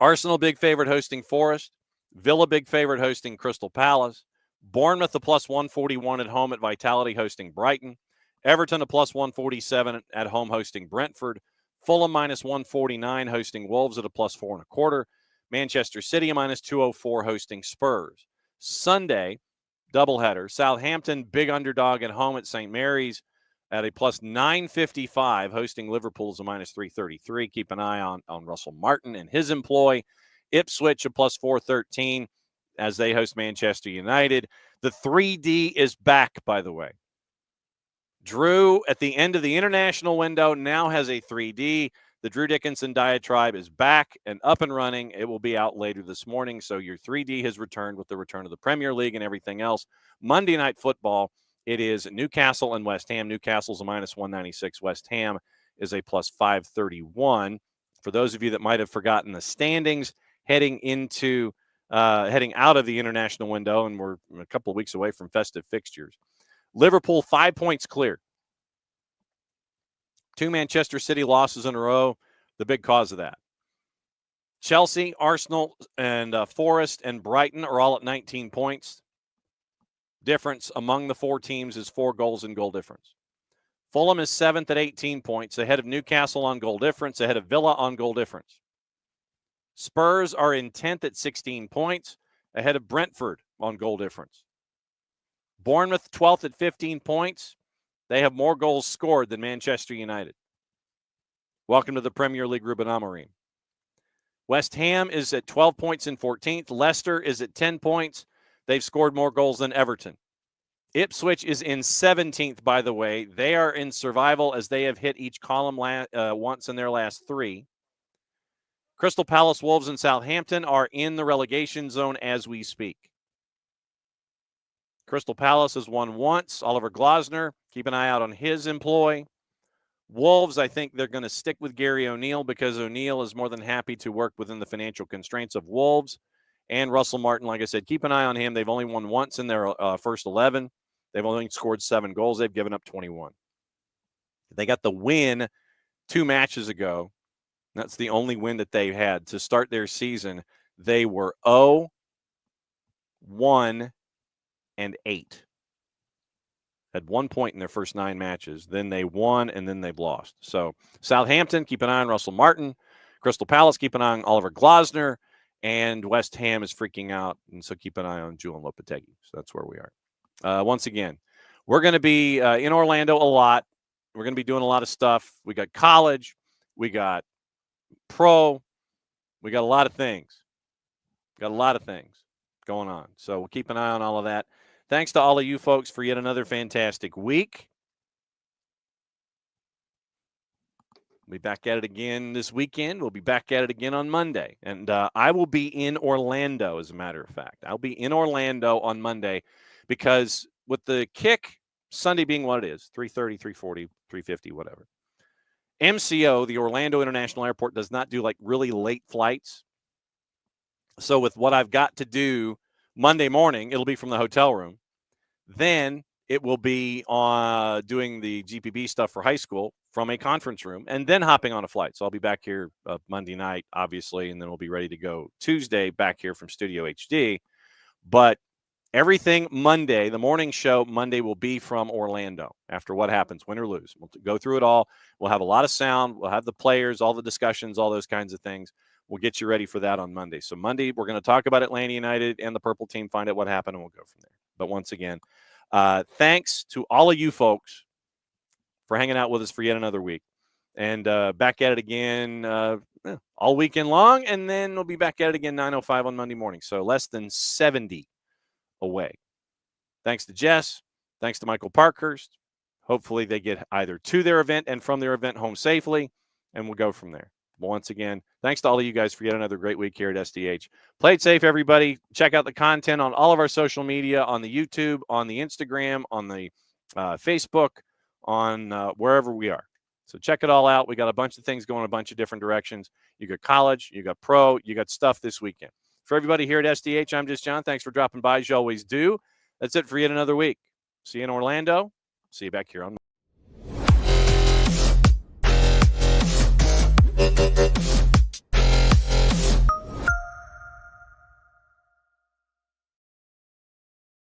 Arsenal, big favorite hosting Forest. Villa, big favorite hosting Crystal Palace. Bournemouth, a plus 141 at home at Vitality hosting Brighton. Everton, a plus 147 at home hosting Brentford. Fulham, minus 149 hosting Wolves at a plus 4.25. Manchester City, a minus 204 hosting Spurs. Sunday, doubleheader. Southampton, big underdog at home at St. Mary's at a plus 955, hosting Liverpool's a minus 333. Keep an eye on Russell Martin and his employ. Ipswich, a plus 413 as they host Manchester United. The 3D is back, by the way. Drew, at the end of the international window, now has a 3D. The Drew Dickinson diatribe is back and up and running. It will be out later this morning. So your 3D has returned with the return of the Premier League and everything else. Monday Night Football, it is Newcastle and West Ham. Newcastle's a minus 196. West Ham is a plus 531. For those of you that might have forgotten the standings heading out of the international window, and we're a couple of weeks away from festive fixtures. Liverpool 5 points clear. 2 Manchester City losses in a row, the big cause of that. Chelsea, Arsenal, and Forest and Brighton are all at 19 points. Difference among the 4 teams is 4 goals in goal difference. Fulham is 7th at 18 points, ahead of Newcastle on goal difference, ahead of Villa on goal difference. Spurs are in 10th at 16 points, ahead of Brentford on goal difference. Bournemouth 12th at 15 points. They have more goals scored than Manchester United. Welcome to the Premier League, Ruben Amorim. West Ham is at 12 points in 14th. Leicester is at 10 points. They've scored more goals than Everton. Ipswich is in 17th, by the way. They are in survival as they have hit each column once in their last 3. Crystal Palace, Wolves, and Southampton are in the relegation zone as we speak. Crystal Palace has won once. Oliver Glasner, keep an eye out on his employ. Wolves, I think they're going to stick with Gary O'Neill because O'Neill is more than happy to work within the financial constraints of Wolves. And Russell Martin, like I said, keep an eye on him. They've only won once in their first 11. They've only scored 7 goals. They've given up 21. They got the win 2 matches ago. That's the only win that they had to start their season. They were 0-1-8. Had 1 point in their first 9 matches. Then they won, and then they've lost. So Southampton, keep an eye on Russell Martin. Crystal Palace, keep an eye on Oliver Glasner. And West Ham is freaking out, and so keep an eye on Julian Lopetegui. So that's where we are. Once again, we're going to be in Orlando a lot. We're going to be doing a lot of stuff. We got college. We got pro. We got a lot of things. Got a lot of things going on. So we'll keep an eye on all of that. Thanks to all of you folks for yet another fantastic week. We'll be back at it again this weekend. We'll be back at it again on Monday. And I will be in Orlando, as a matter of fact. I'll be in Orlando on Monday because with the kick, Sunday being what it is, 3:30, 3:40, 3:50, whatever. MCO, the Orlando International Airport, does not do like really late flights. So with what I've got to do Monday morning, it'll be from the hotel room. Then it will be doing the GPB stuff for high school from a conference room and then hopping on a flight. So I'll be back here Monday night, obviously, and then we'll be ready to go Tuesday back here from Studio HD. But everything Monday, the morning show Monday, will be from Orlando after what happens, win or lose. We'll go through it all. We'll have a lot of sound. We'll have the players, all the discussions, all those kinds of things. We'll get you ready for that on Monday. So Monday, we're going to talk about Atlanta United and the Purple Team, find out what happened, and we'll go from there. But once again, thanks to all of you folks for hanging out with us for yet another week. And back at it again all weekend long, and then we'll be back at it again 9:05 on Monday morning. So less than 70 away. Thanks to Jess. Thanks to Michael Parkhurst. Hopefully they get either to their event and from their event home safely, and we'll go from there. But once again, thanks to all of you guys for yet another great week here at SDH. Play it safe, everybody. Check out the content on all of our social media, on the YouTube, on the Instagram, on the Facebook, on wherever we are. So check it all out. We got a bunch of things going a bunch of different directions. You got college, you got pro, you got stuff this weekend. For everybody here at SDH, I'm just John. Thanks for dropping by, as you always do. That's it for yet another week. See you in Orlando. See you back here on